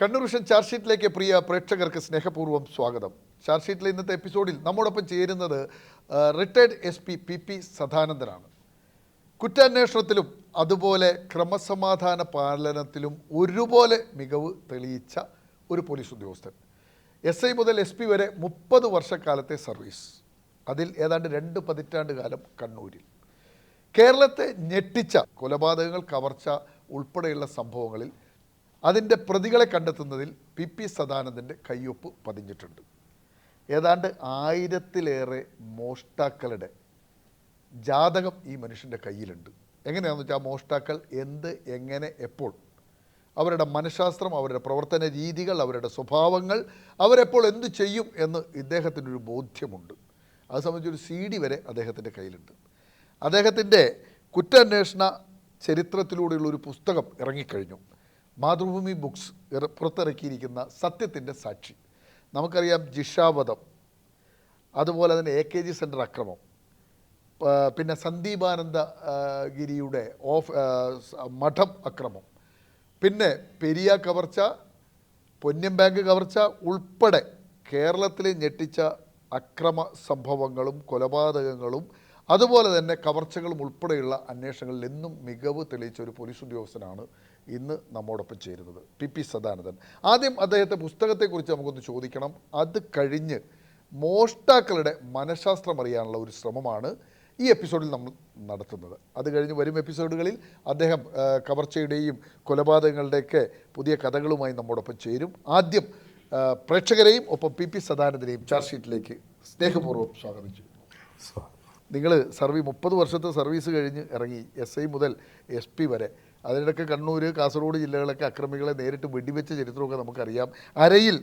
Kannur vision charge ഷീറ്റിലേക്ക് പ്രിയ പ്രേക്ഷകർക്ക് സ്നേഹപൂർവ്വം സ്വാഗതം. ചാർജ് ഷീറ്റിലെ ഇന്നത്തെ എപ്പിസോഡിൽ നമ്മോടൊപ്പം ചേരുന്നത് റിട്ടയർഡ് SP സദാനന്ദനാണ്. കുറ്റാന്വേഷണത്തിലും അതുപോലെ ക്രമസമാധാന പാലനത്തിലും ഒരുപോലെ മികവ് തെളിയിച്ച ഒരു പോലീസ് ഉദ്യോഗസ്ഥൻ. SI മുതൽ SP വരെ 30 വർഷക്കാലത്തെ സർവീസ്, അതിൽ ഏതാണ്ട് 2 പതിറ്റാണ്ട് കാലം കണ്ണൂരിൽ. കേരളത്തെ ഞെട്ടിച്ച കൊലപാതകങ്ങൾ, കവർച്ച ഉൾപ്പെടെയുള്ള സംഭവങ്ങളിൽ അതിൻ്റെ പ്രതികളെ കണ്ടെത്തുന്നതിൽ PP സദാനന്ദൻ്റെ കയ്യൊപ്പ് പതിഞ്ഞിട്ടുണ്ട്. ഏതാണ്ട് 1000-ലേറെ മോഷ്ടാക്കളുടെ ജാതകം ഈ മനുഷ്യൻ്റെ കയ്യിലുണ്ട്. എങ്ങനെയാണെന്ന് വെച്ചാൽ ആ മോഷ്ടാക്കൾ എന്ത്, എങ്ങനെ, എപ്പോൾ, അവരുടെ മനഃശാസ്ത്രം, അവരുടെ പ്രവർത്തന രീതികൾ, അവരുടെ സ്വഭാവങ്ങൾ, അവരെപ്പോൾ എന്ത് ചെയ്യും എന്ന് ഇദ്ദേഹത്തിനൊരു ബോധ്യമുണ്ട്. അത് സംബന്ധിച്ചൊരു CD വരെ അദ്ദേഹത്തിൻ്റെ കയ്യിലുണ്ട്. അദ്ദേഹത്തിൻ്റെ കുറ്റാന്വേഷണ ചരിത്രത്തിലൂടെയുള്ളൊരു പുസ്തകം ഇറങ്ങിക്കഴിഞ്ഞു. മാതൃഭൂമി ബുക്സ് പുറത്തിറക്കിയിരിക്കുന്ന സത്യത്തിൻ്റെ സാക്ഷി. നമുക്കറിയാം ജിഷാവധം, അതുപോലെ തന്നെ AKG സെൻറ്റർ അക്രമം, പിന്നെ സന്ദീപാനന്ദ ഗിരിയുടെ മഠം അക്രമം, പിന്നെ പെരിയ കവർച്ച, പൊന്നം ബാങ്ക് കവർച്ച ഉൾപ്പെടെ കേരളത്തിലെ ഞെട്ടിച്ച അക്രമ സംഭവങ്ങളും കൊലപാതകങ്ങളും അതുപോലെ തന്നെ കവർച്ചകളും ഉൾപ്പെടെയുള്ള അന്വേഷണങ്ങളിൽ എന്നും മികവ് തെളിയിച്ച ഒരു പോലീസ് ഉദ്യോഗസ്ഥനാണ് ഇന്ന് നമ്മോടൊപ്പം ചേരുന്നത്, PP സദാനന്ദൻ. ആദ്യം അദ്ദേഹത്തെ പുസ്തകത്തെക്കുറിച്ച് നമുക്കൊന്ന് ചോദിക്കണം. അത് കഴിഞ്ഞ് മോഷ്ടാക്കളുടെ മനഃശാസ്ത്രം അറിയാനുള്ള ഒരു ശ്രമമാണ് ഈ എപ്പിസോഡിൽ നമ്മൾ നടത്തുന്നത്. അത് കഴിഞ്ഞ് വരും എപ്പിസോഡുകളിൽ അദ്ദേഹം കവർച്ചയുടെയും കൊലപാതകങ്ങളുടെയൊക്കെ പുതിയ കഥകളുമായി നമ്മോടൊപ്പം ചേരും. ആദ്യം പ്രേക്ഷകരെയും ഒപ്പം PP സദാനന്ദനെയും ചാർജ് ഷീറ്റിലേക്ക് സ്നേഹപൂർവ്വം സ്വാഗതം ചെയ്യും. നിങ്ങൾ 30 വർഷത്തെ സർവീസ് കഴിഞ്ഞ് ഇറങ്ങി, SI മുതൽ SP വരെ. അതിനിടയ്ക്ക് കണ്ണൂർ, കാസർഗോഡ് ജില്ലകളൊക്കെ അക്രമികളെ നേരിട്ട് വെടിവെച്ച ചരിത്രമൊക്കെ നമുക്കറിയാം. അരയിൽ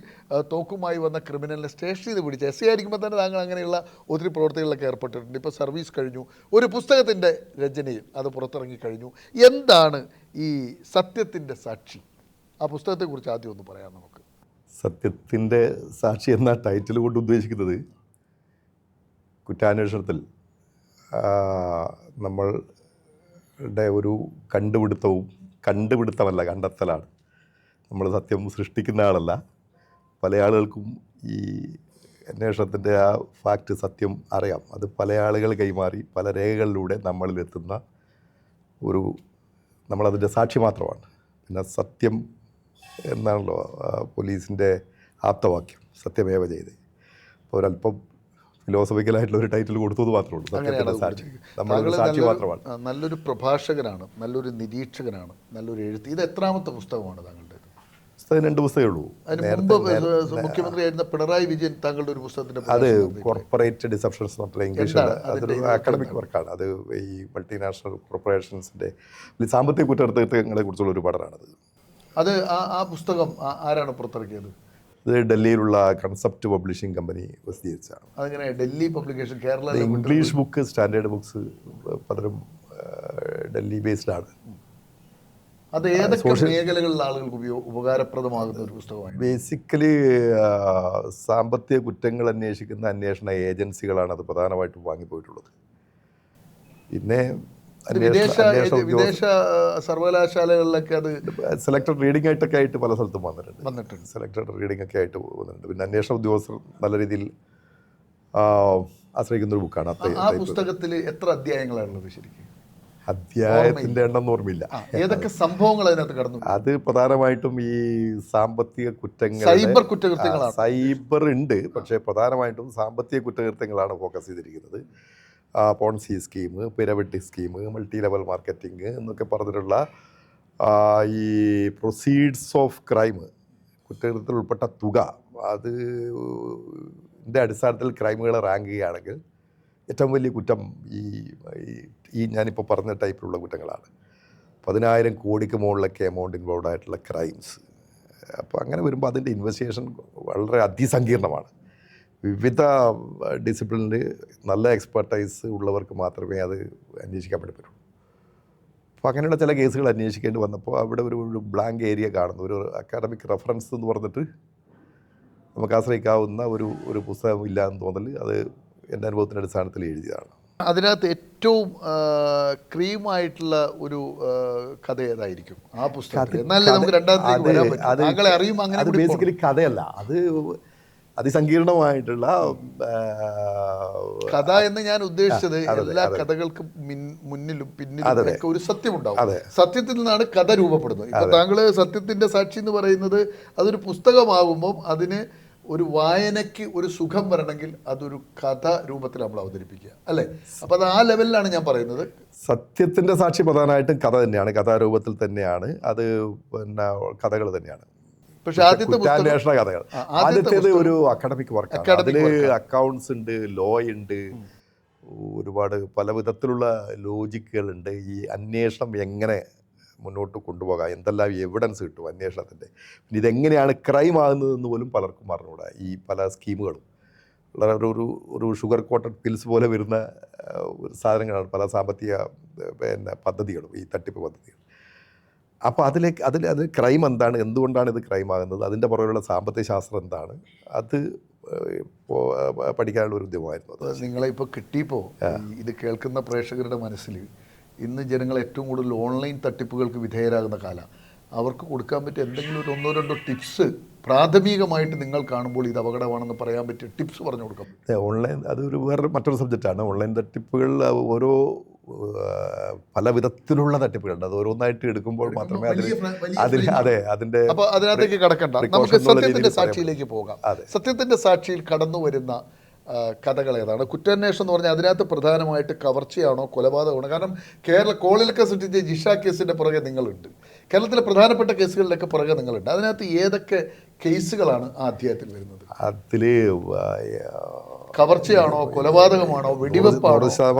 തോക്കുമായി വന്ന ക്രിമിനലിനെ സ്റ്റേഷനിൽ നിന്ന് പിടിച്ച SI ആയിരിക്കുമ്പോൾ തന്നെ താങ്കൾ അങ്ങനെയുള്ള ഒത്തിരി പ്രവർത്തികളിലൊക്കെ ഏർപ്പെട്ടിട്ടുണ്ട്. ഇപ്പോൾ സർവീസ് കഴിഞ്ഞു, ഒരു പുസ്തകത്തിൻ്റെ രചനയിൽ അത് പുറത്തിറങ്ങിക്കഴിഞ്ഞു. എന്താണ് ഈ സത്യത്തിൻ്റെ സാക്ഷി? ആ പുസ്തകത്തെക്കുറിച്ച് ആദ്യം ഒന്ന് പറയാം നമുക്ക്. സത്യത്തിൻ്റെ സാക്ഷി എന്ന ടൈറ്റിൽ കൊണ്ട് ഉദ്ദേശിക്കുന്നത് കുറ്റാന്വേഷണത്തിൽ നമ്മളുടെ ഒരു കണ്ടുപിടുത്തമല്ല, കണ്ടെത്തലാണ്. നമ്മൾ സത്യം സൃഷ്ടിക്കുന്ന ആളല്ല. പല ആളുകൾക്കും ഈ അന്വേഷണത്തിൻ്റെ ആ ഫാക്റ്റ്, സത്യം അറിയാം. അത് പല ആളുകൾ കൈമാറി പല രേഖകളിലൂടെ നമ്മളിലെത്തുന്ന നമ്മളതിൻ്റെ സാക്ഷി മാത്രമാണ്. പിന്നെ സത്യം എന്നാണല്ലോ പോലീസിൻ്റെ ആപ്തവാക്യം, സത്യമേവ ചെയ്ത്. അപ്പോൾ ഒരല്പം ഫിലോസഫിക്കലായിട്ടുള്ള ഒരു ടൈറ്റിൽ കൊടുത്തത് മാത്രമേ ഉള്ളൂ. സത്യത്തിൻ്റെ സാക്ഷി, നമ്മളൊരു സാക്ഷി മാത്രമാണ്. നല്ലൊരു പ്രഭാഷകനാണ്, നല്ലൊരു നിരീക്ഷകനാണ്, നല്ലൊരു എഴുത്ത്. ഇത് എത്രാമത്തെ പുസ്തകമാണ് താങ്കളുടെ? പുസ്തകം 2 പുസ്തകമേ ഉള്ളൂ. മുഖ്യമന്ത്രിയായിരുന്ന പിണറായി വിജയൻ താങ്കളുടെ ഒരു പുസ്തകത്തിൻ്റെ അത് കോർപ്പറേറ്റ് ഡിസപ്ഷൻസ് എന്നുള്ള ഇംഗ്ലീഷിൽ, അതൊരു അക്കാഡമിക് വർക്കാണ്. അത് ഈ മൾട്ടിനാഷണൽ കോർപ്പറേഷൻസിൻ്റെ സാമ്പത്തിക കുറ്റകൃത്യങ്ങളെ കുറിച്ചുള്ള ഒരു പഠനമാണത്. അത് ആ പുസ്തകം ആരാണ് പുറത്തിറക്കിയത്? ഇത് ഡൽഹിയിലുള്ള കൺസെപ്റ്റ് പബ്ലിഷിംഗ് കമ്പനി പ്രസിദ്ധീകരിച്ചതാണ്. അതെങ്ങനെ Delhi publication? Kerala English book, standard books പലരും ഡൽഹി ബേസ്ഡ് ആണ്. അത് ഏതൊക്കെ മേഖലകളിൽ ആളുകൾക്ക് ഉപകാരപ്രദമാകുന്ന ഒരു പുസ്തകമാണ്? ബേസിക്കലി സാമ്പത്തിക കുറ്റങ്ങൾ അന്വേഷിക്കുന്ന അന്വേഷണ ഏജൻസികളാണ് അത് പ്രധാനമായിട്ടും വാങ്ങിപ്പോയിട്ടുള്ളത്. പിന്നെ വിദേശ സർവകലാശാലകളിലൊക്കെ അത് സെലക്ടഡ് റീഡിംഗ് ആയിട്ടൊക്കെ ആയിട്ട് പല സ്ഥലത്തും വന്നിട്ടുണ്ട്. സെലക്ടഡ് റീഡിംഗ് ഒക്കെ ആയിട്ട് വന്നിട്ടുണ്ട്. പിന്നെ അന്വേഷണ ഉദ്യോഗസ്ഥർ നല്ല രീതിയിൽ ആശ്രയിക്കുന്ന ഒരു ബുക്കാണ്. ആ പുസ്തകത്തിൽ എത്ര അധ്യായങ്ങളാണുള്ളത് ശരിക്കും? അധ്യായത്തിൻ്റെ എണ്ണം ഓർമ്മയില്ല. ഏതൊക്കെ സംഭവങ്ങൾ അതിനകത്ത് കടന്നു? അത് പ്രധാനമായിട്ടും ഈ സാമ്പത്തിക കുറ്റങ്ങൾ, സൈബർ കുറ്റകൃത്യങ്ങളാണ്. സൈബർ ഉണ്ട്, പക്ഷേ പ്രധാനമായിട്ടും സാമ്പത്തിക കുറ്റകൃത്യങ്ങളാണ് ഫോക്കസ് ചെയ്തിരിക്കുന്നത്. പോൺസി scheme, pyramid scheme, multi level marketing എന്നൊക്കെ പറഞ്ഞിട്ടുള്ള ഈ പ്രൊസീഡ്സ് ഓഫ് ക്രൈം, കുറ്റകൃത്യത്തിൽ ഉൾപ്പെട്ട തുക, അതിൻ്റെ അടിസ്ഥാനത്തിൽ ക്രൈമുകളെ റാങ്ക് ചെയ്യുകയാണെങ്കിൽ ഏറ്റവും വലിയ കുറ്റം ഈ ഞാനിപ്പോൾ പറഞ്ഞ ടൈപ്പിലുള്ള കുറ്റങ്ങളാണ്. 10,000 കോടിക്ക് മുകളിലൊക്കെ എമൗണ്ട് ഇൻവോൾവ് ആയിട്ടുള്ള ക്രൈംസ്. അപ്പോൾ അങ്ങനെ വരുമ്പോൾ അതിൻ്റെ ഇൻവെസ്റ്റിഗേഷൻ വളരെ അതിസങ്കീർണമാണ്. വിവിധ ഡിസിപ്ലിനിൽ നല്ല എക്സ്പെർട്ടൈസ് ഉള്ളവർക്ക് മാത്രമേ അത് അന്വേഷിക്കാൻ പറ്റുള്ളൂ. അപ്പോൾ അങ്ങനെയുള്ള ചില കേസുകൾ അന്വേഷിക്കേണ്ടി വന്നപ്പോൾ അവിടെ ഒരു ബ്ലാങ്ക് ഏരിയ കാണുന്നു. ഒരു അക്കാഡമിക് റെഫറൻസ് എന്ന് പറഞ്ഞിട്ട് നമുക്ക് ആശ്രയിക്കാവുന്ന ഒരു പുസ്തകം ഇല്ല എന്ന് തോന്നൽ, അത് എൻ്റെ അനുഭവത്തിൻ്റെ അടിസ്ഥാനത്തിൽ എഴുതിയതാണ്. അതിനകത്ത് ഏറ്റവും ക്രീമായിട്ടുള്ള ഒരു കഥ ഏതായിരിക്കും ആ പുസ്തകത്തിൽ? എന്നാലേ നമുക്ക് രണ്ടാമത്തേക്ക് വരാൻ പറ്റും. താങ്കളെ അറിയുമ്പോൾ അങ്ങനെ അത് ബേസിക്കലി കഥയല്ല, അത് അതിസങ്കീർണമായിട്ടുള്ള കഥ എന്ന് ഞാൻ ഉദ്ദേശിച്ചത് എല്ലാ കഥകൾക്കും മുന്നിലും പിന്നിലും ഒക്കെ ഒരു സത്യമുണ്ടാവും. സത്യത്തിൽ നിന്നാണ് കഥ രൂപപ്പെടുന്നത്. ഇപ്പൊ താങ്കള് സത്യത്തിന്റെ സാക്ഷി എന്ന് പറയുന്നത് അതൊരു പുസ്തകമാകുമ്പോൾ അതിന് ഒരു വായനയ്ക്ക് ഒരു സുഖം വരണമെങ്കിൽ അതൊരു കഥ രൂപത്തിൽ നമ്മൾ അവതരിപ്പിക്കുക അല്ലേ? അപ്പൊ അത് ആ ലെവലിലാണ് ഞാൻ പറയുന്നത്. സത്യത്തിന്റെ സാക്ഷി പ്രധാനമായിട്ടും കഥ തന്നെയാണ്, കഥാരൂപത്തിൽ തന്നെയാണ്, അത് പിന്നെ കഥകൾ തന്നെയാണ്. പക്ഷെ ആദ്യത്തെ അന്വേഷണ കഥകൾ, ആദ്യത്തേത് ഒരു അക്കാഡമിക് വർക്കാണ്. അതില് അക്കൗണ്ട്സ് ഉണ്ട്, ലോ ഉണ്ട്, ഒരുപാട് പല വിധത്തിലുള്ള ലോജിക്കുകളുണ്ട്. ഈ അന്വേഷണം എങ്ങനെ മുന്നോട്ട് കൊണ്ടുപോകാം, എന്തെല്ലാം എവിഡൻസ് കിട്ടും അന്വേഷണത്തിൻ്റെ, പിന്നെ ഇതെങ്ങനെയാണ് ക്രൈം ആകുന്നതെന്ന് പോലും പലർക്കും അറിഞ്ഞുകൂടാ. ഈ പല സ്കീമുകളും വളരെ ഒരു ഷുഗർ കോട്ടഡ് പിൽസ് പോലെ വരുന്ന ഒരു സാധനങ്ങളാണ് പല സാമ്പത്തിക പിന്നെ പദ്ധതികളും, ഈ തട്ടിപ്പ് പദ്ധതികൾ. അപ്പോൾ അതിൽ ക്രൈം എന്താണ്, എന്തുകൊണ്ടാണ് ഇത് ക്രൈം ആകുന്നത്, അതിൻ്റെ പുറകിലുള്ള സാമ്പത്തിക ശാസ്ത്രം എന്താണ്, അത് പഠിക്കാനുള്ള ഒരു ഉദ്യമമായിരുന്നു. നിങ്ങളെ ഇപ്പോൾ കിട്ടിയപ്പോൾ ഇത് കേൾക്കുന്ന പ്രേക്ഷകരുടെ മനസ്സിൽ ഇന്ന് ജനങ്ങൾ ഏറ്റവും കൂടുതൽ ഓൺലൈൻ തട്ടിപ്പുകൾക്ക് വിധേയരാകുന്ന കാലം, അവർക്ക് കൊടുക്കാൻ പറ്റിയ എന്തെങ്കിലും ഒരു 1-2 ടിപ്സ് പ്രാഥമികമായിട്ട് നിങ്ങൾ കാണുമ്പോൾ ഇത് അപകടമാണെന്ന് പറയാൻ പറ്റിയ ടിപ്സ് പറഞ്ഞു കൊടുക്കാം? ഓൺലൈൻ അതൊരു മറ്റൊരു സബ്ജക്റ്റാണ്. ഓൺലൈൻ തട്ടിപ്പുകൾ ഓരോ പല വിധത്തിലുള്ള തട്ടിപ്പുകളുണ്ട്. അത് ഓരോന്നായിട്ട് എടുക്കുമ്പോൾ മാത്രമേ അതിൻ്റെ അപ്പോൾ അതിനകത്തേക്ക് കടക്കണ്ട. നമുക്ക് സത്യത്തിന്റെ സാക്ഷിയിലേക്ക് പോകാം. സത്യത്തിന്റെ സാക്ഷിയിൽ കടന്നു വരുന്ന കഥകൾ ഏതാണ്? കുറ്റാന്വേഷണം എന്ന് പറഞ്ഞാൽ അതിനകത്ത് പ്രധാനമായിട്ട് കവർച്ചയാണോ കൊലപാതകമാണോ? കാരണം കോളിലൊക്കെ സൃഷ്ടിച്ച ജിഷ കേസിൻ്റെ പുറകെ നിങ്ങളുണ്ട്, കേരളത്തിലെ പ്രധാനപ്പെട്ട കേസുകളിലൊക്കെ പുറകെ നിങ്ങളുണ്ട്. അതിനകത്ത് ഏതൊക്കെ കേസുകളാണ് ആ അധ്യായത്തിൽ വരുന്നത്? അതിൽ കവർച്ചയാണോ കൊലപാതകമാണോ വെടിവെപ്പാണോ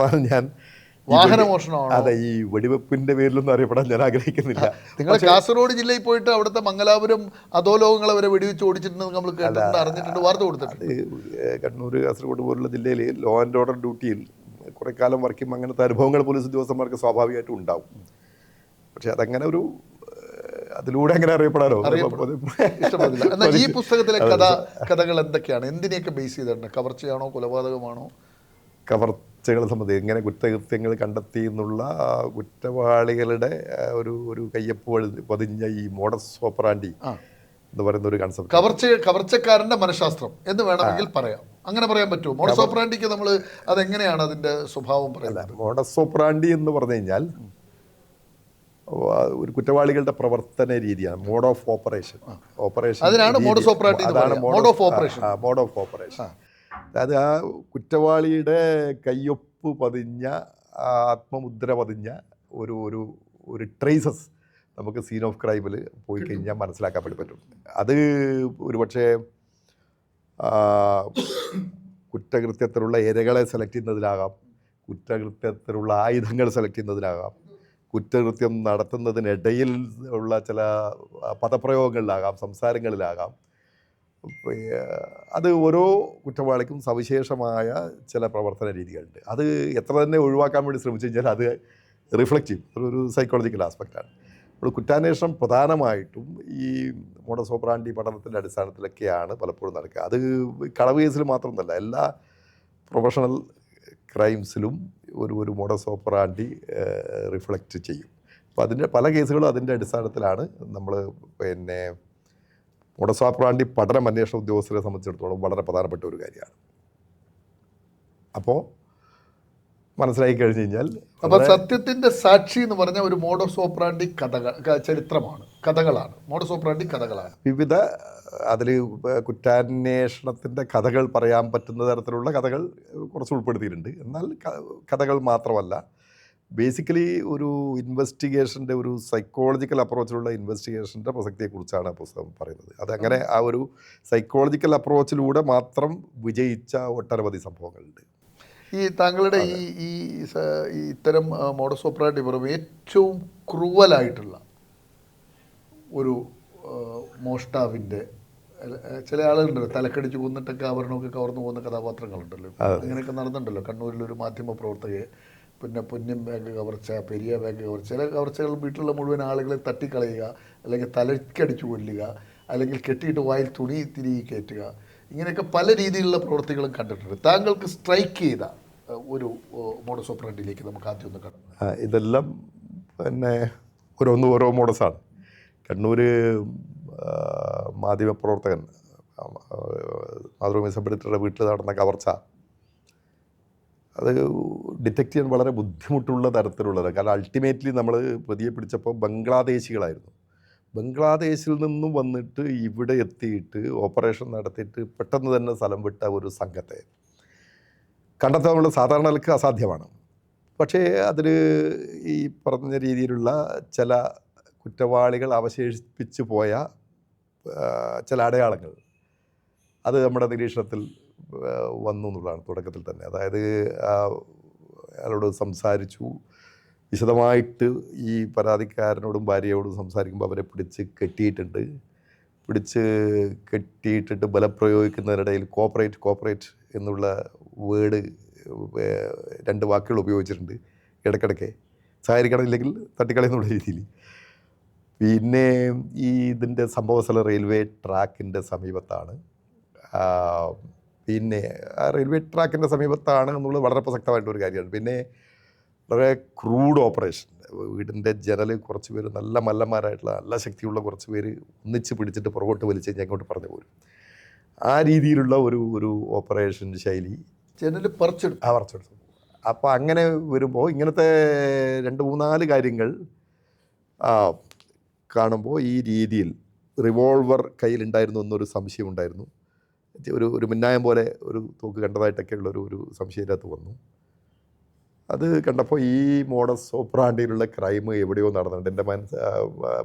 ഞാൻ വാഹനമോഷണമാണോ? അതെ, ഈ വെടിവെപ്പിന്റെ പേരിലൊന്നും അറിയപ്പെടാൻ ഞാൻ ആഗ്രഹിക്കുന്നില്ല. നിങ്ങൾ കാസർഗോഡ് ജില്ലയിൽ പോയിട്ട് അവിടുത്തെ മംഗലാപുരം അധോലോകങ്ങളെ വരെ വെടിവെച്ച് ഓടിച്ചിട്ടുണ്ടെന്ന് നമ്മൾ കേട്ടിട്ടുണ്ട്, അറിഞ്ഞിട്ടുണ്ട്, വാർത്ത കൊടുത്തിട്ടുണ്ട്. കണ്ണൂർ, കാസർഗോഡ് പോലുള്ള ജില്ലയിൽ ലോ ആൻഡ് ഓർഡർ ഡ്യൂട്ടിയിൽ കുറേ കാലം വർക്ക് ചെയ്യുമ്പോൾ അങ്ങനത്തെ അനുഭവങ്ങൾ പോലീസ് ഉദ്യോഗസ്ഥന്മാർക്ക് സ്വാഭാവികമായിട്ടും ഉണ്ടാവും. പക്ഷെ അതങ്ങനെ അതിലൂടെ അങ്ങനെ അറിയപ്പെടാനോ ഇഷ്ടപ്പെടില്ല. എന്നാൽ ഈ പുസ്തകത്തിലെ കഥകൾ എന്തൊക്കെയാണ്? എന്തിനെയൊക്കെ ബേസ് ചെയ്തിട്ടുണ്ട്? കവർച്ചയാണോ കൊലപാതകമാണോ? കവർച്ചകളെ സംബന്ധിച്ച് എങ്ങനെ കുറ്റകൃത്യങ്ങൾ കണ്ടെത്തി എന്നുള്ള കുറ്റവാളികളുടെ ഒരു കയ്യൊപ്പ് പതിഞ്ഞ ഈ മോഡസ് ഓപ്പറാൻഡി എന്ന് പറയുന്ന ഒരു കൺസെപ്റ്റ്, കവർച്ചക്കാരന്റെ മനഃശാസ്ത്രം എന്ന് വേണമെങ്കിൽ പറയാം. അങ്ങനെ പറയാൻ പറ്റുമോ? മോഡസ് ഓപ്പറാൻഡിക്ക് നമ്മൾ അതെങ്ങനെയാണ് അതിന്റെ സ്വഭാവം പറയുന്നത്? മോഡസ് ഓപ്പറാൻഡി എന്ന് പറഞ്ഞു കഴിഞ്ഞാൽ ഒരു കുറ്റവാളികളുടെ പ്രവർത്തന രീതിയാണ്, മോഡ് ഓഫ് ഓപ്പറേഷൻ. അതിനാണ് modus operandi. Mode of operation. അതായത് ആ കുറ്റവാളിയുടെ കയ്യൊപ്പ് പതിഞ്ഞ, ആത്മമുദ്ര പതിഞ്ഞ ഒരു ട്രേസസ് നമുക്ക് സീൻ ഓഫ് ക്രൈമിൽ പോയി കഴിഞ്ഞാൽ മനസ്സിലാക്കാൻ വേണ്ടി പറ്റും. അത് ഒരുപക്ഷെ കുറ്റകൃത്യത്തിലുള്ള ഇരകളെ സെലക്ട് ചെയ്യുന്നതിലാകാം, കുറ്റകൃത്യത്തിലുള്ള ആയുധങ്ങൾ സെലക്ട് ചെയ്യുന്നതിലാകാം, കുറ്റകൃത്യം നടത്തുന്നതിനിടയിൽ ഉള്ള ചില പദപ്രയോഗങ്ങളിലാകാം, സംസാരങ്ങളിലാകാം. അത് ഓരോ കുറ്റവാളിക്കും സവിശേഷമായ ചില പ്രവർത്തന രീതികളുണ്ട്. അത് എത്ര തന്നെ ഒഴിവാക്കാൻ വേണ്ടി ശ്രമിച്ചു കഴിഞ്ഞാൽ അത് റിഫ്ലക്റ്റ് ചെയ്യും, ഒരു സൈക്കോളജിക്കൽ ആസ്പെക്റ്റാണ്. ഇപ്പോൾ കുറ്റാന്വേഷണം പ്രധാനമായിട്ടും ഈ മോഡസ് ഓപ്പറാൻഡി പഠനത്തിൻ്റെ അടിസ്ഥാനത്തിലൊക്കെയാണ് പലപ്പോഴും നടക്കുക. അത് കളവ് കേസിൽ മാത്രമല്ല, എല്ലാ പ്രൊഫഷണൽ ക്രൈംസിലും ഒരു മോഡസ് ഓപ്പറാൻഡി റിഫ്ലക്റ്റ് ചെയ്യും. അപ്പോൾ അതിൻ്റെ പല കേസുകളും അതിൻ്റെ അടിസ്ഥാനത്തിലാണ് നമ്മൾ മോഡസ് ഓപ്പറാൻഡി പഠനം അന്വേഷണ ഉദ്യോഗസ്ഥരെ സംബന്ധിച്ചിടത്തോളം വളരെ പ്രധാനപ്പെട്ട ഒരു കാര്യമാണ്. അപ്പോൾ മനസ്സിലാക്കി കഴിഞ്ഞ് കഴിഞ്ഞാൽ, അപ്പോൾ സത്യത്തിന്റെ സാക്ഷി എന്ന് പറഞ്ഞ ഒരു മോഡസ് ഓപ്പറാൻഡി ചരിത്രമാണ്, കഥകളാണ്. മോഡസ് ഓപ്പറാൻഡി കഥകളാണ്. വിവിധ അതിൽ കുറ്റാന്വേഷണത്തിൻ്റെ കഥകൾ പറയാൻ പറ്റുന്ന തരത്തിലുള്ള കഥകൾ കുറച്ച് ഉൾപ്പെടുത്തിയിട്ടുണ്ട്. എന്നാൽ കഥകൾ മാത്രമല്ല, ബേസിക്കലി ഒരു ഇൻവെസ്റ്റിഗേഷൻ്റെ, ഒരു സൈക്കോളജിക്കൽ അപ്രോച്ചിലുള്ള ഇൻവെസ്റ്റിഗേഷൻ്റെ പ്രസക്തിയെക്കുറിച്ചാണ് പുസ്തകം പറയുന്നത്. അതങ്ങനെ ആ ഒരു സൈക്കോളജിക്കൽ അപ്രോച്ചിലൂടെ മാത്രം വിജയിച്ച ഒട്ടനവധി സംഭവങ്ങളുണ്ട്. ഈ താങ്കളുടെ ഈ ഇത്തരം മോഡസ് ഓപ്പറാൻഡി പുറമെ ഏറ്റവും ക്രൂവലായിട്ടുള്ള ഒരു മോഷ്ടാവിൻ്റെ, ചില ആളുകളുണ്ടല്ലോ തലക്കടിച്ച് കൊന്നിട്ടൊക്കെ ആഭരണമൊക്കെ കവർന്നു പോകുന്ന കഥാപാത്രങ്ങളുണ്ടല്ലോ, അങ്ങനെയൊക്കെ നടന്നിട്ടുണ്ടല്ലോ. കണ്ണൂരിലൊരു മാധ്യമ പ്രവർത്തകയെ, പിന്നെ പൊന്നിൻ ബാങ്ക് കവർച്ച, പെരിയ ബാങ്ക് കവർച്ച, ചില കവർച്ചകൾ വീട്ടിലുള്ള മുഴുവൻ ആളുകളെ തട്ടിക്കളയുക, അല്ലെങ്കിൽ തലക്കടിച്ചു കൊല്ലുക, അല്ലെങ്കിൽ കെട്ടിയിട്ട് വായിൽ തുണി തിരികെ കയറ്റുക, ഇങ്ങനെയൊക്കെ പല രീതിയിലുള്ള പ്രവൃത്തികളും കണ്ടിട്ടുണ്ട്. താങ്കൾക്ക് സ്ട്രൈക്ക് ചെയ്ത ഒരു മോഡസ് ഓപ്പറണ്ടിയിലേക്ക് നമുക്ക് ആദ്യം ഒന്ന് കടന്നു? ഇതെല്ലാം പിന്നെ ഓരോ മോഡസാണ്. കണ്ണൂർ മാധ്യമപ്രവർത്തകൻ മാതൃഭൂമി സബ് എഡിറ്ററുടെ വീട്ടിൽ നടന്ന കവർച്ച, അത് ഡിറ്റക്റ്റ് ചെയ്യാൻ വളരെ ബുദ്ധിമുട്ടുള്ള തരത്തിലുള്ളത്. കാരണം അൾട്ടിമേറ്റ്ലി നമ്മൾ പ്രതിയെ പിടിച്ചപ്പോൾ ബംഗ്ലാദേശികളായിരുന്നു. ബംഗ്ലാദേശിൽ നിന്നും വന്നിട്ട് ഇവിടെ എത്തിയിട്ട് ഓപ്പറേഷൻ നടത്തിയിട്ട് പെട്ടെന്ന് തന്നെ സ്ഥലം വിട്ട ഒരു സംഘത്തെ കണ്ടെത്താനുള്ള സാധാരണക്ക് അസാധ്യമാണ്. പക്ഷേ അതിൽ ഈ പറഞ്ഞ രീതിയിലുള്ള ചില കുറ്റവാളികൾ അവശേഷിപ്പിച്ചു പോയ ചില അടയാളങ്ങൾ അത് നമ്മുടെ നിരീക്ഷണത്തിൽ വന്നു എന്നുള്ളതാണ് തുടക്കത്തിൽ തന്നെ. അതായത് അയാളോട് സംസാരിച്ചു, വിശദമായിട്ട് ഈ പരാതിക്കാരനോടും ഭാര്യയോടും സംസാരിക്കുമ്പോൾ അവരെ പിടിച്ച് കെട്ടിയിട്ടിട്ട് ബലപ്രയോഗിക്കുന്നതിനിടയിൽ കോപ്പറേറ്റ് എന്നുള്ള വേർഡ് 2 വാക്കുകൾ ഉപയോഗിച്ചിട്ടുണ്ട് ഇടയ്ക്കിടയ്ക്ക്. സഹകരിക്കണമില്ലെങ്കിൽ തട്ടിക്കളയെന്നുള്ള രീതിയിൽ. പിന്നെ ഇതിൻ്റെ സംഭവസ്ഥലം റെയിൽവേ ട്രാക്കിൻ്റെ സമീപത്താണ്. പിന്നെ ആ റെയിൽവേ ട്രാക്കിൻ്റെ സമീപത്താണ് എന്നുള്ളത് വളരെ പ്രസക്തമായിട്ടൊരു കാര്യമാണ്. പിന്നെ വളരെ ക്രൂഡ് ഓപ്പറേഷൻ. വീടിൻ്റെ ജനൽ കുറച്ച് പേര് നല്ല മല്ലന്മാരായിട്ടുള്ള നല്ല ശക്തിയുള്ള കുറച്ച് പേര് ഒന്നിച്ച് പിടിച്ചിട്ട് പുറകോട്ട് വലിച്ച് കഴിഞ്ഞാൽ അങ്ങോട്ട് പറഞ്ഞു പോരും. ആ രീതിയിലുള്ള ഒരു ഓപ്പറേഷൻ ശൈലി. ജനൽ പറിച്ചെടുത്തു. അപ്പോൾ അങ്ങനെ വരുമ്പോൾ ഇങ്ങനത്തെ 2-3-4 കാര്യങ്ങൾ കാണുമ്പോൾ ഈ രീതിയിൽ റിവോൾവർ കയ്യിലുണ്ടായിരുന്നു എന്നൊരു സംശയം ഉണ്ടായിരുന്നു. ഒരു മിന്നായം പോലെ ഒരു തോക്ക് കണ്ടതായിട്ടൊക്കെ ഉള്ളൊരു സംശയം ഇതിനകത്ത് വന്നു. അത് കണ്ടപ്പോൾ ഈ മോഡസ് ഓപ്പറാണ്ടിയിലുള്ള ക്രൈം എവിടെയോ നടന്നിട്ടുണ്ട്. എൻ്റെ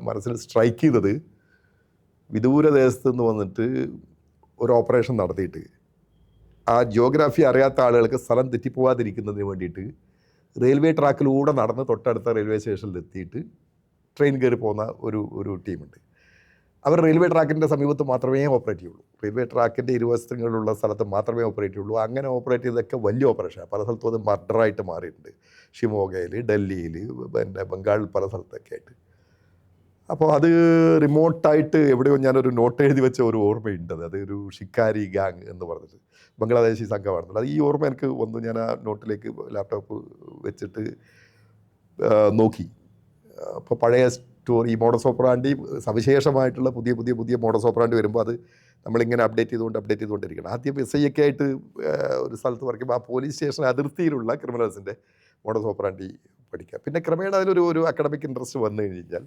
മനസ്സിൽ സ്ട്രൈക്ക് ചെയ്തത്, വിദൂര ദേശത്ത് നിന്ന് വന്നിട്ട് ഒരു ഓപ്പറേഷൻ നടത്തിയിട്ട് ആ ജിയോഗ്രാഫി അറിയാത്ത ആളുകൾക്ക് സ്ഥലം തെറ്റിപ്പോവാതിരിക്കുന്നതിന് വേണ്ടിയിട്ട് റെയിൽവേ ട്രാക്കിലൂടെ നടന്ന് തൊട്ടടുത്ത റെയിൽവേ സ്റ്റേഷനിൽ എത്തിയിട്ട് ട്രെയിൻ കയറി പോകുന്ന ഒരു ടീമുണ്ട്. അവർ റെയിൽവേ ട്രാക്കിൻ്റെ സമീപത്ത് മാത്രമേ ഓപ്പറേറ്റ് ചെയ്യുള്ളൂ. റെയിൽവേ ട്രാക്കിൻ്റെ ഇരുവശങ്ങളിലുള്ള സ്ഥലത്ത് മാത്രമേ ഓപ്പറേറ്റ് ചെയ്യുള്ളൂ. അങ്ങനെ ഓപ്പറേറ്റ് ചെയ്തതൊക്കെ വലിയ ഓപ്പറേഷനാണ്. പല സ്ഥലത്തും അത് മർഡറായിട്ട് മാറിയിട്ടുണ്ട്. ഷിമോഗയിൽ, ഡൽഹിയിൽ, പിന്നെ ബംഗാളിൽ പല സ്ഥലത്തൊക്കെ ആയിട്ട്. അപ്പോൾ അത് റിമോട്ടായിട്ട് എവിടെയോ ഞാനൊരു നോട്ട് എഴുതി വെച്ച ഒരു ഓർമ്മയുണ്ട്. അത് ഒരു ഷിക്കാരി ഗാങ് എന്ന് പറഞ്ഞിട്ട് ബംഗ്ലാദേശി സംഘമാണെന്നുള്ളത്. അത് ഈ ഓർമ്മ എനിക്ക് വന്നു. ഞാൻ ആ നോട്ടിലേക്ക് ലാപ്ടോപ്പ് വെച്ചിട്ട് നോക്കി. അപ്പോൾ പഴയ സ്റ്റോറി, ഈ മോഡസ് ഓപ്പറാണ്ടി സവിശേഷമായിട്ടുള്ള പുതിയ മോഡസ് ഓപ്പറാണ്ടി വരുമ്പോൾ അത് നമ്മളിങ്ങനെ അപ്ഡേറ്റ് ചെയ്തുകൊണ്ടിരിക്കണം. ആദ്യം SI ഒക്കെ ആയിട്ട് ഒരു സ്ഥലത്ത് പറയുമ്പോൾ ആ പോലീസ് സ്റ്റേഷൻ അതിർത്തിയിലുള്ള ക്രിമിനൽസിൻ്റെ മോഡസ് ഓപ്പറാണ്ടി പഠിക്കുക. പിന്നെ ക്രമേണ അതിലൊരു അക്കാഡമിക് ഇൻട്രസ്റ്റ് വന്നു കഴിഞ്ഞാൽ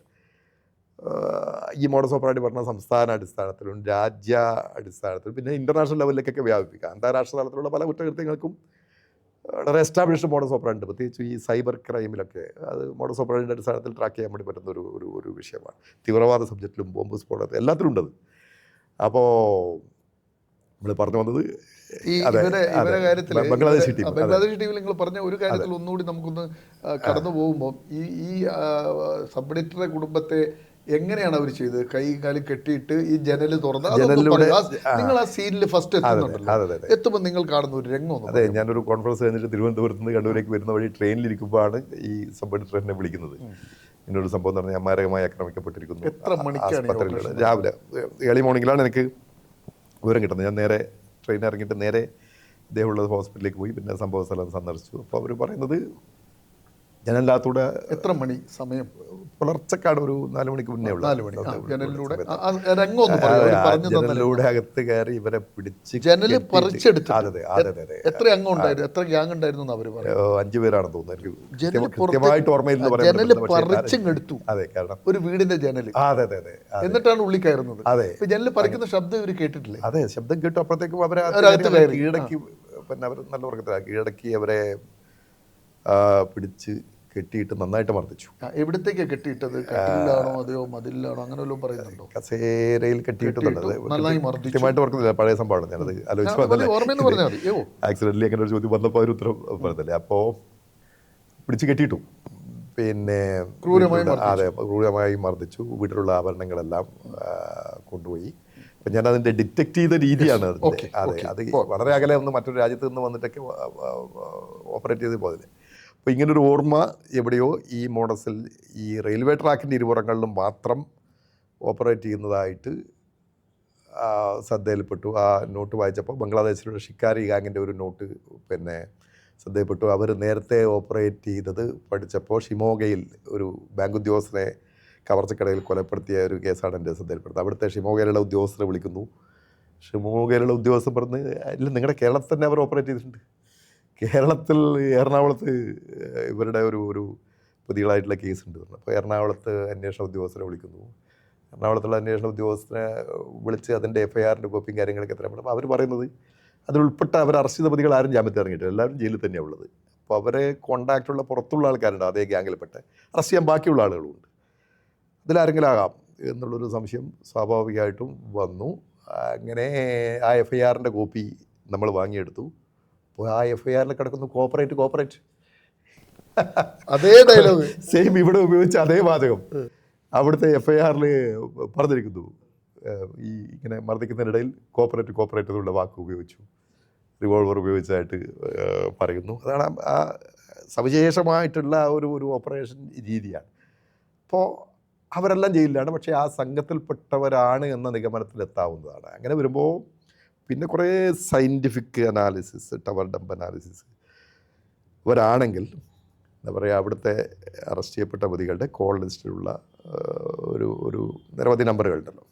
ഈ മോഡസ് ഓപ്പറാണ്ടി പറഞ്ഞ സംസ്ഥാന അടിസ്ഥാനത്തിലും രാജ്യ അടിസ്ഥാനത്തിലും പിന്നെ ഇൻ്റർനാഷണൽ ലെവലിലേക്കൊക്കെ വ്യാപിപ്പിക്കുക. അന്താരാഷ്ട്ര തലത്തിലുള്ള പല കുറ്റകൃത്യങ്ങൾക്കും വളരെ എസ്റ്റാബ്ലിഷ്ഡ് മോഡസ് ഓപ്പറാണ്ടി, പ്രത്യേകിച്ച് ഈ സൈബർ ക്രൈമിലൊക്കെ അത് മോഡസ് ഓപ്പറാണ്ടിൻ്റെ അടിസ്ഥാനത്തിൽ ട്രാക്ക് ചെയ്യാൻ വേണ്ടി പറ്റുന്ന ഒരു വിഷയമാണ്. തീവ്രവാദ സബ്ജക്റ്റിലും ബോംബ് സ്ഫോടനത്തിൽ എല്ലാത്തിലും ഉണ്ടത്. അപ്പോൾ നമ്മൾ പറഞ്ഞു വന്നത് ബംഗ്ലാദേശ് ടീമിൽ നിങ്ങൾ പറഞ്ഞ ഒരു കാര്യത്തിൽ ഒന്നുകൂടി നമുക്കൊന്ന് കടന്നു പോകുമ്പോൾ ഈ സബ് എഡിറ്ററുടെ കുടുംബത്തെ എങ്ങനെയാണ് അവർ ചെയ്തത്? കൈ കാലം കെട്ടിയിട്ട് ഈ ജനൽ തുറന്ന് നിങ്ങൾ ആ സീനിൽ ഫസ്റ്റ് എത്തുമ്പോൾ നിങ്ങൾ കാണുന്ന ഒരു രംഗം. അതെ, ഞാനൊരു കോൺഫറൻസ് കഴിഞ്ഞിട്ട് തിരുവനന്തപുരത്ത് നിന്ന് കണ്ണൂരേക്ക് വരുന്ന വഴി ട്രെയിനിലിരിക്കുമ്പോഴാണ് ഈ സബ് എഡിറ്റർ എന്നെ വിളിക്കുന്നത്. ഇങ്ങനൊരു സംഭവം എന്ന് പറഞ്ഞാൽ മാരകമായി ആക്രമിക്കപ്പെട്ടിരിക്കുന്നു. എത്ര മണിക്കാണ്? രാവിലെ ഏർലി മോർണിംഗിലാണ് എനിക്ക് വിവരം കിട്ടുന്നത്. ഞാൻ നേരെ ട്രെയിൻ ഇറങ്ങിയിട്ട് നേരെ ഇദ്ദേഹമുള്ള ഹോസ്പിറ്റലിലേക്ക് പോയി. പിന്നെ സംഭവ സ്ഥലം സന്ദർശിച്ചു. അപ്പോൾ അവർ പറയുന്നത് ജനലിനകത്തൂടെ എത്ര മണി സമയം? പുലർച്ചക്കാട് ഒരു 4 മണിക്ക് മുന്നേ ഉള്ള ജനലിലൂടെ അകത്ത് കയറി ഇവരെ പിടിച്ച് ജനല് പറിച്ചെടുത്തു. എത്ര അംഗം ഉണ്ടായിരുന്നു? എത്ര ഗ്യാങ് ഉണ്ടായിരുന്നു? 5 പേരാണെന്ന് തോന്നുന്നു. എനിക്ക് കൃത്യമായിട്ട് ഓർമ്മയില്ലെന്ന് പറയാൻ. അതെ, കാരണം ഒരു വീടിന്റെ ജനല്. അതെ, എന്നിട്ടാണ് ഉള്ളിൽ കയറുന്നത്. അതെ, ജനല് പറിക്കുന്ന ശബ്ദം ഇവർ കേട്ടിട്ടില്ലേ? അതെ, ശബ്ദം കേട്ടു. അപ്പോഴത്തേക്കും അവരെ കീഴടക്കി, പിന്നെ അവർ നല്ല ഉറക്കത്തിലാണ് കീഴടക്കി അവരെ പിടിച്ച് കെട്ടിയിട്ട് നന്നായിട്ട് മർദ്ദിച്ചു. എവിടത്തേക്കാണ് കെട്ടിയിട്ടത്? കട്ടിലാണോ അതെയോ മതിലാണോ അങ്ങനെ വല്ലതും പറയുന്നുണ്ടോ? കസേരയിൽ കെട്ടിയിട്ടുണ്ട്. കൃത്യമായിട്ട് ഓർക്കുന്നില്ല, പഴയ സംഭവമാണ്. ഞാനത് ആലോചിച്ചു ആക്സിഡന്റലി അങ്ങനെ ഒരു ചോദ്യം വന്നപ്പോൾ ഒരു ഉത്തരം പറഞ്ഞല്ലേ. അപ്പോൾ പിടിച്ച് കെട്ടിയിട്ടു. പിന്നെ ക്രൂരമായി മർദ്ദിച്ചു. വീട്ടിലുള്ള ആഭരണങ്ങളെല്ലാം കൊണ്ടുപോയി. അപ്പം ഞാനതിൻ്റെ ഡിറ്റക്ട് ചെയ്ത രീതിയാണ് അതിൻ്റെ. അതെ, അത് വളരെ അകലെ ഒന്ന് മറ്റൊരു രാജ്യത്ത് നിന്ന് വന്നിട്ടൊക്കെ ഓപ്പറേറ്റ് ചെയ്ത് പോയതിൽ. അപ്പോൾ ഇങ്ങനൊരു ഓർമ്മ എവിടെയോ ഈ മോഡസിൽ ഈ റെയിൽവേ ട്രാക്കിൻ്റെ ഇരുപുറങ്ങളിലും മാത്രം ഓപ്പറേറ്റ് ചെയ്യുന്നതായിട്ട് ശ്രദ്ധയിൽപ്പെട്ടു. ആ നോട്ട് വായിച്ചപ്പോൾ ബംഗ്ലാദേശിലുള്ള ഷിക്കാരി ഗാങ്ങിൻ്റെ ഒരു നോട്ട് പിന്നെ ശ്രദ്ധയിൽപ്പെട്ടു. അവർ നേരത്തെ ഓപ്പറേറ്റ് ചെയ്തത് പഠിച്ചപ്പോൾ ഷിമോഗയിൽ ഒരു ബാങ്ക് ഉദ്യോഗസ്ഥനെ കവർച്ചക്കടയിൽ കൊലപ്പെടുത്തിയ ഒരു കേസാണ് എൻ്റെ ശ്രദ്ധയിൽപ്പെടുന്നത്. അവിടുത്തെ ഷിമോഗയിലുള്ള ഉദ്യോഗസ്ഥരെ വിളിക്കുന്നു. ഷിമോഗയിലുള്ള ഉദ്യോഗസ്ഥർ പറഞ്ഞ് ഇല്ല, നിങ്ങളുടെ കേരളത്തിൽ തന്നെ അവർ ഓപ്പറേറ്റ് ചെയ്തിട്ടുണ്ട്. കേരളത്തിൽ എറണാകുളത്ത് ഇവരുടെ ഒരു പ്രതികളായിട്ടുള്ള കേസുണ്ട്. അപ്പോൾ എറണാകുളത്ത് അന്വേഷണ ഉദ്യോഗസ്ഥരെ വിളിക്കുന്നു. എറണാകുളത്തുള്ള അന്വേഷണ ഉദ്യോഗസ്ഥനെ വിളിച്ച് അതിൻ്റെ FIRൻ്റെ കോപ്പിയും കാര്യങ്ങളൊക്കെ എത്രയാണ്. അപ്പോൾ അവർ പറയുന്നത് അതിലുൾപ്പെട്ട അവർ അറസ്റ്റ് ചെയ്ത പ്രതികൾ ആരും ജാമ്യത്തിൽ ഇറങ്ങിയിട്ടില്ല, എല്ലാവരും ജയിലിൽ തന്നെയാണ് ഉള്ളത്. അപ്പോൾ അവരെ കോൺടാക്റ്റുള്ള പുറത്തുള്ള ആൾക്കാരുണ്ട്, അതേ ഗ്യാങ്ങിൽപ്പെട്ട അറസ്റ്റ് ചെയ്യാൻ ബാക്കിയുള്ള ആളുകളുമുണ്ട്. അതിലാരെങ്കിലും ആകാം എന്നുള്ളൊരു സംശയം സ്വാഭാവികമായിട്ടും വന്നു. അങ്ങനെ ആ FIRൻ്റെ കോപ്പി നമ്മൾ വാങ്ങിയെടുത്തു. അപ്പോൾ ആ FIRൽ കിടക്കുന്നു കോപ്പറേറ്റ് അതേ ഡയലോഗ് സെയിം ഇവിടെ ഉപയോഗിച്ച അതേ വാചകം അവിടുത്തെ FIRൽ പറഞ്ഞിരിക്കുന്നു. ഈ ഇങ്ങനെ മർദ്ദിക്കുന്നതിനിടയിൽ കോപ്പറേറ്റ് എന്നുള്ള വാക്ക് ഉപയോഗിച്ചു, റിവോൾവർ ഉപയോഗിച്ചതായിട്ട് പറയുന്നു. അതാണ് ആ സവിശേഷമായിട്ടുള്ള ഒരു ഓപ്പറേഷൻ രീതിയാണ്. അപ്പോൾ അവരെല്ലാം ജയിലിലാണ്, പക്ഷേ ആ സംഘത്തിൽപ്പെട്ടവരാണ് എന്ന നിഗമനത്തിലെത്താവുന്നതാണ്. അങ്ങനെ വരുമ്പോൾ പിന്നെ കുറേ scientific analysis, tower dump analysis ഇവരാണെങ്കിൽ എന്താ പറയുക, അവിടുത്തെ അറസ്റ്റ് ചെയ്യപ്പെട്ട പ്രതികളുടെ കോൾ ലിസ്റ്റിലുള്ള ഒരു നിരവധി നമ്പറുകളുണ്ടല്ലോ.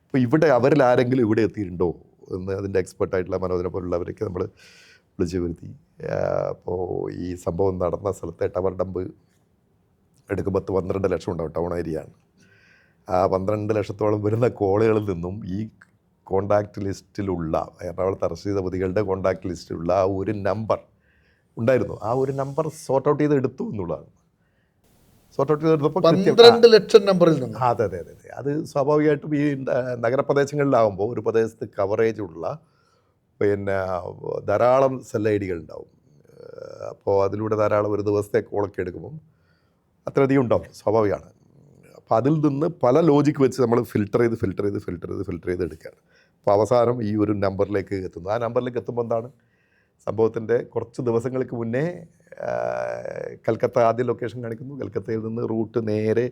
അപ്പോൾ ഇവിടെ അവരിൽ ആരെങ്കിലും ഇവിടെ എത്തിയിട്ടുണ്ടോ എന്ന് അതിൻ്റെ എക്സ്പെർട്ടായിട്ടുള്ള മനോജനെ പോലുള്ളവരൊക്കെ നമ്മൾ വിളിച്ചു വരുത്തി. അപ്പോൾ ഈ സംഭവം നടന്ന സ്ഥലത്തെ ടവർ ഡംപ് എടുക്കുമ്പോൾ 12 ലക്ഷം ഉണ്ടാവും, ടൗൺ ഏരിയ ആണ്. ആ 12 ലക്ഷത്തോളം വരുന്ന കോളുകളിൽ നിന്നും ഈ കോണ്ടാക്റ്റ് ലിസ്റ്റിലുള്ള എറണാകുളത്ത് അറസ്റ്റ് ചെയ്ത പ്രതികളുടെ കോണ്ടാക്റ്റ് ലിസ്റ്റിലുള്ള ആ ഒരു നമ്പർ ഉണ്ടായിരുന്നു. ആ ഒരു നമ്പർ സോർട്ട് ഔട്ട് ചെയ്ത് എടുത്തു എന്നുള്ളതാണ്. സോർട്ട് ഔട്ട് ചെയ്തെടുത്തപ്പോൾ 12 ലക്ഷം നമ്പറിൽ നിന്ന്. അതെ. അത് സ്വാഭാവികമായിട്ടും ഈ നഗരപ്രദേശങ്ങളിലാകുമ്പോൾ ഒരു പ്രദേശത്ത് കവറേജ് ഉള്ള പിന്നെ ധാരാളം സെൽ ID കൾ ഉണ്ടാവും. അപ്പോൾ അതിലൂടെ ധാരാളം ഒരു ദിവസത്തെ കോളൊക്കെ എടുക്കുമ്പം അത്രയധികം ഉണ്ടാവും, സ്വാഭാവികമാണ്. അപ്പോൾ അതിൽ നിന്ന് പല ലോജിക്ക് വെച്ച് നമ്മൾ ഫിൽട്ടർ ചെയ്ത് എടുക്കുകയാണ്. അപ്പോൾ അവസാനം ഈ ഒരു നമ്പറിലേക്ക് എത്തുന്നു. ആ നമ്പറിലേക്ക് എത്തുമ്പോൾ എന്താണ് സംഭവത്തിൻ്റെ കുറച്ച് ദിവസങ്ങൾക്ക് മുന്നേ കൽക്കത്ത ആദ്യ ലൊക്കേഷൻ കാണിക്കുന്നു. കൽക്കത്തയിൽ നിന്ന് റൂട്ട് നേരെ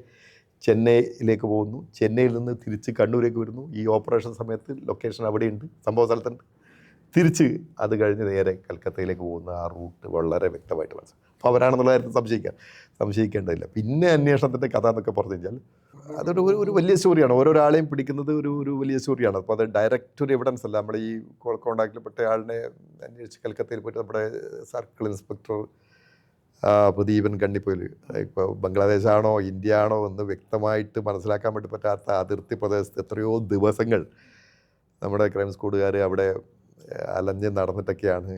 ചെന്നൈയിലേക്ക് പോകുന്നു. ചെന്നൈയിൽ നിന്ന് തിരിച്ച് കണ്ണൂരേക്ക് വരുന്നു. ഈ ഓപ്പറേഷൻ സമയത്ത് ലൊക്കേഷൻ അവിടെയുണ്ട്, സംഭവ സ്ഥലത്തുണ്ട്. തിരിച്ച് അത് കഴിഞ്ഞ് നേരെ കൽക്കത്തയിലേക്ക് പോകുന്ന ആ റൂട്ട് വളരെ വ്യക്തമായിട്ട് മനസ്സിലാക്കും. അപ്പോൾ അവരാണെന്നുള്ള കാര്യത്തിൽ സംശയിക്കേണ്ടതില്ല. പിന്നെ അന്വേഷണത്തിൻ്റെ കഥ എന്നൊക്കെ പറഞ്ഞു കഴിഞ്ഞാൽ അതൊരു വലിയ സ്റ്റോറിയാണ്. ഓരോരാളെയും പിടിക്കുന്നത് ഒരു വലിയ സ്റ്റോറിയാണ്. അപ്പോൾ അത് ഡയറക്റ്റ് ഒരു എവിഡൻസ് അല്ല. നമ്മൾ ഈ കോണ്ടാക്റ്റിൽപ്പെട്ട ആളിനെ അന്വേഷിച്ച് കൽക്കത്തയിൽ പോയിട്ട് നമ്മുടെ സർക്കിൾ ഇൻസ്പെക്ടർ പ്രദീപൻ കണ്ണിപ്പോയിൽ ഇപ്പോൾ ബംഗ്ലാദേശാണോ ഇന്ത്യ ആണോ എന്ന് വ്യക്തമായിട്ട് മനസ്സിലാക്കാൻ വേണ്ടി പറ്റാത്ത അതിർത്തി പ്രദേശത്ത് എത്രയോ ദിവസങ്ങൾ നമ്മുടെ ക്രൈം സ്ക്വാഡുകാർ അവിടെ അലഞ്ഞ് നടന്നിട്ടൊക്കെയാണ്.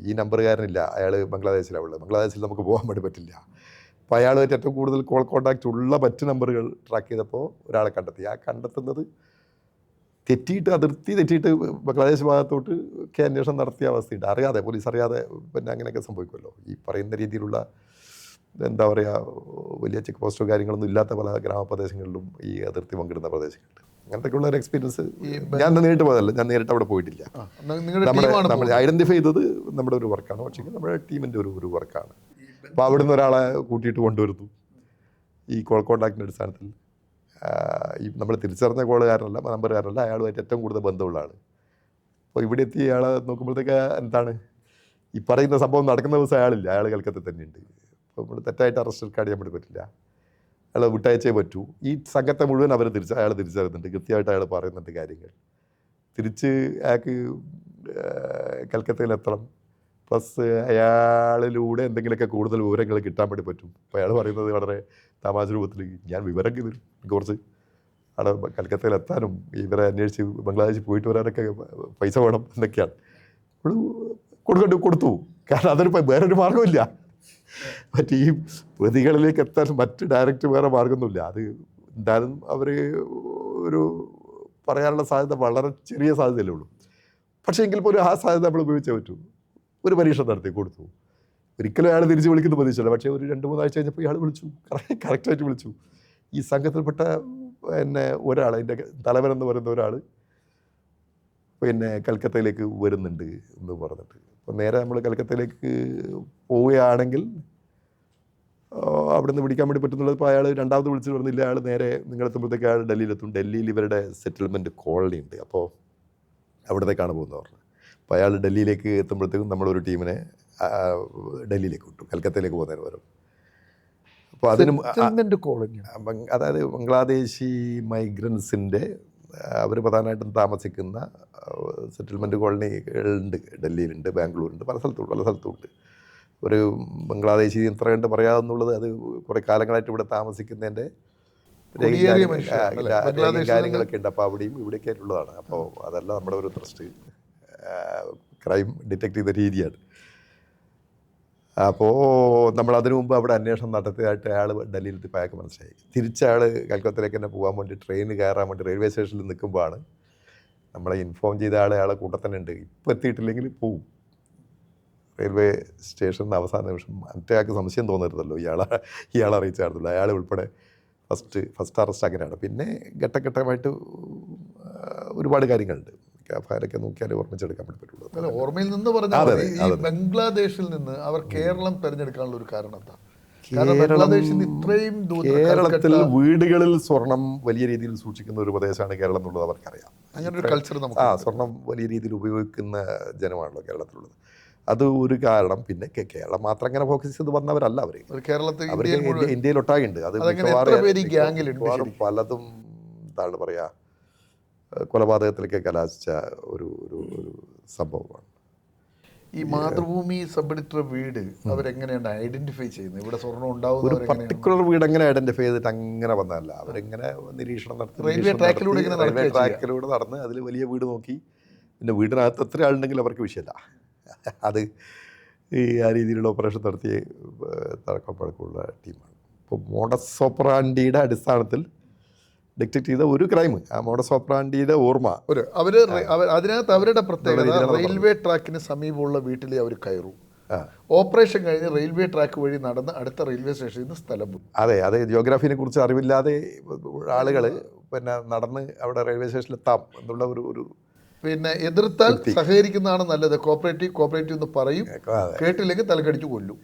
ഈ നമ്പറുകാരനില്ല, അയാൾ ബംഗ്ലാദേശിലാണ് ഉള്ളത്. ബംഗ്ലാദേശിൽ നമുക്ക് പോകാൻ വേണ്ടി പറ്റില്ല. അപ്പോൾ അയാളുമായിട്ട് ഏറ്റവും കൂടുതൽ കോൾ കോണ്ടാക്റ്റ് ഉള്ള മറ്റ് നമ്പറുകൾ ട്രാക്ക് ചെയ്തപ്പോൾ ഒരാളെ കണ്ടെത്തി. ആ കണ്ടെത്തുന്നത് അതിർത്തി തെറ്റിയിട്ട് ബംഗ്ലാദേശ് ഭാഗത്തോട്ട് ഒക്കെ അന്വേഷണം നടത്തിയ അവസ്ഥയുണ്ട്. അറിയാതെ, പോലീസ് അറിയാതെ പിന്നെ അങ്ങനെയൊക്കെ സംഭവിക്കുമല്ലോ. ഈ പറയുന്ന രീതിയിലുള്ള എന്താ പറയുക, വലിയ ചെക്ക് പോസ്റ്റോ കാര്യങ്ങളൊന്നും ഇല്ലാത്ത പല ഗ്രാമപ്രദേശങ്ങളിലും ഈ അതിർത്തി പങ്കിടുന്ന പ്രദേശങ്ങളുണ്ട്. അങ്ങനത്തെയൊക്കെയുള്ള ഒരു എക്സ്പീരിയൻസ് ഞാൻ നേരിട്ട് പോയതല്ല, ഞാൻ നേരിട്ട് അവിടെ പോയിട്ടില്ല. നമ്മൾ ഐഡൻറ്റിഫൈ ചെയ്തത് നമ്മുടെ ഒരു വർക്കാണ്, പക്ഷേ നമ്മുടെ ടീമിൻ്റെ ഒരു വർക്കാണ്. അപ്പോൾ അവിടുന്ന് ഒരാളെ കൂട്ടിയിട്ട് കൊണ്ടുവരുന്നു ഈ കോൾ കോണ്ടാക്റ്റിൻ്റെ അടിസ്ഥാനത്തിൽ. ഈ നമ്മൾ തിരിച്ചറിഞ്ഞ കോളുകാരനല്ല, നമ്പറുകാരനല്ല, അയാളുമായിട്ട് ഏറ്റവും കൂടുതൽ ബന്ധമുള്ള ആൾ. അപ്പോൾ ഇവിടെ എത്തി അയാളെ നോക്കുമ്പോഴത്തേക്ക് എന്താണ് ഈ പറയുന്ന സംഭവം നടക്കുന്ന ദിവസം അയാളില്ല, അയാൾ കൽക്കത്തയിൽ തന്നെയുണ്ട്. അപ്പോൾ നമ്മൾ തെറ്റായിട്ട് അറസ്റ്റ് റെക്കോർഡ് ചെയ്യാൻ വേണ്ടി പറ്റില്ല, അയാൾ വിട്ടയച്ചേ പറ്റൂ. ഈ സംഘത്തെ മുഴുവൻ അയാൾ തിരിച്ചറിയുന്നുണ്ട്, കൃത്യമായിട്ട് അയാൾ പറയുന്നുണ്ട് കാര്യങ്ങൾ. തിരിച്ച് അയാൾക്ക് കൽക്കത്തയിലെത്തണം, പ്ലസ് അയാളിലൂടെ എന്തെങ്കിലുമൊക്കെ കൂടുതൽ വിവരങ്ങൾ കിട്ടാൻ വേണ്ടി പറ്റും. അപ്പോൾ അയാൾ പറയുന്നത് വളരെ തമാശ രൂപത്തിൽ, ഞാൻ വിവരമൊക്കെ തരും, കുറച്ച് അവിടെ കൽക്കത്തയിലെത്താനും ഇവരെ അന്വേഷിച്ച് ബംഗ്ലാദേശിൽ പോയിട്ട് വരാനൊക്കെ പൈസ വേണം എന്നൊക്കെയാണ് കൊടുത്തു. കാരണം അതൊരു വേറൊരു മാർഗ്ഗമില്ല. മറ്റേ ഈ പ്രതികളിലേക്ക് എത്താൻ മറ്റ് ഡയറക്റ്റ് വേറെ മാർഗ്ഗമൊന്നുമില്ല. അത് എന്തായാലും അവർ ഒരു പറയാനുള്ള സാധ്യത വളരെ ചെറിയ സാധ്യതയല്ലേ ഉള്ളൂ. പക്ഷേ എങ്കിൽ പോലും ആ സാധ്യത നമ്മൾ ഉപയോഗിച്ചേ പറ്റൂ. ഒരു പരീക്ഷ നടത്തി കൊടുത്തു. ഒരിക്കലും അയാൾ തിരിച്ച് വിളിക്കുന്ന പ്രതീക്ഷയില്ല, പക്ഷേ ഒരു 2-3 ആഴ്ച കഴിഞ്ഞപ്പോൾ ഇയാൾ വിളിച്ചു, കറക്റ്റായിട്ട് വിളിച്ചു. ഈ സംഘത്തിൽപ്പെട്ട പിന്നെ ഒരാൾ, എൻ്റെ തലവനെന്ന് പറയുന്ന ഒരാൾ പിന്നെ കൽക്കത്തയിലേക്ക് വരുന്നുണ്ട് എന്ന് പറഞ്ഞിട്ട്. അപ്പോൾ നേരെ നമ്മൾ കൽക്കത്തയിലേക്ക് പോവുകയാണെങ്കിൽ അവിടെ നിന്ന് പിടിക്കാൻ വേണ്ടി പറ്റുന്നുള്ളത്. ഇപ്പോൾ അയാൾ രണ്ടാമത് വിളിച്ചിട്ട് പറഞ്ഞില്ല, അയാൾ നേരെ നിങ്ങളെത്തുമ്പോഴത്തേക്ക് അയാൾ ഡൽഹിയിലെത്തും. ഡൽഹിയിൽ ഇവരുടെ സെറ്റിൽമെൻറ്റ് കോളനി ഉണ്ട്, അപ്പോൾ അവിടത്തേക്കാണ് പോകുന്നത് പറഞ്ഞു. അപ്പോൾ അയാൾ ഡൽഹിയിലേക്ക് എത്തുമ്പോഴത്തേക്കും നമ്മളൊരു ടീമിനെ ഡൽഹിയിലേക്ക് വിട്ടു, കൽക്കത്തയിലേക്ക് പോകുന്നതിന് പകരം. അപ്പോൾ അതിനും അതായത് ബംഗ്ലാദേശി മൈഗ്രൻസിൻ്റെ അവർ പ്രധാനമായിട്ടും താമസിക്കുന്ന സെറ്റിൽമെൻറ്റ് കോളനികളുണ്ട്, ഡൽഹിയിലുണ്ട്, ബാംഗ്ലൂരുണ്ട്, പല സ്ഥലത്തുമുണ്ട്. ഒരു ബംഗ്ലാദേശി എത്ര കണ്ട് പറയാമെന്നുള്ളത് അത് കുറേ കാലങ്ങളായിട്ട് ഇവിടെ താമസിക്കുന്നതിൻ്റെ കാര്യങ്ങളൊക്കെ ഉണ്ട്. അപ്പോൾ അവിടെയും ഇവിടെയൊക്കെ ആയിട്ടുള്ളതാണ്. അപ്പോൾ അതല്ല നമ്മുടെ ഒരു ട്രസ്റ്റ് ക്രൈം ഡിറ്റക്ട് ചെയ്ത രീതിയാണ്. അപ്പോൾ നമ്മൾ അതിനു മുമ്പ് അവിടെ അന്വേഷണം നടത്തിയതായിട്ട് അയാൾ ഡൽഹിയിലെത്തി അയാൾക്ക് മനസ്സിലായി. തിരിച്ചയാൾ കൽക്കത്തയിലേക്ക് തന്നെ പോകാൻ വേണ്ടി ട്രെയിൻ കയറാൻ വേണ്ടി റെയിൽവേ സ്റ്റേഷനിൽ നിൽക്കുമ്പോഴാണ് നമ്മളെ ഇൻഫോം ചെയ്ത അയാളെ കൂട്ടത്തന്നെ ഉണ്ട്. ഇപ്പം എത്തിയിട്ടില്ലെങ്കിൽ പോവും. റെയിൽവേ സ്റ്റേഷനിൽ അവസാന നിമിഷം മറ്റേ ആൾക്ക് സംശയം തോന്നരുതല്ലോ, ഇയാളെ അറിയിച്ചായിരുന്നല്ലോ. അയാൾ ഉൾപ്പെടെ ഫസ്റ്റ് അറസ്റ്റ് അങ്ങനെയാണ്. പിന്നെ ഘട്ടഘട്ടമായിട്ട് ഒരുപാട് കാര്യങ്ങളുണ്ട്. ഫയലൊക്കെ നോക്കിയാൽ ഓർമ്മിച്ചെടുക്കാൻ പറ്റുള്ളൂ. ഓർമ്മയിൽ നിന്ന് പറഞ്ഞാൽ ഈ ബംഗ്ലാദേശിൽ നിന്ന് അവർ കേരളം തിരഞ്ഞെടുക്കാനുള്ള ഒരു കാരണം എന്താ? കേരളത്തിൽ വീടുകളിൽ സ്വർണം വലിയ രീതിയിൽ സൂക്ഷിക്കുന്ന ഒരു പ്രദേശമാണ് കേരളം എന്നുള്ളത് അവർക്കറിയാം. അങ്ങനെ ഒരു കൾച്ചർ സ്വർണം വലിയ രീതിയിൽ ഉപയോഗിക്കുന്ന ജനമാണല്ലോ കേരളത്തിലുള്ളത്. അത് ഒരു കാരണം. പിന്നെ കേരളം മാത്രം അങ്ങനെ ഫോക്കസ് ചെയ്ത് വന്നവരല്ല അവർ. അവർക്ക് ഇന്ത്യയിൽ ഒട്ടാകുണ്ട്. അത് മിക്കവാറും പലതും എന്താണ് പറയുക, കൊലപാതകത്തിലേക്ക് കലാശിച്ച ഒരു സംഭവമാണ്. ഈ മാതൃഭൂമി സബ് എഡിറ്റർ വീട് അവരെങ്ങനെയാണ് ഐഡന്റിഫൈ ചെയ്യുന്നത്? ഇവിടെ സ്വർണ്ണം ഉണ്ടാവും ഒരു പർട്ടിക്കുലർ വീട് എങ്ങനെ ഐഡന്റിഫൈ ചെയ്തിട്ട് അങ്ങനെ വന്നതല്ല. അവരെങ്ങനെ നിരീക്ഷണം നടത്തി, റെയിൽവേ ട്രാക്കിലൂടെ നടന്ന് അതിൽ വലിയ വീട് നോക്കി. പിന്നെ വീടിനകത്ത് എത്ര ആളുണ്ടെങ്കിലും അവർക്ക് വിഷയമല്ല. അത് ആ രീതിയിലുള്ള ഓപ്പറേഷൻ നടത്തി തഴക്കപ്പഴക്കമുള്ള ടീമാണ്. ഇപ്പോൾ മോഡസ് ഓപ്പറാൻഡിയുടെ അടിസ്ഥാനത്തിൽ ഡിറ്റക്ട് ചെയ്ത ഒരു ക്രൈം, ആ മോഡസ് ഓപ്പറാൻഡിയുടെ ഓർമ്മ അതിനകത്ത് അവരുടെ പ്രത്യേകത റെയിൽവേ ട്രാക്കിന് സമീപമുള്ള വീട്ടിലെ അവർ കയറും. ഓപ്പറേഷൻ കഴിഞ്ഞ് റെയിൽവേ ട്രാക്ക് വഴി നടന്ന് അടുത്ത റെയിൽവേ സ്റ്റേഷനിൽ നിന്ന് സ്ഥലം പോകും. അതെ ജിയോഗ്രാഫിനെ കുറിച്ച് അറിവില്ലാതെ ആളുകൾ പിന്നെ നടന്ന് അവിടെ റെയിൽവേ സ്റ്റേഷനിൽ എത്താം എന്നുള്ള ഒരു പിന്നെ എതിർത്താൽ സഹകരിക്കുന്നതാണ് നല്ലത്. കോപ്പറേറ്റീവ് എന്ന് പറയും, കേട്ടില്ലെങ്കിൽ തലക്കടിച്ചു കൊല്ലും.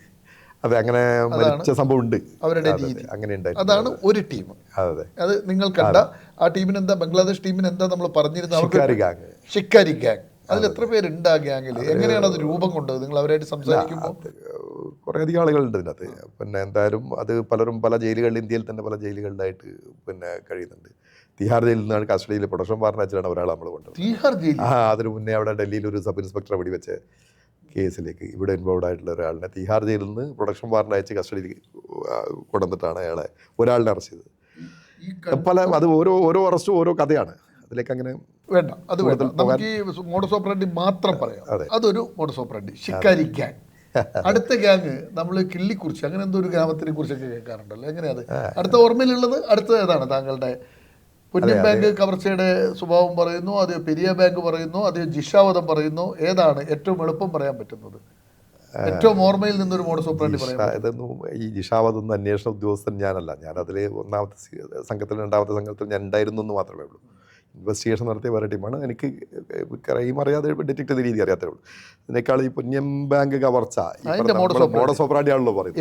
അതെ, അങ്ങനെ മരിച്ച സംഭവം ഉണ്ട് അവരുടെ രീതി. അങ്ങനെ അതാണ് ഒരു ടീം. അത് നിങ്ങൾ കണ്ട ആ ടീമിന് എന്താ, ബംഗ്ലാദേശ് ടീമിന് എന്താ നമ്മൾ പറഞ്ഞിരുന്നത്? ഷിക്കാരി ഗ്യാങ്. അതിൽ എത്ര പേരുണ്ട് ആ ഗ്യാങ്ങിൽ? എങ്ങനെയാണ് അത് രൂപം കൊണ്ടത്? നിങ്ങൾ അവരായിട്ട് സംസാരിക്കുമ്പോൾ കുറേയധികം ആളുകളുണ്ട് ഇതിനകത്ത്. പിന്നെ എന്തായാലും അത് പലരും പല ജയിലുകളിൽ, ഇന്ത്യയിൽ തന്നെ പല ജയിലുകളിലായിട്ട് പിന്നെ കഴിയുന്നുണ്ട്. തിഹാർ ജയിലിൽ നിന്നാണ് കസ്റ്റഡിയിൽ പ്രൊഡക്ഷൻ പാർട്ണർ വെച്ചാണ് ഒരാൾ നമ്മൾ കൊണ്ടത്. തിഹാർ ജയിൽ. അതിന് മുന്നേ അവിടെ ഡൽഹിയിൽ ഒരു സബ് ഇൻസ്പെക്ടറെ വെടിവെച്ച കേസിലേക്ക് ഇവിടെ ഇൻവോൾവ് ആയിട്ടുള്ള ഒരാളിനെ തിഹാർ ജയിലിൽ നിന്ന് പ്രൊഡക്ഷൻ പാർട്ണർ അയച്ച് കസ്റ്റഡിയിൽ കൊണ്ടുവന്നിട്ടാണ് ഒരാളിനെ അറസ്റ്റ് ചെയ്തത്. അത് ഓരോ അറസ്റ്റും ഓരോ കഥയാണ്. അതിലേക്ക് അങ്ങനെ വേണ്ട, അത് വേണ്ട. നമുക്ക് ഈ മോഡസ് ഓപ്പറാൻഡി മാത്രം പറയാം. അതൊരു മോഡസ് ഓപ്പറാൻഡി. ഷിക്കാരി ഗ്യാങ്. അടുത്ത ഗ്യാങ് നമ്മൾ കിള്ളിക്കുറിച്ച്, അങ്ങനെ എന്തോ ഒരു ഗ്രാമത്തിനെ കുറിച്ചൊക്കെ കേൾക്കാറുണ്ടല്ലോ. എങ്ങനെയത് അടുത്ത ഓർമ്മയിലുള്ളത്? അടുത്ത ഏതാണ് താങ്കളുടെ? പുന്യം ബാങ്ക് കവർച്ചയുടെ സ്വഭാവം പറയുന്നു, അത് പെരിയ ബാങ്ക് പറയുന്നു, അത് ജിഷാവധം പറയുന്നു. ഏതാണ് ഏറ്റവും എളുപ്പം പറയാൻ പറ്റുന്നത്? ഏറ്റവും ഓർമ്മയിൽ നിന്നൊരു മോഡസ് ഓപ്പറാൻഡി പറയാം. ഇതൊന്നും ഈ ജിഷാവധം അന്വേഷണ ഉദ്യോഗസ്ഥൻ ഞാനല്ല. ഞാനതിൽ ഒന്നാമത്തെ സംഘത്തിൽ, രണ്ടാമത്തെ സംഘത്തിൽ ഞാൻ ഉണ്ടായിരുന്നു എന്ന് മാത്രമേ ഉള്ളൂ. ഇൻവെസ്റ്റിഗേഷൻ നടത്തിയ വേറെ ടീമാണ്. എനിക്ക് ക്രൈം അറിയാതെ ഡിറ്റക്ട് ചെയ്ത രീതി അറിയാത്തേ ഉള്ളൂ. അതിനേക്കാൾ ഈ പുന്യം ബാങ്ക് കവർച്ച മോഡസ് ഓപ്പറാൻഡി ആണല്ലോ പറയുന്നത്.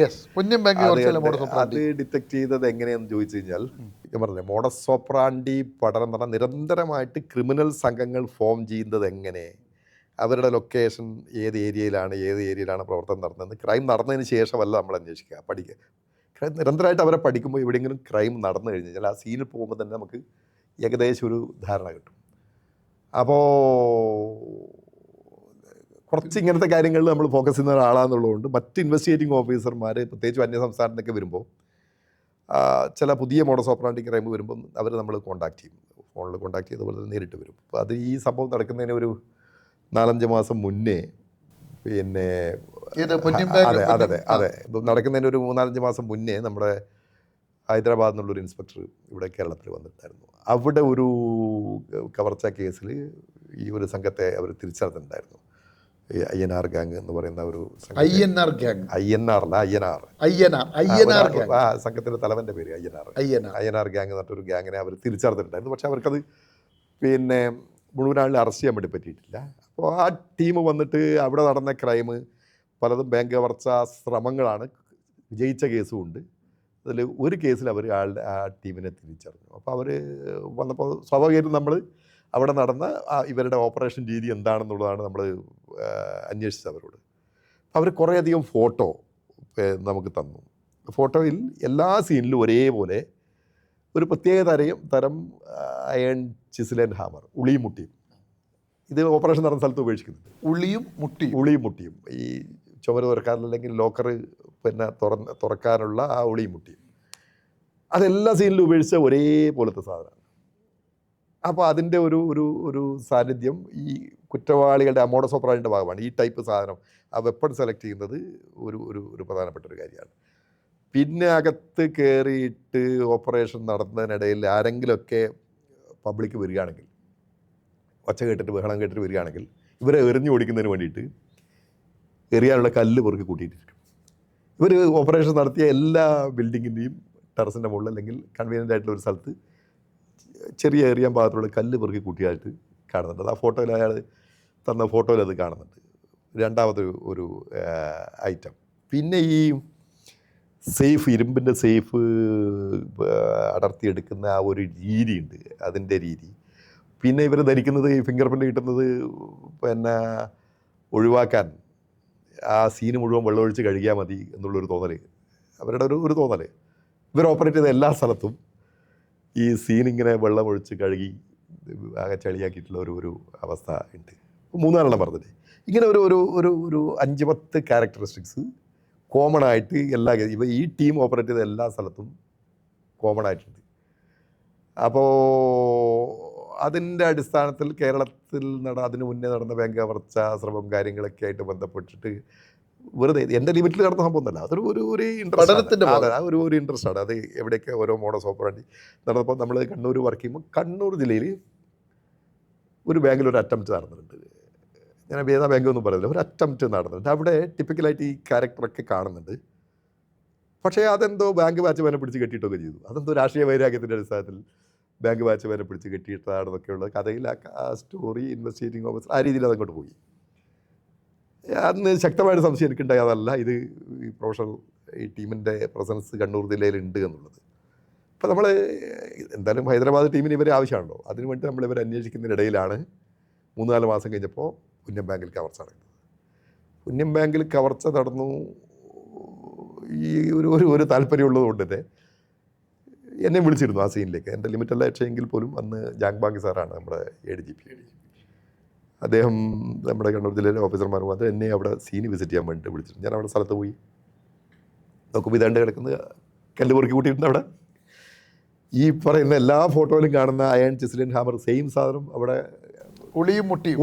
അത് ഡിറ്റക്ട് ചെയ്തത് എങ്ങനെയാണെന്ന് ചോദിച്ചു കഴിഞ്ഞാൽ, ഞാൻ പറഞ്ഞില്ലേ, മോഡസ് ഓപ്പറാൻഡി പഠനം എന്ന് പറഞ്ഞാൽ നിരന്തരമായിട്ട് ക്രിമിനൽ സംഘങ്ങൾ ഫോം ചെയ്യുന്നത് എങ്ങനെ, അവരുടെ ലൊക്കേഷൻ ഏത് ഏരിയയിലാണ് പ്രവർത്തനം നടന്നത്, ക്രൈം നടന്നതിന് ശേഷമല്ല നമ്മൾ അന്വേഷിക്കുക, പഠിക്കുക. നിരന്തരമായിട്ട് അവരെ പഠിക്കുമ്പോൾ എവിടെയെങ്കിലും ക്രൈം നടന്നു കഴിഞ്ഞ് കഴിഞ്ഞാൽ ആ സീനിൽ പോകുമ്പോൾ തന്നെ നമുക്ക് ഏകദേശം ഒരു ധാരണ കിട്ടും. അപ്പോൾ കുറച്ച് ഇങ്ങനത്തെ കാര്യങ്ങളിൽ നമ്മൾ ഫോക്കസ് ചെയ്യുന്ന ഒരാളാണെന്നുള്ളതുകൊണ്ട് മറ്റ് ഇൻവെസ്റ്റിഗേറ്റിംഗ് ഓഫീസർമാർ പ്രത്യേകിച്ച് അന്യ സംസ്ഥാനത്തൊക്കെ വരുമ്പോൾ ചില പുതിയ മോഡസ് ഓപ്പറാൻഡി ക്രൈം വരുമ്പം അവർ നമ്മൾ കോൺടാക്ട് ചെയ്യും. ഫോണിൽ കോൺടാക്ട് ചെയ്തതുപോലെ നേരിട്ട് വരും. അപ്പോൾ അത് ഈ സംഭവം നടക്കുന്നതിന് ഒരു 4-5 മാസം മുന്നേ, പിന്നെ അതെ നടക്കുന്നതിന് ഒരു 3-4 മാസം മുന്നേ നമ്മുടെ ഹൈദരാബാദിൽ നിന്നുള്ളൊരു ഇൻസ്പെക്ടർ ഇവിടെ കേരളത്തിൽ വന്നിട്ടുണ്ടായിരുന്നു. അവിടെ ഒരു കവർച്ച കേസിൽ ഈ ഒരു സംഘത്തെ അവർ തിരിച്ചറിഞ്ഞിട്ടുണ്ടായിരുന്നു. ഈ INR ഗ്യാങ് എന്ന് പറയുന്ന ഒരു സംഘത്തിൻ്റെ തലവൻ്റെ പേര് INR ഗ്യാങ് എന്നിട്ടൊരു ഗ്യാങ്ങിനെ അവർ തിരിച്ചറിഞ്ഞിട്ടുണ്ടായിരുന്നു. പക്ഷെ അവർക്കത് പിന്നെ മുഴുവൻ ആളിനെ അറസ്റ്റ് ചെയ്യാൻ വേണ്ടി പറ്റിയിട്ടില്ല. അപ്പോൾ ആ ടീം വന്നിട്ട് അവിടെ നടന്ന ക്രൈം പലതും ബാങ്ക് കവർച്ച ശ്രമങ്ങളാണ്. വിജയിച്ച കേസും ഉണ്ട്. അതിൽ ഒരു കേസിൽ അവർ ആ ടീമിനെ തിരിച്ചറിഞ്ഞു. അപ്പോൾ അവർ വന്നപ്പോൾ സ്വാഭാവികമായിട്ടും നമ്മൾ അവിടെ നടന്ന ഇവരുടെ ഓപ്പറേഷൻ രീതി എന്താണെന്നുള്ളതാണ് നമ്മൾ അന്വേഷിച്ചത് അവരോട്. അവർ കുറേയധികം ഫോട്ടോ നമുക്ക് തന്നു. ഫോട്ടോയിൽ എല്ലാ സീനിലും ഒരേപോലെ ഒരു പ്രത്യേക തരം അയൺ ചിസിൽ ആൻഡ് ഹാമർ, ഉളിയും മുട്ടിയും. ഇത് ഓപ്പറേഷൻ നടന്ന സ്ഥലത്ത് ഉപേക്ഷിക്കുന്നുണ്ട്. ഉളിയും മുട്ടിയും ഈ ചുമര് തുറക്കാറില്ലെങ്കിൽ ലോക്കർ പിന്നെ തുറക്കാനുള്ള ആ ഉളിയും മുട്ടിയും അതെല്ലാ സീനിലും ഉപേക്ഷിച്ച ഒരേപോലത്തെ സാധനമാണ്. അപ്പോൾ അതിൻ്റെ ഒരു സാന്നിധ്യം ഈ കുറ്റവാളികളുടെ മോഡസ് ഓപ്പറാൻഡിൻ്റെ ഭാഗമാണ്. ഈ ടൈപ്പ് സാധനം, ആ വെപ്പൺ സെലക്ട് ചെയ്യുന്നത് ഒരു പ്രധാനപ്പെട്ട ഒരു കാര്യമാണ്. പിന്നെ അകത്ത് കയറിയിട്ട് ഓപ്പറേഷൻ നടന്നതിനിടയിൽ ആരെങ്കിലുമൊക്കെ പബ്ലിക് വരികയാണെങ്കിൽ, ഒച്ച കേട്ടിട്ട് ബഹളം കേട്ടിട്ട് വരികയാണെങ്കിൽ ഇവരെ എറിഞ്ഞു ഓടിക്കുന്നതിന് വേണ്ടിയിട്ട് എറിയാനുള്ള കല്ല് പെറുക്കി കൂട്ടിയിട്ടിരിക്കും. ഇവർ ഓപ്പറേഷൻ നടത്തിയ എല്ലാ ബിൽഡിങ്ങിൻ്റെയും ടെറസിൻ്റെ മുകളിൽ അല്ലെങ്കിൽ കൺവീനിയൻ്റ് ആയിട്ടുള്ള ഒരു സ്ഥലത്ത് ചെറിയ എറിയാൻ പാകത്തിലുള്ള കല്ല് പെറുക്കി കൂട്ടിയായിട്ട് കാണുന്നുണ്ട്. അത് ആ ഫോട്ടോയിൽ, അയാൾ തന്ന ഫോട്ടോയിൽ അത് കാണുന്നുണ്ട്. രണ്ടാമത്തെ ഒരു ഐറ്റം. പിന്നെ ഈ സേഫ്, ഇരുമ്പിൻ്റെ സേഫ് അടർത്തിയെടുക്കുന്ന ആ ഒരു രീതിയുണ്ട്, അതിൻ്റെ രീതി. പിന്നെ ഇവർ ധരിക്കുന്നത് ഈ ഫിംഗർ പ്രിൻ്റ് കിട്ടുന്നത് പിന്നെ ഒഴിവാക്കാൻ ആ സീന് മുഴുവൻ വെള്ളമൊഴിച്ച് കഴുകിയാൽ മതി എന്നുള്ളൊരു തോന്നൽ, അവരുടെ ഒരു തോന്നൽ. ഇവർ ഓപ്പറേറ്റ് ചെയ്ത എല്ലാ സ്ഥലത്തും ഈ സീനിങ്ങനെ വെള്ളമൊഴിച്ച് കഴുകി ആകെ ചളിയാക്കിയിട്ടുള്ള ഒരു അവസ്ഥ ഉണ്ട്. 3 പറഞ്ഞില്ലേ, ഇങ്ങനെ ഒരു 5-10 ക്യാരക്ടറിസ്റ്റിക്സ് കോമൺ ആയിട്ട് ഈ ടീം ഓപ്പറേറ്റ് ചെയ്ത എല്ലാ സ്ഥലത്തും കോമൺ ആയിട്ടുണ്ട്. അപ്പോൾ അതിൻ്റെ അടിസ്ഥാനത്തിൽ കേരളത്തിൽ അതിനു മുന്നേ നടന്ന ബാങ്ക് കവർച്ച ശ്രമം കാര്യങ്ങളൊക്കെ ആയിട്ട് ബന്ധപ്പെട്ടിട്ട് വെറുതെ എൻ്റെ ലിമിറ്റിൽ നടന്ന സംഭവം ഒന്നല്ല, ഒരു ഇൻട്രസ്റ്റ്, ഒരു ഇൻട്രസ്റ്റാണ്. അത് എവിടെയൊക്കെ ഓരോ മോഡസ് ഓപ്പറാൻഡി നടന്നപ്പോൾ നമ്മൾ കണ്ണൂർ വർക്ക് ചെയ്യുമ്പോൾ കണ്ണൂർ ജില്ലയിൽ ഒരു ബാങ്കിൽ ഒരു അറ്റംപ്റ്റ് നടന്നിട്ടുണ്ട്. ഞാൻ ഏതാ ബാങ്ക് ഒന്നും പറയുന്നില്ല, ഒരു അറ്റംപ്റ്റ് നടന്നിട്ടുണ്ട്. അവിടെ ടിപ്പിക്കലായിട്ട് ഈ ക്യാരക്ടറൊക്കെ കാണുന്നുണ്ട്. പക്ഷേ അതെന്തോ ബാങ്ക് വാച്ച്മാനെ പിടിച്ച് കെട്ടിയിട്ടൊക്കെ ചെയ്തു. അതെന്തോ രാഷ്ട്രീയ വൈരാഗ്യത്തിൻ്റെ അടിസ്ഥാനത്തിൽ ബാങ്ക് വാച്ച്മാനെ പിടിച്ച് കെട്ടിയിട്ടതാണെന്നൊക്കെയുള്ള കഥയിൽ ആ സ്റ്റോറി ഇൻവെസ്റ്റിഗേറ്റിംഗ് ഓഫീസർ ആ രീതിയിൽ അതങ്ങോട്ട് പോയി. അന്ന് ശക്തമായിട്ട് സംശയം എനിക്കുണ്ടായി അതല്ല ഇത് ഈ പ്രൊഫഷണൽ ഈ ടീമിൻ്റെ പ്രസൻസ് കണ്ണൂർ ജില്ലയിലുണ്ട് എന്നുള്ളത്. അപ്പോൾ നമ്മൾ എന്തായാലും ഹൈദരാബാദ് ടീമിന് ഇവരെ ആവശ്യമാണല്ലോ, അതിനുവേണ്ടി നമ്മളിവരെ അന്വേഷിക്കുന്നതിനിടയിലാണ് 3-4 മാസം കഴിഞ്ഞപ്പോൾ പുന്യം ബാങ്കിൽ കവർച്ച നടക്കുന്നത്. പുന്യം ബാങ്കിൽ കവർച്ച നടന്നു. ഈ ഒരു താല്പര്യമുള്ളത് കൊണ്ട് തന്നെ എന്നെ വിളിച്ചിരുന്നു ആ സീനിലേക്ക്. എൻ്റെ ലിമിറ്റല്ല രക്ഷയെങ്കിൽ പോലും അന്ന് ജാങ് ബാങ്കി സാറാണ് നമ്മുടെ ADGP. അദ്ദേഹം നമ്മുടെ കണ്ണൂർ ജില്ലയിലെ ഓഫീസർമാരും അത് എന്നെ അവിടെ സീന് വിസിറ്റ് ചെയ്യാൻ വേണ്ടിയിട്ട് വിളിച്ചിരുന്നു. ഞാൻ അവിടെ സ്ഥലത്ത് പോയി നോക്കുമ്പോൾ ഇതാണ്ട് കിടക്കുന്നത് കല്ല് പെറുക്കി കൂട്ടിയിട്ടുണ്ട്. അവിടെ ഈ പറയുന്ന എല്ലാ ഫോട്ടോയിലും കാണുന്ന അയൺ ചിസിലിൻ ഹാമർ സെയിം സാധനം അവിടെ ഉളിയും മുട്ടിയും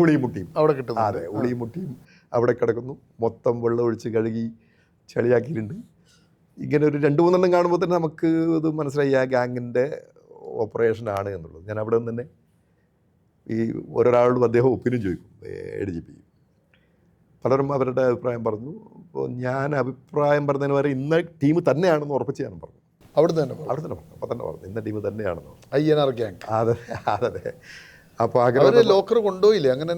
അവിടെ കിട്ടും. അതെ, ഉളിയും മുട്ടിയും അവിടെ കിടക്കുന്നു. മൊത്തം വെള്ളം ഒഴിച്ച് കഴുകി ചളിയാക്കിയിട്ടുണ്ട്. ഇങ്ങനെ ഒരു 2-3 കാണുമ്പോൾ തന്നെ നമുക്ക് ഇത് മനസ്സിലായി ആ ഗാങ്ങിൻ്റെ ഓപ്പറേഷനാണ് എന്നുള്ളത്. ഞാൻ അവിടെ നിന്ന് തന്നെ ഈ ഓരോരാളോടും അദ്ദേഹം ഒപ്പീനിയൻ ചോദിക്കും. ADGP പലരും അവരുടെ അഭിപ്രായം പറഞ്ഞു. അപ്പോൾ ഞാൻ അഭിപ്രായം പറഞ്ഞതിന് വരെ ഇന്ന ടീം തന്നെയാണെന്ന് ഉറപ്പിച്ച് ഞാനും പറഞ്ഞു. അവിടെ തന്നെ പറഞ്ഞു. അപ്പോൾ തന്നെ പറഞ്ഞു ഇന്ന ടീം തന്നെയാണെന്ന്. INR gang. അതെ. അപ്പോൾ ലോക്കർ കൊണ്ടുപോയില്ലേ? അങ്ങനെ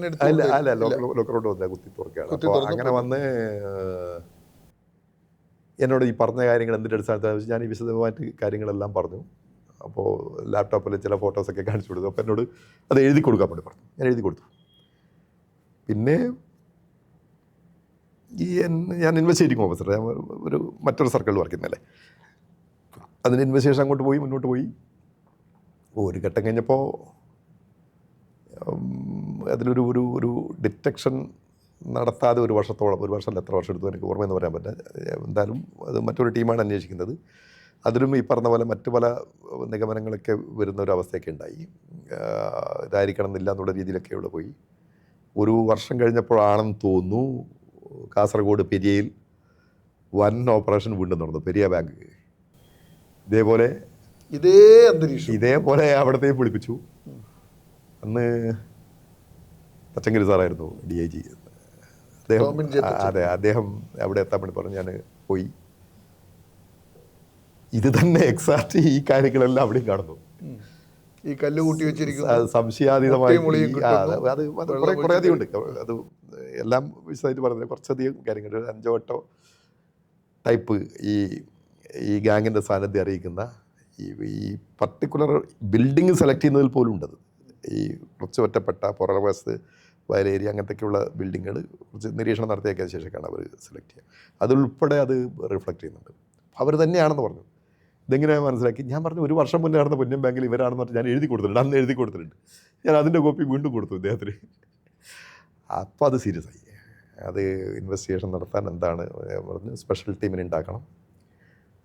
അല്ല, ലോക്കർ കൊണ്ടുവന്നില്ല, കുത്തി തുറക്കുകയാണ്. അപ്പോൾ അങ്ങനെ വന്ന് എന്നോട് ഈ പറഞ്ഞ കാര്യങ്ങൾ എന്തിൻ്റെ അടിസ്ഥാനത്തിൽ ഞാൻ ഈ വിശദമായിട്ട് കാര്യങ്ങളെല്ലാം പറഞ്ഞു. അപ്പോൾ ലാപ്ടോപ്പിൽ ചില ഫോട്ടോസൊക്കെ കാണിച്ചു കൊടുത്തു. അപ്പോൾ എന്നോട് അത് എഴുതി കൊടുക്കാൻ വേണ്ടി പറഞ്ഞു. ഞാൻ എഴുതി കൊടുത്തു. പിന്നെ ഞാൻ ഇൻവെസ്റ്റിഗേറ്റിംഗ് ഓഫീസർ, ഞാൻ മറ്റൊരു സർക്കിളിൽ വർക്ക് ചെയ്യുന്നല്ലേ, അതിന് ഇൻവെസ്റ്റിഗേഷൻ അങ്ങോട്ട് പോയി, മുന്നോട്ട് പോയി. ഒരു ഘട്ടം കഴിഞ്ഞപ്പോൾ അതിലൊരു ഡിറ്റക്ഷൻ നടത്താതെ ഒരു വർഷമല്ല എത്ര വർഷം എടുത്തു എനിക്ക് ഓർമ്മയെന്ന് പറയാൻ പറ്റില്ല. എന്തായാലും അത് മറ്റൊരു ടീമാണ് അന്വേഷിക്കുന്നത്. അതിലും ഈ പറഞ്ഞ പോലെ മറ്റു പല നിഗമനങ്ങളൊക്കെ വരുന്ന ഒരു അവസ്ഥയൊക്കെ ഉണ്ടായി. ഇതായിരിക്കണം എന്നില്ല എന്നുള്ള രീതിയിലൊക്കെ ഇവിടെ പോയി. ഒരു വർഷം കഴിഞ്ഞപ്പോഴാണെന്ന് തോന്നുന്നു കാസർഗോഡ് പെരിയയിൽ വൻ ഓപ്പറേഷൻ വീണ്ടും നടന്നു. പെരിയ ബാങ്ക് ഇതേപോലെ അവിടത്തേക്ക് വിളിപ്പിച്ചു. അന്ന് തച്ചങ്കരി സാറായിരുന്നു DIG. അദ്ദേഹം അവിടെ എത്താൻ വേണ്ടി പറഞ്ഞു. ഞാൻ പോയി. ഇത് തന്നെ എക്സാക്റ്റ് ഈ കാര്യങ്ങളെല്ലാം അവിടെയും കാണുന്നു. ഈ കല്ല് കൂട്ടി വെച്ചിരിക്കുന്നു, സംശയാതീതമായി അത് കുറേ അധികം ഉണ്ട്. അത് എല്ലാം വിശദമായിട്ട് പറഞ്ഞത് കുറച്ചധികം കാര്യങ്ങൾ 5 ടൈപ്പ് ഈ ഗാങ്ങിൻ്റെ സാന്നിധ്യം അറിയിക്കുന്ന ഈ പർട്ടിക്കുലർ ബിൽഡിങ് സെലക്ട് ചെയ്യുന്നതിൽ പോലും ഉണ്ടത്. ഈ കുറച്ച് ഒറ്റപ്പെട്ട പുറകുവശത്ത് വയൽ ഏരിയ അങ്ങനത്തെയൊക്കെയുള്ള ബിൽഡിങ്ങുകൾ കുറച്ച് നിരീക്ഷണം നടത്തിയൊക്കെ ശേഷമൊക്കെയാണ് അവർ സെലക്ട് ചെയ്യുക. അതുൾപ്പെടെ അത് റിഫ്ലക്റ്റ് ചെയ്യുന്നുണ്ട്. അവർ തന്നെയാണെന്ന് പറഞ്ഞു. ഇതെങ്ങനെ മനസ്സിലാക്കി? ഞാൻ പറഞ്ഞു 1 വർഷം മുന്നേ നടന്ന പൊന്നിൻ ബാങ്കിൽ ഇവരാണെന്ന് പറഞ്ഞ് ഞാൻ എഴുതി കൊടുത്തിട്ടുണ്ട്. അന്ന് എഴുതി കൊടുത്തിട്ടുണ്ട്. ഞാൻ അതിൻ്റെ കോപ്പി വീണ്ടും കൊടുത്തു ഇദ്ദേഹത്തിന്. അപ്പോൾ അത് സീരിയസ് ആയി. അത് ഇൻവെസ്റ്റിഗേഷൻ നടത്താൻ എന്താണ് പറഞ്ഞ് സ്പെഷ്യൽ ടീമിനെ ഉണ്ടാക്കണം.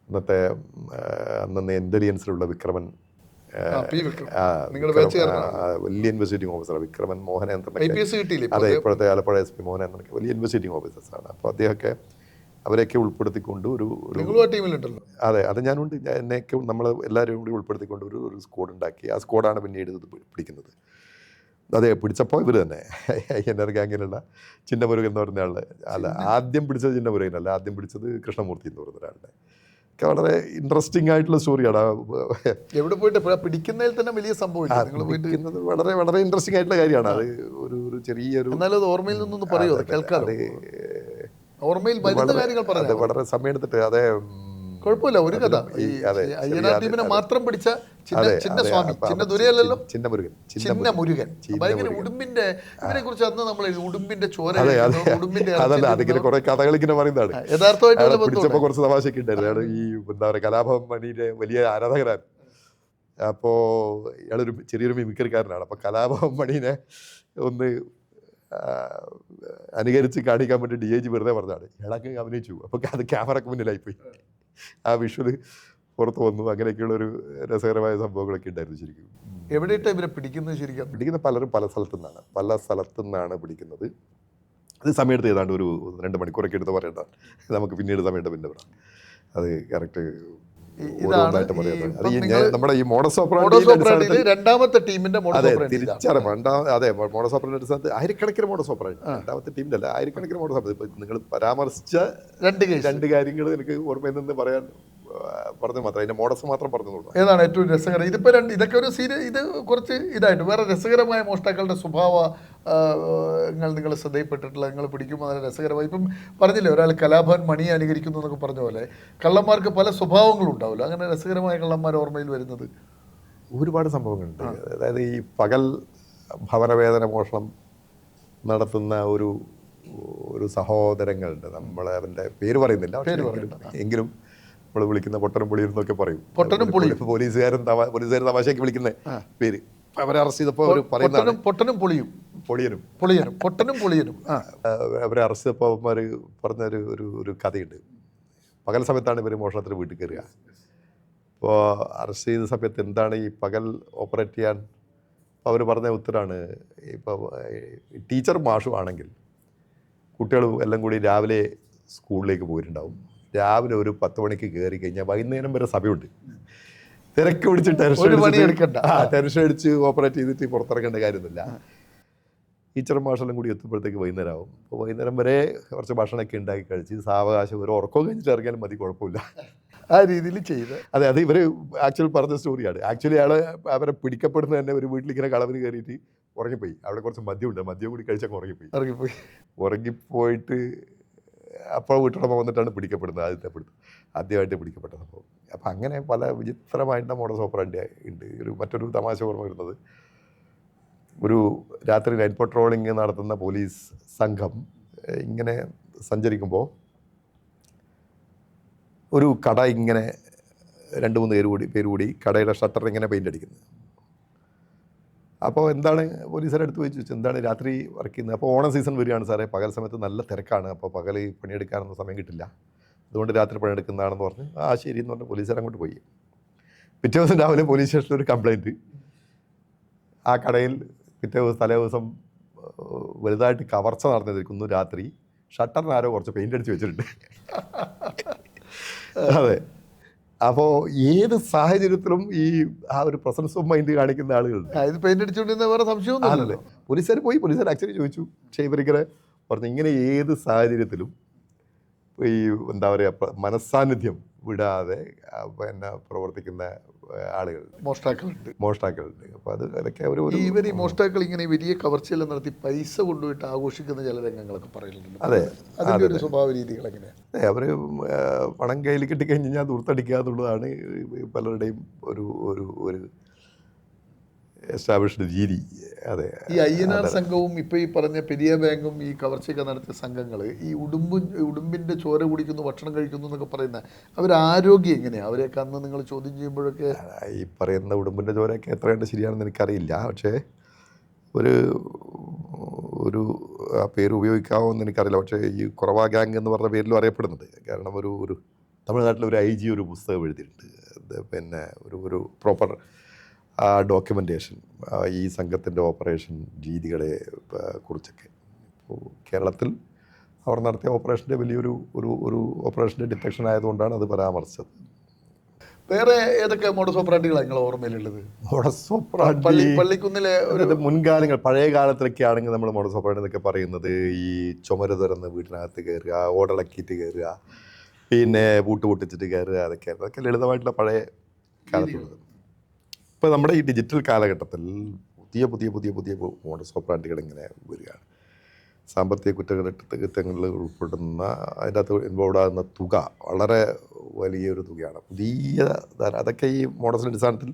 അന്നത്തെ ഇൻ്റലിജൻസിലുള്ള വിക്രമൻ, വലിയ ഇൻവെസ്റ്റിഗേറ്റിംഗ് ഓഫീസറാണ് വിക്രമൻ മോഹനേന്ദ്രൻ. അതെ, ഇപ്പോഴത്തെ ആലപ്പുഴ SP മോഹനേന്ദ്രനൊക്കെ വലിയ ഇൻവെസ്റ്റിഗേറ്റിംഗ് ഓഫീസേഴ്സാണ്. അപ്പോൾ അദ്ദേഹമൊക്കെ അവരെയൊക്കെ ഉൾപ്പെടുത്തിക്കൊണ്ട് ഒരു ടീമിലുണ്ടല്ലോ. അതെ, അത് ഞാനുണ്ട്. എന്നെയൊക്കെ നമ്മൾ എല്ലാവരും കൂടി ഉൾപ്പെടുത്തിക്കൊണ്ട് ഒരു സ്ക്വാഡ് ഉണ്ടാക്കി. ആ സ്ക്വാഡാണ് പിന്നീട് ഇത് പിടിക്കുന്നത്. അതെ, പിടിച്ചപ്പോൾ ഇവർ തന്നെ NR ഗാങ്ങിലുള്ള ചിന്നമുരുകൻ എന്ന് പറഞ്ഞ ആളുടെ ആദ്യം പിടിച്ചത് ചിന്നമുരുകനല്ല, ആദ്യം പിടിച്ചത് കൃഷ്ണമൂർത്തി എന്ന് പറയുന്ന ഒരാളുടെ ഒക്കെ വളരെ ഇൻട്രസ്റ്റിംഗ് ആയിട്ടുള്ള സ്റ്റോറിയാണ്. എവിടെ പോയിട്ട് പിടിക്കുന്നതിൽ തന്നെ വലിയ സംഭവം പിടിക്കുന്നത് വളരെ വളരെ ഇൻട്രസ്റ്റിംഗ് ആയിട്ടുള്ള കാര്യമാണ്. അത് ഒരു ചെറിയൊരു എന്നാലും ഓർമ്മയിൽ നിന്നൊന്ന് പറയുമോ? കേൾക്കാം. ഓർമ്മയിൽ വരുന്ന കാര്യങ്ങൾ പറഞ്ഞു. വളരെ സമയം എടുത്തിട്ട് അതെ കുഴപ്പമില്ല. ഒരു കഥ ടീമിനെ മാത്രം പിടിച്ച ചിന്നസ്വാമി, ചിന്നദുരയല്ലല്ലോ, ചിന്നമുരുകൻ. ഭയങ്കര ഉടുമ്പിന്റെ ഇതിനെ കുറിച്ച് അന്ന് നമ്മൾ ഉടുമ്പിന്റെ ചോര, ഉടുമ്പിന്റെ അതിങ്ങനെ കുറെ കഥകൾ ഇങ്ങനെ പറയുന്നതാണ്. യഥാർത്ഥമായിട്ട് പിടിച്ചപ്പോൾ കുറച്ച് തമാശയൊക്കെ ഉണ്ടായിരുന്നു. ഈ എന്താ പറയുക, കലാഭവൻ മണിയുടെ വലിയ ആരാധകരാണ്. അപ്പോൾ ഇയാളൊരു ചെറിയൊരു മിമിക്രിക്കാരനാണ്. അപ്പോൾ കലാഭവൻ മണീനെ ഒന്ന് അനുകരിച്ച് കാണിക്കാൻ വേണ്ടി DIG വെറുതെ പറഞ്ഞതാണ്. ഇയാളൊക്കെ അഭിനയിച്ചു. അപ്പോൾ അത് ക്യാമറക്ക് മുന്നിലായിപ്പോയി. ആ വിഷ്വല് പുറത്ത് വന്നു. അങ്ങനെയൊക്കെയുള്ളൊരു രസകരമായ സംഭവങ്ങളൊക്കെ ഉണ്ടായിരുന്നു. ശരിക്കും എവിടെയിട്ടാണ് ഇവരെ പിടിക്കുന്നത്? ശരിക്കും പിടിക്കുന്ന പലരും പല സ്ഥലത്തു നിന്നാണ് പിടിക്കുന്നത്. അത് സമയത്ത് ഏതാണ്ട് ഒരു 2 മണിക്കൂറൊക്കെ എടുത്ത് പറയണ്ട, നമുക്ക് പിന്നീട് സമയത്ത് പിന്നെ പറയാം. അത് കറക്റ്റ് നമ്മുടെ ഈ മോഡസ് ഓപ്പറാൻഡി രണ്ടാമത്തെ ടീമിന്റെ തിരിച്ചറിവ്. അതെ, മോഡസ് ഓപ്പറാൻഡി അടിസ്ഥാനത്ത് ആയിരക്കണക്കിന് മോഡസ് ഓപ്പറാൻഡി, രണ്ടാമത്തെ ടീമിലല്ല, ആയിരക്കണക്കിന് മോഡസ് ഓപ്പറാൻഡി. നിങ്ങൾ പരാമർശിച്ച രണ്ട് കാര്യങ്ങൾ എനിക്ക് ഓർമ്മയിൽ നിന്ന് പറയാൻ പറഞ്ഞു മാത്രം, അതിന്റെ മോഡസ് മാത്രം പറഞ്ഞോളൂ. ഏതാണ് ഏറ്റവും രസകരം? ഇതിപ്പോ ഇതൊക്കെ ഒരു ഇത് കുറച്ച് ഇതായിട്ട് വേറെ രസകരമായ മോഷ്ടാക്കളുടെ സ്വഭാവങ്ങൾ നിങ്ങൾ ശ്രദ്ധയിൽപ്പെട്ടിട്ടുള്ള, നിങ്ങൾ പിടിക്കുമ്പോൾ നല്ല രസകരമായി. ഇപ്പം പറഞ്ഞില്ലേ, ഒരാൾ കലാഭവൻ മണിയെ അനുകരിക്കുന്നു എന്നൊക്കെ പറഞ്ഞ പോലെ കള്ളന്മാർക്ക് പല സ്വഭാവങ്ങളും ഉണ്ടാവില്ല. അങ്ങനെ രസകരമായ കള്ളന്മാർ ഓർമ്മയിൽ വരുന്നത് ഒരുപാട് സംഭവങ്ങളുണ്ട്. അതായത് ഈ പകൽ ഭവനവേദന മോഷണം നടത്തുന്ന ഒരു സഹോദരങ്ങളുണ്ട്. നമ്മൾ അവൻ്റെ പേര് പറയുന്നില്ല, എങ്കിലും നമ്മൾ വിളിക്കുന്ന പൊട്ടനും പൊളിയും എന്നൊക്കെ പറയും. പോലീസുകാരൻ തമാശയ്ക്ക് വിളിക്കുന്ന പേര്. അവരെ അറസ്റ്റ് ചെയ്തപ്പോൾ അവർ പറയുന്നത് പൊട്ടനും പൊളിയനും അവരെ അറസ്റ്റ് ചെയ്തപ്പോൾ അവന്മാർ പറഞ്ഞ ഒരു കഥയുണ്ട്. പകൽ സമയത്താണ് ഇവർ മോഷണത്തിന് വീട്ടിൽ കയറുക. അപ്പോൾ അറസ്റ്റ് ചെയ്ത സമയത്ത് എന്താണ് ഈ പകൽ ഓപ്പറേറ്റ് ചെയ്യാൻ അവർ പറഞ്ഞ ഉത്തരമാണ്, ഇപ്പോൾ ടീച്ചർ മാഷും ആണെങ്കിൽ കുട്ടികൾ എല്ലാം കൂടി രാവിലെ സ്കൂളിലേക്ക് പോയിട്ടുണ്ടാവും. രാവിലെ ഒരു 10 മണിക്ക് കയറി കഴിഞ്ഞാൽ വൈകുന്നേരം വരെ സഭയുണ്ട്. തിരക്ക് പിടിച്ച് ടെൻഷൻ അടിച്ച് ഓപ്പറേറ്റ് ചെയ്തിട്ട് പുറത്തിറക്കേണ്ട കാര്യമൊന്നുമില്ല. ടീച്ചർ മാഷെല്ലാം കൂടി എത്തുമ്പോഴത്തേക്ക് വൈകുന്നേരം ആവും. അപ്പോൾ വൈകുന്നേരം വരെ കുറച്ച് ഭക്ഷണമൊക്കെ ഉണ്ടാക്കി കഴിച്ച് സാവകാശം ഒരു ഉറക്കം കഴിഞ്ഞിട്ട് ഇറങ്ങിയാലും മതി, കുഴപ്പമില്ല. ആ രീതിയിൽ ചെയ്ത് അതെ, അത് ഇവർ ആക്ച്വലി പറഞ്ഞ സ്റ്റോറിയാണ്. ആക്ച്വലി അവരെ പിടിക്കപ്പെടുന്ന തന്നെ ഒരു വീട്ടിലിങ്ങനെ കളവിന് കയറിയിട്ട് ഉറങ്ങിപ്പോയി. അവിടെ കുറച്ച് മദ്യമുണ്ട്, മദ്യം കൂടി കഴിച്ചൊക്കെ ഉറങ്ങിപ്പോയിട്ട് അപ്പോൾ വീട്ടുടമ വന്നിട്ടാണ് പിടിക്കപ്പെടുന്നത്. ആദ്യമായിട്ട് പിടിക്കപ്പെട്ട സംഭവം. അപ്പം അങ്ങനെ പല വിചിത്രമായിട്ടുള്ള മോഡസ് ഓപ്പറാൻഡി ഉണ്ട്. മറ്റൊരു തമാശ ഓർമ്മ വരുന്നത്, ഒരു രാത്രി നൈറ്റ് പട്രോളിങ് നടത്തുന്ന പോലീസ് സംഘം ഇങ്ങനെ സഞ്ചരിക്കുമ്പോൾ ഒരു കട ഇങ്ങനെ 2-3 പേര് കൂടി കടയുടെ ഷട്ടർ ഇങ്ങനെ പെയിൻ്റ് അടിക്കുന്നത്. അപ്പോൾ എന്താണ് പോലീസുകാരെ അടുത്ത് പോയി ചോദിച്ചു, എന്താണ് രാത്രി വർക്ക് ചെയ്യുന്നത്? അപ്പോൾ ഓണം സീസൺ വരികയാണ് സാറേ, പകൽ സമയത്ത് നല്ല തിരക്കാണ്, അപ്പോൾ പകൽ പണിയെടുക്കാനൊന്നും സമയം കിട്ടില്ല, അതുകൊണ്ട് രാത്രി പണിയെടുക്കുന്നതാണെന്ന് പറഞ്ഞ് ശരി എന്ന് പറഞ്ഞ് പോലീസുകാർ അങ്ങോട്ട് പോയി. പിറ്റേ ദിവസം രാവിലെ പോലീസ് സ്റ്റേഷനിൽ ഒരു കംപ്ലയിൻറ്റ്. ആ കടയിൽ തലേ ദിവസം വലുതായിട്ട് കവർച്ച നടന്നിരിക്കുന്നു. രാത്രി ഷട്ടറിന് ആരോ കുറച്ച് പെയിൻ്റ് അടിച്ച് വെച്ചിട്ടുണ്ട്. അതെ, അപ്പോൾ ഏത് സാഹചര്യത്തിലും ഈ ഒരു പ്രസൻസ് ഓഫ് മൈൻഡ് കാണിക്കുന്ന ആളുകളുണ്ട്. ഇത് പെയിൻ്റ് അടിച്ചുകൊണ്ടിരുന്ന വേറെ സംശയമൊന്നുമല്ലേ. പോലീസുകാർ ആക്ച്വലി ചോദിച്ചു, പക്ഷേ ഇവരിങ്ങനെ പറഞ്ഞു, ഇങ്ങനെ ഏത് സാഹചര്യത്തിലും ഈ എന്താ പറയുക മനസ്സാന്നിധ്യം വിടാതെ പ്രവർത്തിക്കുന്ന ആളുകൾ മോഷ്ടാക്കളുണ്ട്. അപ്പോൾ അതൊക്കെ ഇവർ ഈ മോഷ്ടാക്കൾ ഇങ്ങനെ വലിയ കവർച്ചയെല്ലാം നടത്തി പൈസ കൊണ്ടുപോയിട്ട് ആഘോഷിക്കുന്ന ചില രംഗങ്ങളൊക്കെ പറയുന്നുണ്ട്. അതെ, അതിൻ്റെ ഒരു സ്വഭാവ രീതികൾ എങ്ങനെയാണ്? അവർ പണം കയ്യിൽ കിട്ടിക്കഴിഞ്ഞാൽ ദൂർത്തടിക്കുക എന്നുള്ളതാണ് പലരുടെയും ഒരു എസ്റ്റാബ്ലിഷ്ഡ് രീതി. അതെ. ഈ INR സംഘവും ഇപ്പൊ ഈ പറഞ്ഞ പെരിയ ബാങ്കും ഈ കവർച്ചയൊക്കെ നടത്തിയ സംഘങ്ങൾ ഈ ഉടുമ്പിന്റെ ചോര കുടിക്കുന്നു, ഭക്ഷണം കഴിക്കുന്നു എന്നൊക്കെ പറയുന്ന അവരാരോഗ്യം എങ്ങനെയാണ്? അവരെയൊക്കെ അന്ന് നിങ്ങൾ ചോദ്യം ചെയ്യുമ്പോഴൊക്കെ ഈ പറയുന്ന ഉടുമ്പിൻ്റെ ചോരയൊക്കെ എത്രയുണ്ട് ശരിയാണെന്ന് എനിക്കറിയില്ല. പക്ഷേ ഒരു ഒരു ആ പേര് ഉപയോഗിക്കാമെന്ന് എനിക്കറിയില്ല. പക്ഷേ ഈ കുറവാ ഗ്യാങ് എന്ന് പറഞ്ഞ പേരിലും അറിയപ്പെടുന്നുണ്ട്. കാരണം ഒരു തമിഴ്നാട്ടിലെ ഒരു IG ഒരു പുസ്തകം എഴുതിയിട്ടുണ്ട്. പിന്നെ ഒരു പ്രോപ്പർ ഡോക്യുമെൻറ്റേഷൻ ഈ സംഘത്തിൻ്റെ ഓപ്പറേഷൻ രീതികളെ കുറിച്ചൊക്കെ. ഇപ്പോൾ കേരളത്തിൽ അവർ നടത്തിയ ഓപ്പറേഷൻ്റെ വലിയൊരു ഒരു ഓപ്പറേഷൻ്റെ ഡിറ്റക്ഷൻ ആയതുകൊണ്ടാണ് അത് പരാമർശിച്ചത്. വേറെ ഏതൊക്കെ മോഡസ് ഓപ്പറാണ്ടികളാണ് നിങ്ങളെ ഓർമ്മയിലുള്ളത്? മോഡസ് ഓപ്പറാണ്ടി പള്ളിക്കുന്നിലെ മുൻകാലങ്ങൾ പഴയ കാലത്തിലൊക്കെ ആണെങ്കിൽ നമ്മൾ മോഡസ് ഓപ്പറാണ്ടി എന്നൊക്കെ പറയുന്നത് ഈ ചുമര് തുറന്ന് വീട്ടിനകത്ത് കയറുക, ഓടിളക്കിയിട്ട് കയറുക, പിന്നെ പൂട്ട് പൊട്ടിച്ചിട്ട് കയറുക, അതൊക്കെ ലളിതമായിട്ടുള്ള പഴയ കാലത്തുള്ളത്. ഇപ്പോൾ നമ്മുടെ ഈ ഡിജിറ്റൽ കാലഘട്ടത്തിൽ പുതിയ മോഡസ് ഓപ്പറാണ്ടികൾ ഇങ്ങനെ വരികയാണ്. സാമ്പത്തിക കുറ്റകൃത്യങ്ങളിൽ ഉൾപ്പെടുന്ന അതിൻ്റെ അകത്ത് ഇൻവോൾവ് ആകുന്ന തുക വളരെ വലിയൊരു തുകയാണ്. അതൊക്കെ ഈ മോഡസിൻ്റെ അടിസ്ഥാനത്തിൽ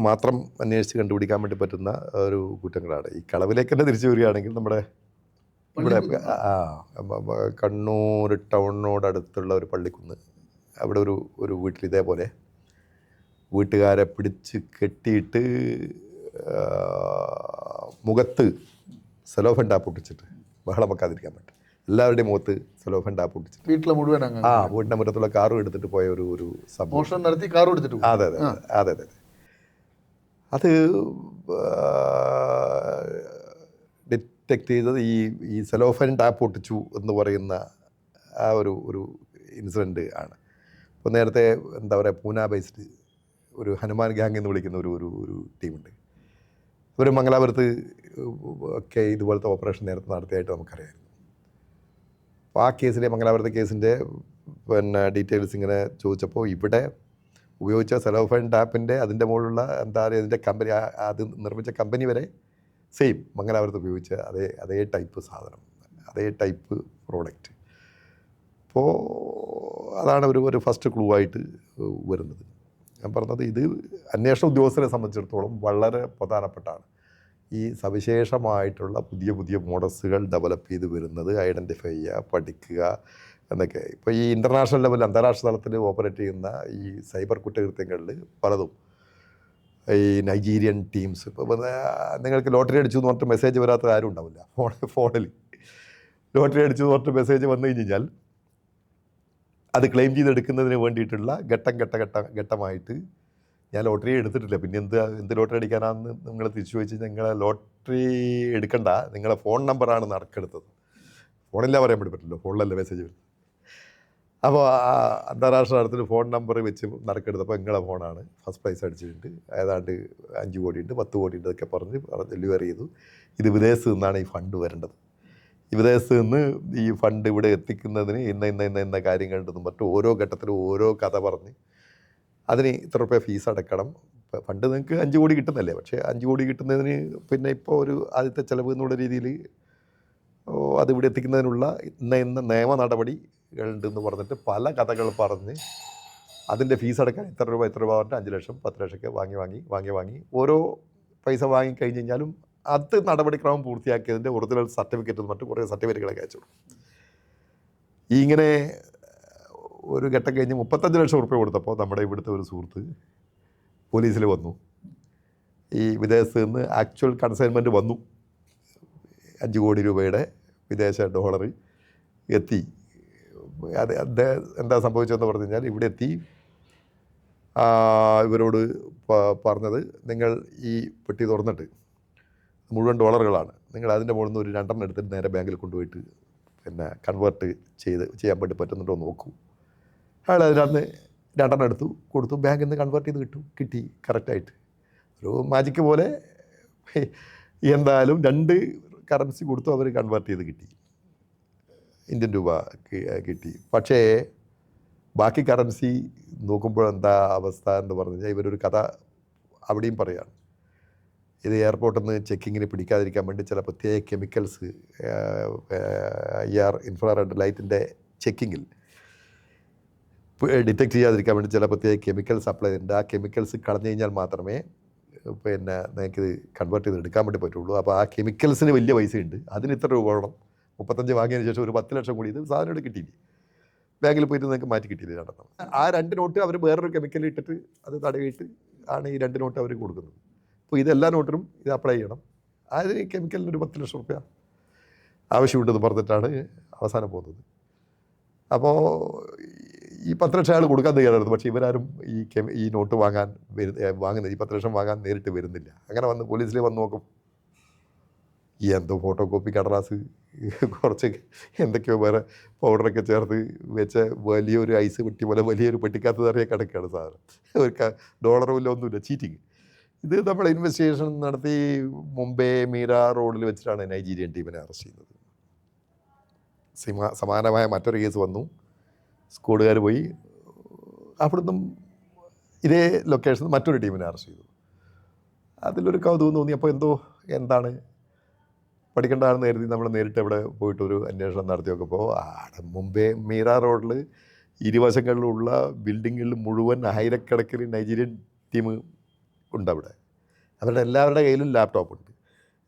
മാത്രം അന്വേഷിച്ച് കണ്ടുപിടിക്കാൻ വേണ്ടി പറ്റുന്ന ഒരു കുറ്റങ്ങളാണ്. ഈ കളവിലേക്ക് തന്നെ തിരിച്ചു വരികയാണെങ്കിൽ നമ്മുടെ ഇവിടെ കണ്ണൂർ ടൗണിനോടടുത്തുള്ള ഒരു പള്ളിക്കുന്ന്, അവിടെ ഒരു വീട്ടിൽ ഇതേപോലെ വീട്ടുകാരെ പിടിച്ച് കെട്ടിയിട്ട് മുഖത്ത് സെലോഫൻ ടാപ്പ് പൊട്ടിച്ചിട്ട് ബഹളം വെക്കാതിരിക്കാൻ പറ്റും. എല്ലാവരുടെയും മുഖത്ത് സെലോഫൻ ടാപ്പ് പൊട്ടിച്ചിട്ട് വീട്ടിലെ മുഴുവൻ വീടിൻ്റെ മുറ്റത്തുള്ള കാറും എടുത്തിട്ട് പോയ ഒരു സംഭവം നടത്തി കാറും എടുത്തിട്ട്. അതെ. അത് ഡിറ്റക്ട് ചെയ്തത് ഈ സെലോഫൻ ടാപ്പ് പൊട്ടിച്ചു എന്ന് പറയുന്ന ആ ഒരു ഇൻസിഡൻറ്റ് ആണ്. ഇപ്പോൾ നേരത്തെ എന്താ പറയുക, പൂന ബേസ്ഡ് ഒരു ഹനുമാൻ ഗ്യാങ് എന്ന് വിളിക്കുന്ന ഒരു ടീമുണ്ട്. അവർ മംഗലാപുരത്ത് ഒക്കെ ഇതുപോലത്തെ ഓപ്പറേഷൻ നേരത്തെ നടത്തിയായിട്ട് നമുക്കറിയാമായിരുന്നു. അപ്പോൾ ആ കേസിലെ മംഗലാപുരത്തെ കേസിൻ്റെ പിന്നെ ഡീറ്റെയിൽസ് ഇങ്ങനെ ചോദിച്ചപ്പോൾ ഇവിടെ ഉപയോഗിച്ച സെലോഫൻ ടാപ്പിൻ്റെ അതിൻ്റെ മുകളിലുള്ള എന്താ പറയുക, ഇതിൻ്റെ കമ്പനി, അത് നിർമ്മിച്ച കമ്പനി വരെ സെയിം മംഗലാപുരത്ത് ഉപയോഗിച്ച അതേ ടൈപ്പ് സാധനം, അതേ ടൈപ്പ് പ്രോഡക്റ്റ്. അപ്പോൾ അതാണ് ഒരു ഫസ്റ്റ് ക്ലൂ ആയിട്ട് വരുന്നത്. ഞാൻ പറഞ്ഞത് ഇത് അന്വേഷണ ഉദ്യോഗസ്ഥരെ സംബന്ധിച്ചിടത്തോളം വളരെ പ്രധാനപ്പെട്ടാണ്. ഈ സവിശേഷമായിട്ടുള്ള പുതിയ മോഡസുകൾ ഡെവലപ്പ് ചെയ്ത് വരുന്നത് ഐഡൻറ്റിഫൈ ചെയ്യുക, പഠിക്കുക എന്നൊക്കെ. ഇപ്പോൾ ഈ ഇൻ്റർനാഷണൽ ലെവലിൽ, അന്താരാഷ്ട്ര തലത്തിൽ ഓപ്പറേറ്റ് ചെയ്യുന്ന ഈ സൈബർ കുറ്റകൃത്യങ്ങളിൽ പലതും ഈ നൈജീരിയൻ ടീംസ്, ഇപ്പോൾ നിങ്ങൾക്ക് ലോട്ടറി അടിച്ചു എന്ന് പറഞ്ഞിട്ട് മെസ്സേജ് വരാത്ത ആരും ഉണ്ടാവില്ല. ഫോണിൽ ലോട്ടറി അടിച്ചു എന്ന് പറഞ്ഞിട്ട് മെസ്സേജ് വന്നു കഴിഞ്ഞാൽ അത് ക്ലെയിം ചെയ്തെടുക്കുന്നതിന് വേണ്ടിയിട്ടുള്ള ഘട്ടമായിട്ട് ഞാൻ ലോട്ടറി എടുത്തിട്ടില്ല, പിന്നെ എന്ത് ലോട്ടറി അടിക്കാനാണെന്ന് നിങ്ങൾ തിരിച്ചു ചോദിച്ചു. നിങ്ങളെ ലോട്ടറി എടുക്കണ്ട, നിങ്ങളെ ഫോൺ നമ്പറാണ് നറുക്കെടുത്തത്. ഫോണില്ല പറയാൻ വേണ്ടി പറ്റില്ല, ഫോണിലല്ല മെസ്സേജ് വരുന്നത്. അപ്പോൾ അന്താരാഷ്ട്ര തലത്തിൽ ഫോൺ നമ്പർ വെച്ച് നറുക്കെടുത്തപ്പോൾ നിങ്ങളെ ഫോണാണ് ഫസ്റ്റ് പ്രൈസ് അടിച്ചിട്ടുണ്ട്, ഏതാണ്ട് 5 കോടിയുണ്ട് 10 കോടിയുണ്ട് എന്നൊക്കെ പറഞ്ഞ് ഡെലിവറി ചെയ്തു. ഇത് വിദേശത്ത് നിന്നാണ് ഈ ഫണ്ട് വരേണ്ടത്, ഈ വിദേശത്ത് നിന്ന് ഈ ഫണ്ട് ഇവിടെ എത്തിക്കുന്നതിന് ഇന്ന കാര്യങ്ങളുണ്ടെന്നും പറഞ്ഞിട്ട് ഓരോ ഘട്ടത്തിലും ഓരോ കഥ പറഞ്ഞ് അതിന് ഇത്ര രൂപ ഫീസ് അടക്കണം. ഫണ്ട് നിങ്ങൾക്ക് 5 കോടി കിട്ടുന്നല്ലേ, പക്ഷേ 5 കോടി കിട്ടുന്നതിന് പിന്നെ ഇപ്പോൾ ഒരു ആദ്യത്തെ ചിലവ് എന്നുള്ള രീതിയിൽ അതിവിടെ എത്തിക്കുന്നതിനുള്ള ഇന്ന നിയമ നടപടികളുണ്ടെന്ന് പറഞ്ഞിട്ട് പല കഥകൾ പറഞ്ഞ് അതിൻ്റെ ഫീസ് അടക്കാൻ ഇത്ര രൂപ പറഞ്ഞിട്ട് 5 ലക്ഷം 10 ലക്ഷമൊക്കെ വാങ്ങി ഓരോ പൈസ വാങ്ങിക്കഴിഞ്ഞ് കഴിഞ്ഞാലും അത് നടപടിക്രമം പൂർത്തിയാക്കിയതിൻ്റെ ഒറിജിനൽ സർട്ടിഫിക്കറ്റ് എന്ന് പറഞ്ഞിട്ട് കുറേ സർട്ടിഫിക്കറ്റുകളൊക്കെ അയച്ചു. ഇങ്ങനെ ഒരു ഘട്ടം കഴിഞ്ഞ് 35 ലക്ഷം റുപ്യ കൊടുത്തപ്പോൾ നമ്മുടെ ഇവിടുത്തെ ഒരു സുഹൃത്ത് പോലീസിൽ വന്നു. ഈ വിദേശത്ത് നിന്ന് ആക്ച്വൽ കൺസൈൻമെൻറ്റ് വന്നു, 5 കോടി രൂപയുടെ വിദേശ ഡോളർ എത്തി. അത് എന്താ സംഭവിച്ചതെന്ന് പറഞ്ഞു കഴിഞ്ഞാൽ, ഇവിടെ എത്തി ഇവരോട് പറഞ്ഞത്, നിങ്ങൾ ഈ പെട്ടി തുറന്നിട്ട് മുഴുവൻ ഡോളറുകളാണ്, നിങ്ങൾ അതിൻ്റെ മുകളിൽ നിന്ന് ഒരു 2 എണ്ണം എടുത്തിട്ട് നേരെ ബാങ്കിൽ കൊണ്ടുപോയിട്ട് പിന്നെ കൺവേർട്ട് ചെയ്യാൻ വേണ്ടി പറ്റുന്നുണ്ടോ നോക്കൂ. അയാൾ അതിനകത്ത് 2 എണ്ണം എടുത്തു കൊടുത്തു, ബാങ്കിൽ നിന്ന് കൺവേർട്ട് ചെയ്ത് കിട്ടി കറക്റ്റായിട്ട്. ഒരു മാജിക്ക് പോലെ എന്തായാലും 2 കറൻസി കൊടുത്തു, അവർ കൺവേർട്ട് ചെയ്ത് കിട്ടി, ഇന്ത്യൻ രൂപ കിട്ടി. പക്ഷേ ബാക്കി കറൻസി നോക്കുമ്പോൾ എന്താ അവസ്ഥ എന്ന് പറഞ്ഞു കഴിഞ്ഞാൽ, ഇവരൊരു കഥ അവിടെയും പറയുകയാണ്. ഇത് എയർപോർട്ടിൽ നിന്ന് ചെക്കിങ്ങിന് പിടിക്കാതിരിക്കാൻ വേണ്ടി ചില പ്രത്യേക കെമിക്കൽസ് IR ഇൻഫ്രാറെഡ് ലൈറ്റിൻ്റെ ചെക്കിങ്ങിൽ ഡിറ്റക്റ്റ് ചെയ്യാതിരിക്കാൻ വേണ്ടി ചില പ്രത്യേക കെമിക്കൽസ് അപ്ലൈ ചെയ്തിട്ടുണ്ട്. ആ കെമിക്കൽസ് കളഞ്ഞു കഴിഞ്ഞാൽ മാത്രമേ പിന്നെ നിങ്ങൾക്ക് കൺവേർട്ട് ചെയ്ത് എടുക്കാൻ വേണ്ടി പറ്റുള്ളൂ. അപ്പോൾ ആ കെമിക്കൽസിന് വലിയ പൈസയുണ്ട്, അതിന് ഇത്ര രൂപ വേണം. 35 വാങ്ങിയതിന് ശേഷം ഒരു 10 ലക്ഷം കൂടി ഇത് സാധനം എടുത്ത് കിട്ടിയില്ലേ, ബാങ്കിൽ പോയിട്ട് നിങ്ങൾക്ക് മാറ്റി കിട്ടിയില്ല രണ്ടെണ്ണം. ആ 2 നോട്ട് അവർ വേറൊരു കെമിക്കൽ ഇട്ടിട്ട് അത് തടവിയിട്ട് ആണ് ഈ 2 നോട്ട് അവർ കൊടുക്കുന്നത്. അപ്പോൾ ഇതെല്ലാ നോട്ടിനും ഇത് അപ്ലൈ ചെയ്യണം. അതിന് ഈ കെമിക്കലിന് ഒരു 10 ലക്ഷം റുപ്യ ആവശ്യമുണ്ടെന്ന് പറഞ്ഞിട്ടാണ് അവസാനം പോകുന്നത്. അപ്പോൾ ഈ 10 ലക്ഷം അയാൾ കൊടുക്കാൻ തയ്യാറായിരുന്നു. പക്ഷേ ഇവരാരും ഈ നോട്ട് വാങ്ങുന്നത് ഈ 10 ലക്ഷം വാങ്ങാൻ നേരിട്ട് വരുന്നില്ല. അങ്ങനെ വന്ന് പോലീസിൽ വന്ന് നോക്കും, ഈ എന്തോ ഫോട്ടോ കോപ്പി കടലാസ് കുറച്ച് എന്തൊക്കെയോ വേറെ പൗഡറൊക്കെ ചേർത്ത് വെച്ച വലിയൊരു ഐസ് പെട്ടി പോലെ വലിയൊരു പെട്ടിക്കകത്ത് നിറയെ കിടക്കുകയാണ് സാധനം. ഒരു ഡോളറും ഇല്ല, ഒന്നുമില്ല, ചീറ്റിങ്. ഇത് നമ്മൾ ഇൻവെസ്റ്റിഗേഷൻ നടത്തി മുംബൈ മീര റോഡിൽ വെച്ചിട്ടാണ് നൈജീരിയൻ ടീമിനെ അറസ്റ്റ് ചെയ്യുന്നത്. സമാനമായ മറ്റൊരു കേസ് വന്നു, സ്ക്വാഡുകാർ പോയി അവിടുന്ന് ഇതേ ലൊക്കേഷനിൽ മറ്റൊരു ടീമിനെ അറസ്റ്റ് ചെയ്തു. അതിലൊരു കൗതുകം തോന്നി. അപ്പോൾ എന്താണ് പഠിക്കേണ്ടതാണെന്ന് കരുതി നമ്മൾ നേരിട്ട് അവിടെ പോയിട്ടൊരു അന്വേഷണം നടത്തി നോക്കുമ്പോൾ അവിടെ മുംബൈ മീര റോഡിൽ ഇരുവശങ്ങളിലുള്ള ബിൽഡിങ്ങുകളിൽ മുഴുവൻ ആയിരക്കണക്കിന് നൈജീരിയൻ ടീം ഉണ്ട്. അവിടെ അവരുടെ എല്ലാവരുടെ കയ്യിലും ലാപ്ടോപ്പ് ഉണ്ട്.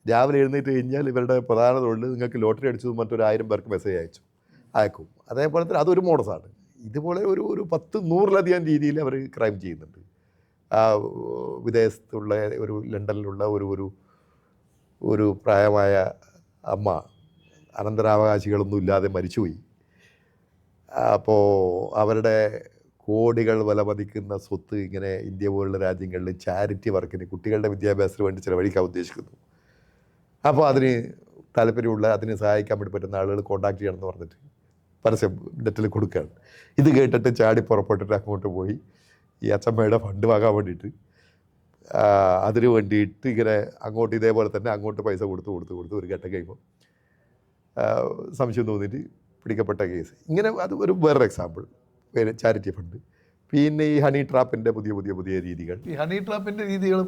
രാവിലെ എഴുന്നേറ്റ് കഴിഞ്ഞാൽ ഇവരുടെ പ്രധാന തൊഴിൽ നിങ്ങൾക്ക് ലോട്ടറി അടിച്ചത് മറ്റൊരു 1000 പേർക്ക് മെസ്സേജ് അയക്കും. അതേപോലെ തന്നെ അതൊരു മോഡസാണ്. ഇതുപോലെ ഒരു 10-100ലധികം രീതിയിൽ അവർ ക്രൈം ചെയ്യുന്നുണ്ട്. വിദേശത്തുള്ള ലണ്ടനിലുള്ള ഒരു പ്രായമായ അമ്മ അനന്തരാവകാശികളൊന്നും ഇല്ലാതെ മരിച്ചുപോയി. അപ്പോൾ അവരുടെ കോടികൾ വില മതിക്കുന്ന സ്വത്ത് ഇങ്ങനെ ഇന്ത്യ പോലുള്ള രാജ്യങ്ങളിൽ ചാരിറ്റി വർക്കിന് കുട്ടികളുടെ വിദ്യാഭ്യാസത്തിന് വേണ്ടി ചിലവഴിക്കാൻ ഉദ്ദേശിക്കുന്നു. അപ്പോൾ അതിന് താല്പര്യമുള്ള, അതിന് സഹായിക്കാൻ വേണ്ടി പറ്റുന്ന ആളുകൾ കോൺടാക്ട് ചെയ്യണമെന്ന് പറഞ്ഞിട്ട് പരസ്യം നെറ്റിൽ കൊടുക്കുകയാണ്. ഇത് കേട്ടിട്ട് ചാടി പുറപ്പെട്ടിട്ട് അങ്ങോട്ട് പോയി ഈ അച്ചമ്മയുടെ ഫണ്ട് വാങ്ങാൻ വേണ്ടിയിട്ട് അതിന് വേണ്ടിയിട്ട് ഇങ്ങനെ അങ്ങോട്ട് ഇതേപോലെ തന്നെ അങ്ങോട്ട് പൈസ കൊടുത്ത് ഒരു ഘട്ടം കഴിയുമ്പോൾ സംശയം തോന്നിയിട്ട് പിടിക്കപ്പെട്ട കേസ്. ഇങ്ങനെ അത് വേറൊരു എക്സാമ്പിൾ, ചാരിറ്റി ഫണ്ട്. പിന്നെ ഈ ഹണി ട്രാപ്പിൻ്റെ പുതിയ രീതികൾ. ഈ ഹണി ട്രാപ്പിൻ്റെ രീതികൾ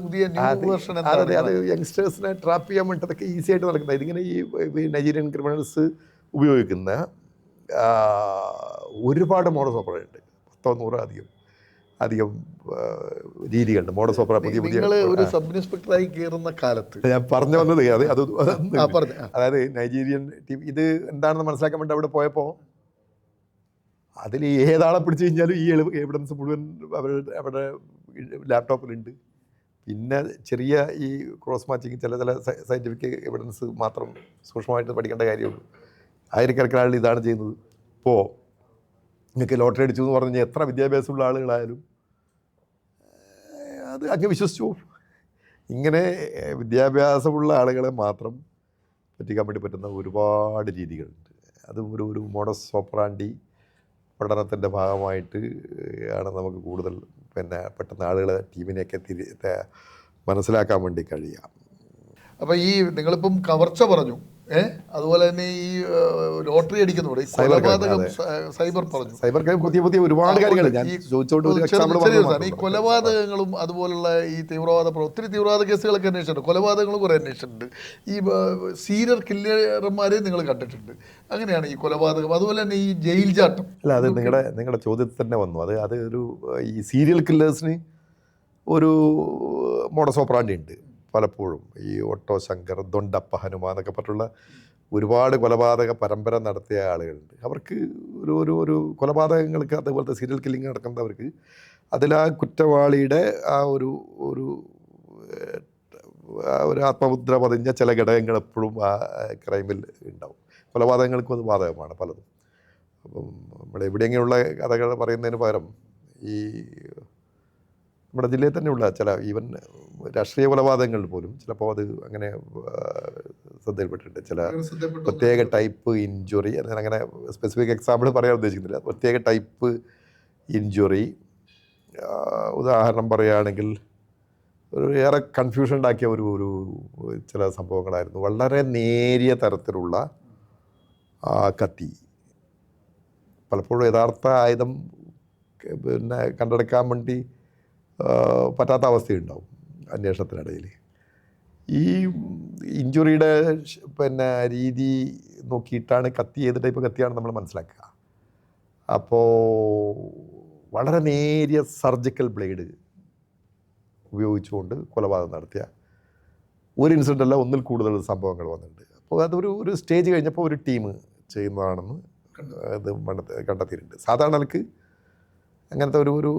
അത് യങ്സ്റ്റേഴ്സിനെ ട്രാപ്പ് ചെയ്യാൻ വേണ്ടിയിട്ടൊക്കെ ഈസി ആയിട്ട് നടക്കുന്നത്. ഇതിങ്ങനെ ഈ നൈജീരിയൻ ക്രിമിനൽസ് ഉപയോഗിക്കുന്ന ഒരുപാട് മോഡസ് ഓപ്പറ ഉണ്ട്. 100 അധികം രീതികളുണ്ട്. മോഡസ് ഓപ്പറ പുതിയ ഒരു സബ് ഇൻസ്പെക്ടറായി കയറുന്ന കാലത്ത് ഞാൻ പറഞ്ഞു വന്നത് അതായത് നൈജീരിയൻ ടീം ഇത് എന്താണെന്ന് മനസ്സിലാക്കാൻ വേണ്ടി അവിടെ പോയപ്പോൾ അതിൽ ഏതാളെ പിടിച്ചു കഴിഞ്ഞാലും ഈ എവിഡൻസ് മുഴുവൻ അവരുടെ ലാപ്ടോപ്പിലുണ്ട്. പിന്നെ ചെറിയ ഈ ക്രോസ് മാച്ചിങ് ചില സയൻറ്റിഫിക് എവിഡൻസ് മാത്രം സൂക്ഷ്മമായിട്ട് പഠിക്കേണ്ട കാര്യമുള്ളൂ. ആയിരക്കണക്കിന് ആളുകൾ ഇതാണ് ചെയ്യുന്നത്. ഇപ്പോൾ നിങ്ങൾക്ക് ലോട്ടറി അടിച്ചു എന്ന് പറഞ്ഞു കഴിഞ്ഞാൽ എത്ര വിദ്യാഭ്യാസമുള്ള ആളുകളായാലും അത് അങ്ങ് വിശ്വസിച്ചു പോകും. ഇങ്ങനെ വിദ്യാഭ്യാസമുള്ള ആളുകളെ മാത്രം പറ്റിക്കാൻ വേണ്ടി പറ്റുന്ന ഒരുപാട് രീതികളുണ്ട്. അത് ഒരു മോഡസ് ഓപ്പറാൻഡി പഠനത്തിൻ്റെ ഭാഗമായിട്ട് ആണ് നമുക്ക് കൂടുതൽ പെട്ടെന്ന് ആളുകളെ ടീമിനെയൊക്കെ മനസ്സിലാക്കാൻ വേണ്ടി കഴിയാം. അപ്പോൾ ഈ നിങ്ങളിപ്പം കവർച്ച പറഞ്ഞു, അതുപോലെ തന്നെ ഈ ലോട്ടറി അടിക്കുന്നതോടെ കൊലപാതകം സൈബർ പറഞ്ഞു. സൈബർ ക്രൈം പുതിയ ഒരുപാട് കാര്യങ്ങൾ ഞാൻ ചോദിച്ചോണ്ട് ഈ കൊലപാതകങ്ങളും അതുപോലുള്ള ഈ ഒത്തിരി തീവ്രവാദ കേസുകളൊക്കെ അന്വേഷിച്ചിട്ടുണ്ട്. കൊലപാതകങ്ങളും കുറേ അന്വേഷിച്ചിട്ടുണ്ട്. ഈ സീരിയൽ കില്ലർമാരെയും നിങ്ങൾ കണ്ടിട്ടുണ്ട്. അങ്ങനെയാണ് ഈ കൊലപാതകം. അതുപോലെ തന്നെ ഈ ജയിൽ ചാട്ടം. അല്ല, അത് നിങ്ങളുടെ ചോദ്യത്തിൽ തന്നെ വന്നു. അത് ഈ സീരിയൽ കില്ലേഴ്സിന് ഒരു മോഡസ് ഓപ്പറാൻഡി ഉണ്ട്. പലപ്പോഴും ഈ ഒട്ടോ ശങ്കർ, ദൊണ്ടപ്പ ഹനുമാൻ എന്നൊക്കെ പറഞ്ഞിട്ടുള്ള ഒരുപാട് കൊലപാതക പരമ്പര നടത്തിയ ആളുകളുണ്ട്. അവർക്ക് ഒരു കൊലപാതകങ്ങൾക്ക് അതേപോലത്തെ സീരിയൽ കില്ലിങ് നടക്കുന്നവർക്ക് അതിൽ ആ കുറ്റവാളിയുടെ ഒരു ആത്മമുദ്ര പതിഞ്ഞ ചില ഘടകങ്ങൾ എപ്പോഴും ആ ക്രൈമിൽ ഉണ്ടാവും. കൊലപാതകങ്ങൾക്കും അത് ബാധകമാണ് പലതും. അപ്പം നമ്മൾ എവിടെയെങ്കിലുള്ള കഥകൾ പറയുന്നതിന് പകരം ഈ നമ്മുടെ ജില്ലയിൽ തന്നെയുള്ള ചില ഈവൻ രാഷ്ട്രീയ കൊലപാതകങ്ങൾ പോലും ചിലപ്പോൾ അത് അങ്ങനെ ശ്രദ്ധയിൽപ്പെട്ടിട്ടുണ്ട്. ചില പ്രത്യേക ടൈപ്പ് ഇഞ്ചുറി, അങ്ങനെ സ്പെസിഫിക് എക്സാമ്പിൾ പറയാൻ ഉദ്ദേശിക്കുന്നില്ല. പ്രത്യേക ടൈപ്പ് ഇഞ്ചുറി, ഉദാഹരണം പറയുകയാണെങ്കിൽ ഏറെ കൺഫ്യൂഷൻ ഉണ്ടാക്കിയ ഒരു ചില സംഭവങ്ങളായിരുന്നു. വളരെ നേരിയ തരത്തിലുള്ള കത്തി, പലപ്പോഴും യഥാർത്ഥ ആയുധം കണ്ടെടുക്കാൻ വേണ്ടി പറ്റാത്ത അവസ്ഥയുണ്ടാവും അന്വേഷണത്തിനിടയിൽ. ഈ ഇഞ്ചുറിയുടെ രീതി നോക്കിയിട്ടാണ് കത്തി ഏത് ടൈപ്പ് കത്തിയാണ് നമ്മൾ മനസ്സിലാക്കുക. അപ്പോൾ വളരെ നേരിയ സർജിക്കൽ ബ്ലേഡ് ഉപയോഗിച്ചുകൊണ്ട് കൊലപാതകം നടത്തിയ ഒരു ഇൻസിഡൻ്റ് അല്ല, ഒന്നിൽ കൂടുതൽ സംഭവങ്ങൾ വന്നിട്ടുണ്ട്. അപ്പോൾ ഒരു സ്റ്റേജ് കഴിഞ്ഞപ്പോൾ ഒരു ടീം ചെയ്യുന്നതാണെന്ന് ഇത് കണ്ടെത്തിയിട്ടുണ്ട്. സാധാരണ നിലക്ക് അങ്ങനത്തെ ഒരു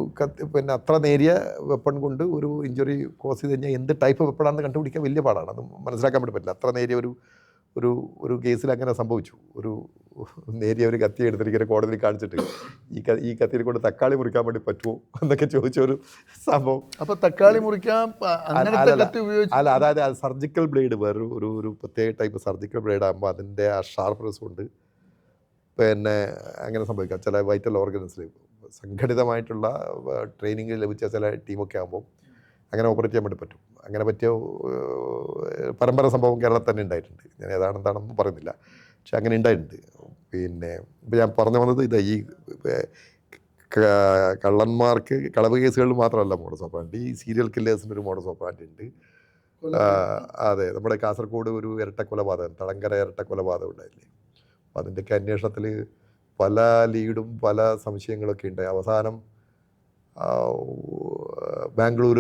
പിന്നെ അത്ര നേരിയ വെപ്പൺ കൊണ്ട് ഒരു ഇഞ്ചുറി കോസ് ചെയ്ത് കഴിഞ്ഞാൽ എന്ത് ടൈപ്പ് വെപ്പണാണെന്ന് കണ്ടുപിടിക്കാൻ വലിയ പാടാണ്. അത് മനസ്സിലാക്കാൻ വേണ്ടി പറ്റില്ല. അത്ര നേരിയ ഒരു കേസിൽ അങ്ങനെ സംഭവിച്ചു. ഒരു നേരിയ ഒരു കത്തി എടുത്തിരിക്കുന്ന കോടതിയിൽ കാണിച്ചിട്ട് ഈ കത്തിയിൽ കൊണ്ട് തക്കാളി മുറിക്കാൻ വേണ്ടി പറ്റുമോ എന്നൊക്കെ ചോദിച്ച ഒരു സംഭവം. അപ്പോൾ തക്കാളി മുറിക്കാൻ അല്ല, അതായത് സർജിക്കൽ ബ്ലേഡ് വേറെ ഒരു പ്രത്യേക ടൈപ്പ് സർജിക്കൽ ബ്ലേഡ് ആകുമ്പോൾ അതിൻ്റെ ആ ഷാർപ്പ്നെസ് കൊണ്ട് പിന്നെ അങ്ങനെ സംഭവിക്കാം. ചില വൈറ്റൽ ഓർഗൻസിൽ സംഘടിതമായിട്ടുള്ള ട്രെയിനിങ് ലഭിച്ച ചില ടീമൊക്കെ ആകുമ്പോൾ അങ്ങനെ ഓപ്പറേറ്റ് ചെയ്യാൻ വേണ്ടി പറ്റും. അങ്ങനെ പറ്റിയ പരമ്പര സംഭവം കേരളത്തിൽ തന്നെ ഉണ്ടായിട്ടുണ്ട്. ഞാൻ എന്താണെന്ന് പറയുന്നില്ല, പക്ഷെ അങ്ങനെ ഉണ്ടായിട്ടുണ്ട്. പിന്നെ ഇപ്പം ഞാൻ പറഞ്ഞു വന്നത് ഈ കള്ളന്മാർക്ക് കളവ് കേസുകളിൽ മാത്രമല്ല മോഡസ് ഓപ്പറാൻഡി, ഈ സീരിയൽ കില്ലേഴ്സിൻ്റെ ഒരു മോഡസ് ഓപ്പറാൻഡി ഉണ്ട്. അതെ, നമ്മുടെ കാസർഗോഡ് ഒരു ഇരട്ട കൊലപാതകം, തളങ്കര ഇരട്ട കൊലപാതകം ഉണ്ടായില്ലേ. അപ്പോൾ അതിൻ്റെയൊക്കെ അന്വേഷണത്തിൽ പല ലീഡും പല സംശയങ്ങളൊക്കെ ഉണ്ടായി. അവസാനം ബാംഗ്ലൂർ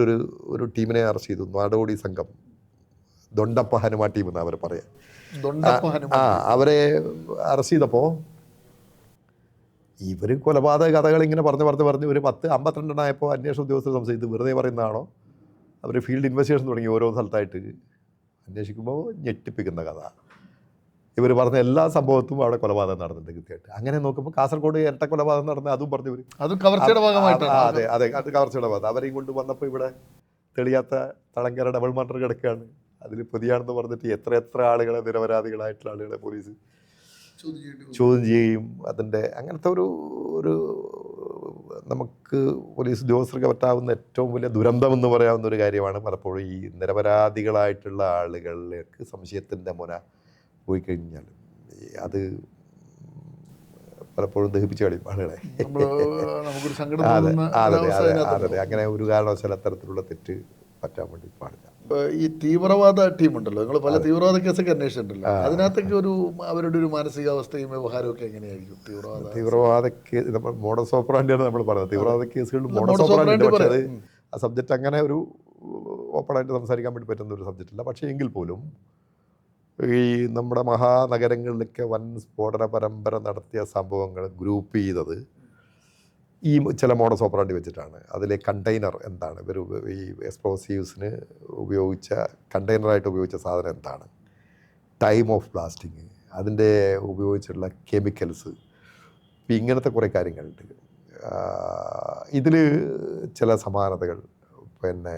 ഒരു ടീമിനെ അറസ്റ്റ് ചെയ്തു. നാടോടി സംഘം, ദൊണ്ടപ്പ ഹനുമ ടീം എന്ന് അവർ പറയാം. അവരെ അറസ്റ്റ് ചെയ്തപ്പോൾ ഇവർ കൊലപാതക കഥകൾ ഇങ്ങനെ പറഞ്ഞ് ഒരു 52 അന്വേഷണ ഉദ്യോഗസ്ഥർ സംശയിച്ചു ഇത് വെറുതെ പറയുന്നതാണോ. അവർ ഫീൽഡ് ഇൻവെസ്റ്റിഗേഷൻ തുടങ്ങി ഓരോ സ്ഥലത്തായിട്ട് അന്വേഷിക്കുമ്പോൾ ഞെട്ടിപ്പിക്കുന്ന കഥ. ഇവർ പറഞ്ഞ എല്ലാ സംഭവത്തും അവിടെ കൊലപാതകം നടന്നിട്ടുണ്ട് കൃത്യമായിട്ട്. അങ്ങനെ നോക്കുമ്പോൾ കാസർഗോഡ് ഇരട്ട കൊലപാതകം നടന്ന അതും പറഞ്ഞു ഇവർ. അതും കവർച്ചയുടെ ഭാഗമായിട്ടാണ്. അതെ, അത് കവർച്ചയുടെ ഭാഗത്ത് അവരെയും കൊണ്ട് വന്നപ്പോൾ ഇവിടെ തെളിയാത്ത തളങ്കര ഡബിൾ മർഡർ കിടക്കുകയാണ്. അതിൽ പ്രതിയാണെന്ന് പറഞ്ഞിട്ട് എത്ര ആളുകളെ, നിരപരാധികളായിട്ടുള്ള ആളുകളെ പോലീസ് ചോദ്യം ചെയ്യുകയും അതിൻ്റെ അങ്ങനത്തെ ഒരു നമുക്ക് പോലീസ് ഉദ്യോഗസ്ഥർക്ക് പറ്റാവുന്ന ഏറ്റവും വലിയ ദുരന്തം എന്ന് പറയാവുന്ന ഒരു കാര്യമാണ് പലപ്പോഴും ഈ നിരപരാധികളായിട്ടുള്ള ആളുകളിലേക്ക് സംശയത്തിൻ്റെ മുന പോയി കഴിഞ്ഞാൽ അത് പലപ്പോഴും ദഹിപ്പിച്ച് കളയും ആളുകളെ. അതെ, അങ്ങനെ ഒരു കാരണവശാലും അത്തരത്തിലുള്ള തെറ്റ് പറ്റാൻ വേണ്ടി പാടില്ല. ഈ തീവ്രവാദ ടീമുണ്ടല്ലോ, നിങ്ങൾ പല തീവ്രവാദ കേസൊക്കെ അന്വേഷിച്ചിട്ടുണ്ടല്ലോ, അതിനകത്തൊക്കെ അവരുടെ ഒരു മാനസികാവസ്ഥയും വ്യവഹാരവും ഒക്കെ എങ്ങനെയായിരിക്കും? തീവ്രവാദ കേസ് നമ്മൾ മോഡസ് ഓപ്പറാൻഡിയാണ് നമ്മൾ പറയുന്നത്. തീവ്രവാദ കേസുകളിൽ മോഡസ് ഓപ്പറാൻഡി, പക്ഷേ അത് ആ സബ്ജക്റ്റ് അങ്ങനെ ഒരു ഓപ്പണായിട്ട് സംസാരിക്കാൻ വേണ്ടി പറ്റുന്ന ഒരു സബ്ജക്റ്റല്ല. പക്ഷേ എങ്കിൽ പോലും ഈ നമ്മുടെ മഹാനഗരങ്ങളിലൊക്കെ വൻ സ്ഫോടന പരമ്പര നടത്തിയ സംഭവങ്ങൾ ഗ്രൂപ്പ് ചെയ്തത് ഈ ചില മോഡസ് ഓപ്പറാൻഡി വെച്ചിട്ടാണ്. അതിലെ കണ്ടെയ്നർ എന്താണ്, ഇവർ ഈ എക്സ്പ്ലോസീവ്സിന് ഉപയോഗിച്ച കണ്ടെയ്നറായിട്ട് ഉപയോഗിച്ച സാധനം എന്താണ്, ടൈം ഓഫ് ബ്ലാസ്റ്റിങ്, അതിൻ്റെ ഉപയോഗിച്ചിട്ടുള്ള കെമിക്കൽസ്, ഇങ്ങനത്തെ കുറേ കാര്യങ്ങളുണ്ട്. ഇതിൽ ചില സമാനതകൾ, പിന്നെ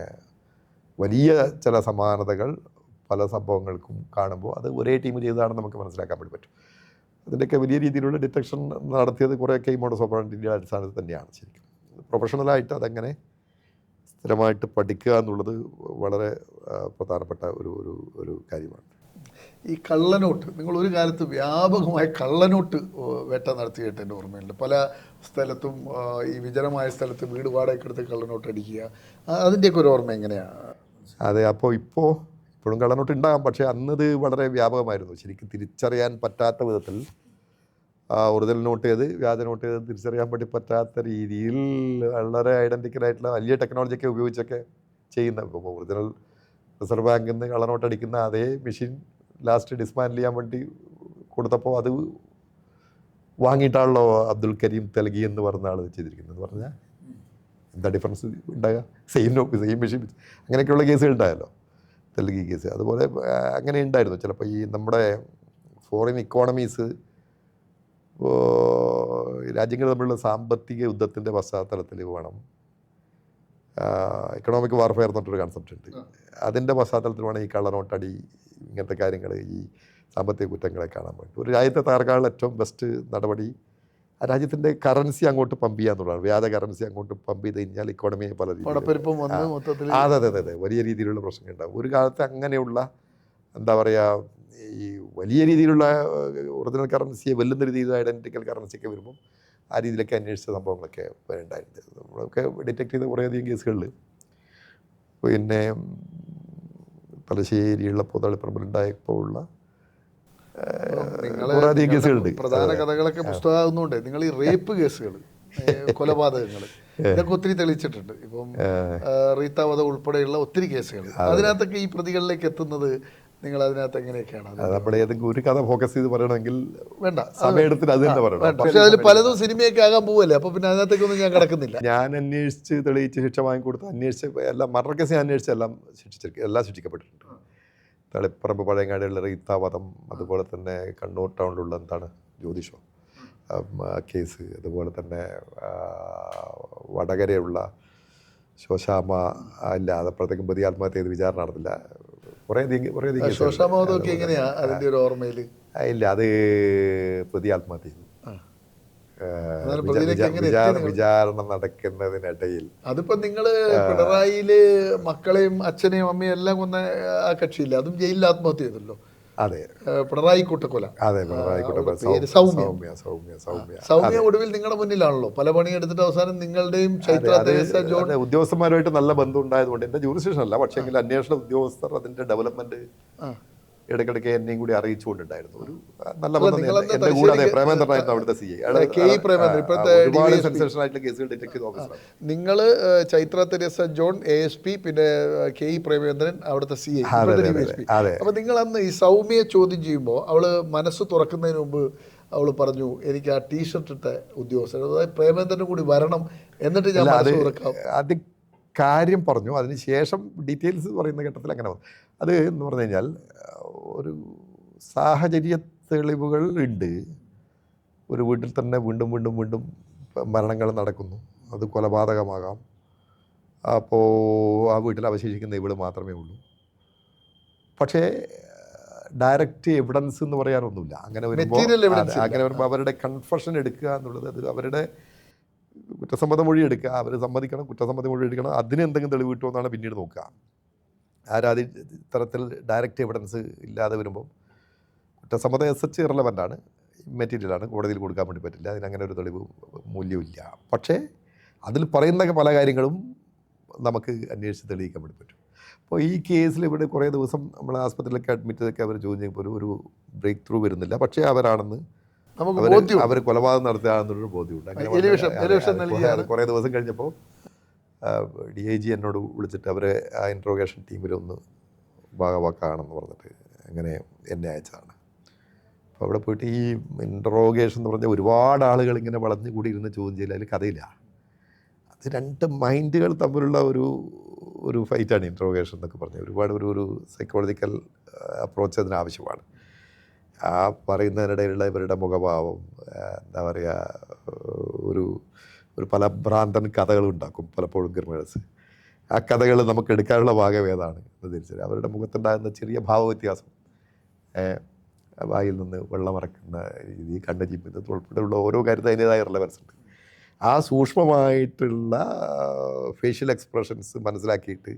വലിയ ചില സമാനതകൾ പല സംഭവങ്ങൾക്കും കാണുമ്പോൾ അത് ഒരേ ടീം ചെയ്തതാണെന്ന് നമുക്ക് മനസ്സിലാക്കാൻ വേണ്ടി പറ്റും. അതിൻ്റെയൊക്കെ വലിയ രീതിയിലുള്ള ഡിറ്റക്ഷൻ നടത്തിയത് കുറേയൊക്കെ ഈ മോഡസ് ഓപ്പറാൻഡിൻ്റെ അടിസ്ഥാനത്തിൽ തന്നെയാണ്. ശരിക്കും പ്രൊഫഷണലായിട്ട് അതങ്ങനെ സ്ഥിരമായിട്ട് പഠിക്കുക എന്നുള്ളത് വളരെ പ്രധാനപ്പെട്ട ഒരു കാര്യമാണ്. ഈ കള്ളനോട്ട്, നിങ്ങൾ ഒരു കാലത്ത് വ്യാപകമായ കള്ളനോട്ട് വേട്ട നടത്തിയിട്ട് എൻ്റെ ഓർമ്മയുണ്ട്. പല സ്ഥലത്തും ഈ വിജനമായ സ്ഥലത്ത് വീട് വാടകയ്ക്കെടുത്ത് കള്ളനോട്ട് അടിക്കുക, അതിൻ്റെയൊക്കെ ഒരു ഓർമ്മ എങ്ങനെയാണ്? അതെ, അപ്പോൾ ഇപ്പോഴും കള്ളനോട്ട് ഉണ്ടാകാം, പക്ഷേ അന്നത് വളരെ വ്യാപകമായിരുന്നു. ശരിക്കും തിരിച്ചറിയാൻ പറ്റാത്ത വിധത്തിൽ ഒറിജിനൽ നോട്ട് ചെയ്ത് വ്യാജ നോട്ട് ചെയ്ത് തിരിച്ചറിയാൻ വേണ്ടി പറ്റാത്ത രീതിയിൽ വളരെ ഐഡൻറ്റിക്കലായിട്ടുള്ള വലിയ ടെക്നോളജിയൊക്കെ ഉപയോഗിച്ചൊക്കെ ചെയ്യുന്ന. ഇപ്പോൾ ഒറിജിനൽ റിസർവ് ബാങ്കിൽ നിന്ന് കള്ളനോട്ട് അടിക്കുന്ന അതേ മെഷീൻ ലാസ്റ്റ് ഡിസ്മാൻഡിൽ ചെയ്യാൻ വേണ്ടി കൊടുത്തപ്പോൾ അത് വാങ്ങിയിട്ടാണല്ലോ അബ്ദുൽ കരീം തെലഗി എന്ന് പറഞ്ഞ ആൾ ചെയ്തിരിക്കുന്നത്. എന്ന് പറഞ്ഞാൽ എന്താ ഡിഫറൻസ് ഉണ്ടാകുക? Same machine. അങ്ങനെയൊക്കെയുള്ള കേസുകൾ ഉണ്ടായല്ലോ, തെലഗി കേസ്. അതുപോലെ അങ്ങനെ ഉണ്ടായിരുന്നു. ചിലപ്പോൾ ഈ നമ്മുടെ ഫോറിൻ ഇക്കോണമീസ്, രാജ്യങ്ങൾ തമ്മിലുള്ള സാമ്പത്തിക യുദ്ധത്തിൻ്റെ പശ്ചാത്തലത്തിൽ വേണം, എക്കണോമിക് വാർഫെയർ എന്നിട്ടൊരു കൺസെപ്റ്റ് ഉണ്ട്, അതിൻ്റെ പശ്ചാത്തലത്തിൽ വേണം ഈ കള്ളനോട്ടടി ഇങ്ങനത്തെ കാര്യങ്ങൾ, ഈ സാമ്പത്തിക കുറ്റങ്ങളെ കാണാൻ വേണ്ടി. ഒരു രാജ്യത്തെ തകർക്കാനുള്ള ഏറ്റവും ബെസ്റ്റ് നടപടി ആ രാജ്യത്തിൻ്റെ കറൻസി അങ്ങോട്ട് പമ്പ് ചെയ്യുക എന്നുള്ളതാണ്. വ്യാജ കറൻസി അങ്ങോട്ട് പമ്പ് ചെയ്ത് കഴിഞ്ഞാൽ ഇക്കോണമിയെ പല രീതിയിൽ അതെ വലിയ രീതിയിലുള്ള പ്രശ്നങ്ങൾ ഉണ്ടാകും. ഒരു കാലത്ത് അങ്ങനെയുള്ള എന്താ പറയുക, ഈ വലിയ രീതിയിലുള്ള ഒറിജിനൽ കറൻസിയെ വെല്ലുന്ന രീതിയിലുള്ള ഐഡൻറ്റിക്കൽ കറൻസിയൊക്കെ വരുമ്പം ആ രീതിയിലൊക്കെ അന്വേഷിച്ച സംഭവങ്ങളൊക്കെ ഉണ്ടായിട്ടുണ്ട്. നമ്മളൊക്കെ ഡിറ്റക്ട് ചെയ്ത കുറേയധികം കേസുകളിൽ പിന്നെ തലശ്ശേരിയുള്ള തളിപ്പറമ്പിലുണ്ടായപ്പോൾ ഉള്ള കുറേയധികം കേസുകളുണ്ട്. പ്രധാന കഥകളൊക്കെ പുസ്തകമാകുന്നുണ്ട്. നിങ്ങൾ ഈ റേപ്പ് കേസുകൾ കൊലപാതകങ്ങൾ ഇതൊക്കെ ഒത്തിരി തെളിയിച്ചിട്ടുണ്ട്. ഇപ്പം റീത്ത വധം ഉൾപ്പെടെയുള്ള ഒത്തിരി കേസുകൾ. അതിനകത്തൊക്കെ ഈ പ്രതികളിലേക്ക് എത്തുന്നത് നിങ്ങൾ അതിനകത്ത് എങ്ങനെയൊക്കെയാണ്? നമ്മുടെ ഏതെങ്കിലും ഒരു കഥ ഫോക്കസ് ചെയ്ത് പറയണമെങ്കിൽ വേണ്ട, സമയത്തിന് അത് തന്നെ പറയണം. പക്ഷെ അതിൽ പലതും സിനിമയൊക്കെ ആകാൻ പോവല്ലേ, അപ്പോൾ പിന്നെ അതിനകത്തേക്കൊന്നും ഞാൻ കിടക്കുന്നില്ല. ഞാൻ അന്വേഷിച്ച് തെളിയിച്ച് ശിക്ഷ വാങ്ങിക്കൊടുത്ത് അന്വേഷിച്ച് എല്ലാം മർഡർ കേസ് ഞാൻ അന്വേഷിച്ച് എല്ലാം ശിക്ഷിക്കപ്പെട്ടിട്ടുണ്ട്. തളിപ്പറമ്പ് പഴയങ്ങാടിയുള്ള റീത്ത വധം, അതുപോലെ തന്നെ കണ്ണൂർ ടൗണിലുള്ള എന്താണ് ജ്യോതിഷോ കേസ്, അതുപോലെ തന്നെ വടകരയുള്ള ശോശാമ ഇല്ല, അതപ്പോഴത്തേക്കും പ്രതി ആത്മഹത്യ ചെയ്ത് വിചാരണ നടന്നില്ല. കുറേയധികം ശോശാമൊക്കെ എങ്ങനെയാ അതിൻ്റെ ഒരു ഓർമ്മയിൽ? ഇല്ല, അത് പ്രതി ആത്മഹത്യ ചെയ്തു. വിചാരണ നടക്കുന്നതിനിടയിൽ അതിപ്പോ നിങ്ങള് പിണറായില് മക്കളെയും അച്ഛനെയും അമ്മയും എല്ലാം കൊന്ന ആ കക്ഷിയില്ല, അതും ജയിലിൽ ആത്മഹത്യ ചെയ്തല്ലോ. അതെ, പിണറായി കൂട്ടക്കൊല. അതെ, പിണറായി കൂട്ടക്കൊല. സൗമ്യ ഒടുവിൽ നിങ്ങളുടെ മുന്നിലാണല്ലോ, പല പണിയെടുത്തിട്ട് അവസാനം നിങ്ങളുടെയും ഉദ്യോഗസ്ഥന്മാരുമായിട്ട് നല്ല ബന്ധം ഉണ്ടായതുകൊണ്ട് എന്റെ ജൂറിസ്ഡിക്ഷൻ അല്ല, പക്ഷേ എങ്കിൽ അന്വേഷണ ഉദ്യോഗസ്ഥർ അതിന്റെ ഡെവലപ്മെന്റ് ഇടയ്ക്കിടയ്ക്ക് എന്നെയും കൂടി അറിയിച്ചുകൊണ്ടുണ്ടായിരുന്നു. ഒരു നല്ല ബന്ധം എന്റെ കൂടെ. അതെ, പ്രേമേന്ദ്രനായിരുന്നു അവിടുത്തെ CI. ഒരുപാട് സെൻസേഷൻ ആയിട്ടുള്ള കേസുകൾ ഡിറ്റക്റ്റീവ് ഓഫീസറാണ്. നിങ്ങൾ ചൈത്ര തെരേസ ജോൺ ASP, പിന്നെ KE പ്രേമേന്ദ്രൻ അവിടുത്തെ CI. അപ്പൊ നിങ്ങൾ അന്ന് ഈ സൗമ്യയെ ചോദ്യം ചെയ്യുമ്പോൾ അവള് മനസ്സ് തുറക്കുന്നതിന് മുമ്പ് അവള് പറഞ്ഞു, എനിക്ക് ആ ടീഷർട്ട് ഇട്ട ഉദ്യോഗസ്ഥർ, അതായത് പ്രേമേന്ദ്രനും കൂടി വരണം, എന്നിട്ട് ഞാൻ മനസ്സ് തുറക്കാം. അത് കാര്യം പറഞ്ഞു. അതിനുശേഷം ഡീറ്റെയിൽസ് പറയുന്ന ഘട്ടത്തിൽ അങ്ങനെ വന്നു. അത് എന്ന് പറഞ്ഞു കഴിഞ്ഞാൽ ഒരു സാഹചര്യ തെളിവുകൾ ഉണ്ട്. ഒരു വീട്ടിൽ തന്നെ വീണ്ടും വീണ്ടും വീണ്ടും മരണങ്ങൾ നടക്കുന്നു. അത് കൊലപാതകമാകാം. അപ്പോൾ ആ വീട്ടിൽ അവശേഷിക്കുന്ന ഇവള് മാത്രമേ ഉള്ളൂ. പക്ഷേ ഡയറക്റ്റ് എവിഡൻസ് എന്ന് പറയാനൊന്നുമില്ല. അങ്ങനെ വരുമ്പോൾ അവരുടെ കൺഫഷൻ എടുക്കുക എന്നുള്ളത്, അത് അവരുടെ കുറ്റസമ്മത മൊഴി എടുക്കുക, അവർ സമ്മതിക്കണം, കുറ്റസമ്മത മൊഴി എടുക്കണം, അതിന് എന്തെങ്കിലും തെളിവ് കിട്ടുമെന്നാണ് പിന്നീട് നോക്കുക. ആരാതി ഇത്തരത്തിൽ ഡയറക്റ്റ് എവിഡൻസ് ഇല്ലാതെ വരുമ്പം കുറ്റസമ്മതം SH ഇറലവൻ്റാണ്, മെറ്റീരിയലാണ്, കോടതിയിൽ കൊടുക്കാൻ വേണ്ടി പറ്റില്ല, അതിനങ്ങനെ ഒരു തെളിവ് മൂല്യമില്ല. പക്ഷേ അതിൽ പറയുന്ന പല കാര്യങ്ങളും നമുക്ക് അന്വേഷിച്ച് തെളിയിക്കാൻ വേണ്ടി പറ്റും. അപ്പോൾ ഈ കേസിൽ ഇവിടെ കുറേ ദിവസം നമ്മൾ ആസ്പത്രിയിലൊക്കെ അഡ്മിറ്റ് ചെയ്തൊക്കെ അവർ ചോദിച്ചു കഴിഞ്ഞപ്പോൾ ഒരു ബ്രേക്ക് ത്രൂ വരുന്നില്ല. പക്ഷേ അവരാണെന്ന് അവർ കൊലപാതകം നടത്തുകയാണെന്നൊരു ബോധ്യമുണ്ട്. അങ്ങനെ കുറേ ദിവസം കഴിഞ്ഞപ്പോൾ DIG എന്നോട് വിളിച്ചിട്ട് അവരെ ആ ഇൻട്രോഗേഷൻ ടീമിലൊന്ന് ഭാഗവാക്കാണെന്ന് പറഞ്ഞിട്ട് അങ്ങനെ എന്നെ അയച്ചതാണ്. അപ്പോൾ അവിടെ പോയിട്ട് ഈ ഇൻട്രോഗേഷൻ എന്ന് പറഞ്ഞാൽ ഒരുപാട് ആളുകൾ ഇങ്ങനെ വളഞ്ഞു കൂടി ഇരുന്ന് ചോദ്യം ചെയ്യൽ, അതിൽ കഥയില്ല. അത് രണ്ട് മൈൻഡുകൾ തമ്മിലുള്ള ഒരു ഫൈറ്റാണ് ഇൻട്രോഗേഷൻ എന്നൊക്കെ പറഞ്ഞാൽ. ഒരുപാട് ഒരു സൈക്കോളജിക്കൽ അപ്രോച്ച് അതിനാവശ്യമാണ്. ആ പറയുന്നതിനിടയിലുള്ള ഇവരുടെ മുഖഭാവം, എന്താ പറയുക, ഒരു പല ഭ്രാന്തൻ കഥകളുണ്ടാക്കും പലപ്പോഴും ക്രിമിനൽസ്. ആ കഥകൾ നമുക്ക് എടുക്കാനുള്ള ഭാഗം ഏതാണ് എന്ന് തിരിച്ചറിയാം. അവരുടെ മുഖത്തുണ്ടാകുന്ന ചെറിയ ഭാവവ്യത്യാസം, വായിൽ നിന്ന് വെള്ളമിറക്കുന്ന രീതി, കണ്ണ് ചിമ്മുന്നത് ഉൾപ്പെടെയുള്ള ഓരോ കാര്യത്തിൽ അതിൻ്റേതായ റിലവൻസ് ഉണ്ട്. ആ സൂക്ഷ്മമായിട്ടുള്ള ഫേഷ്യൽ എക്സ്പ്രഷൻസ് മനസ്സിലാക്കിയിട്ട്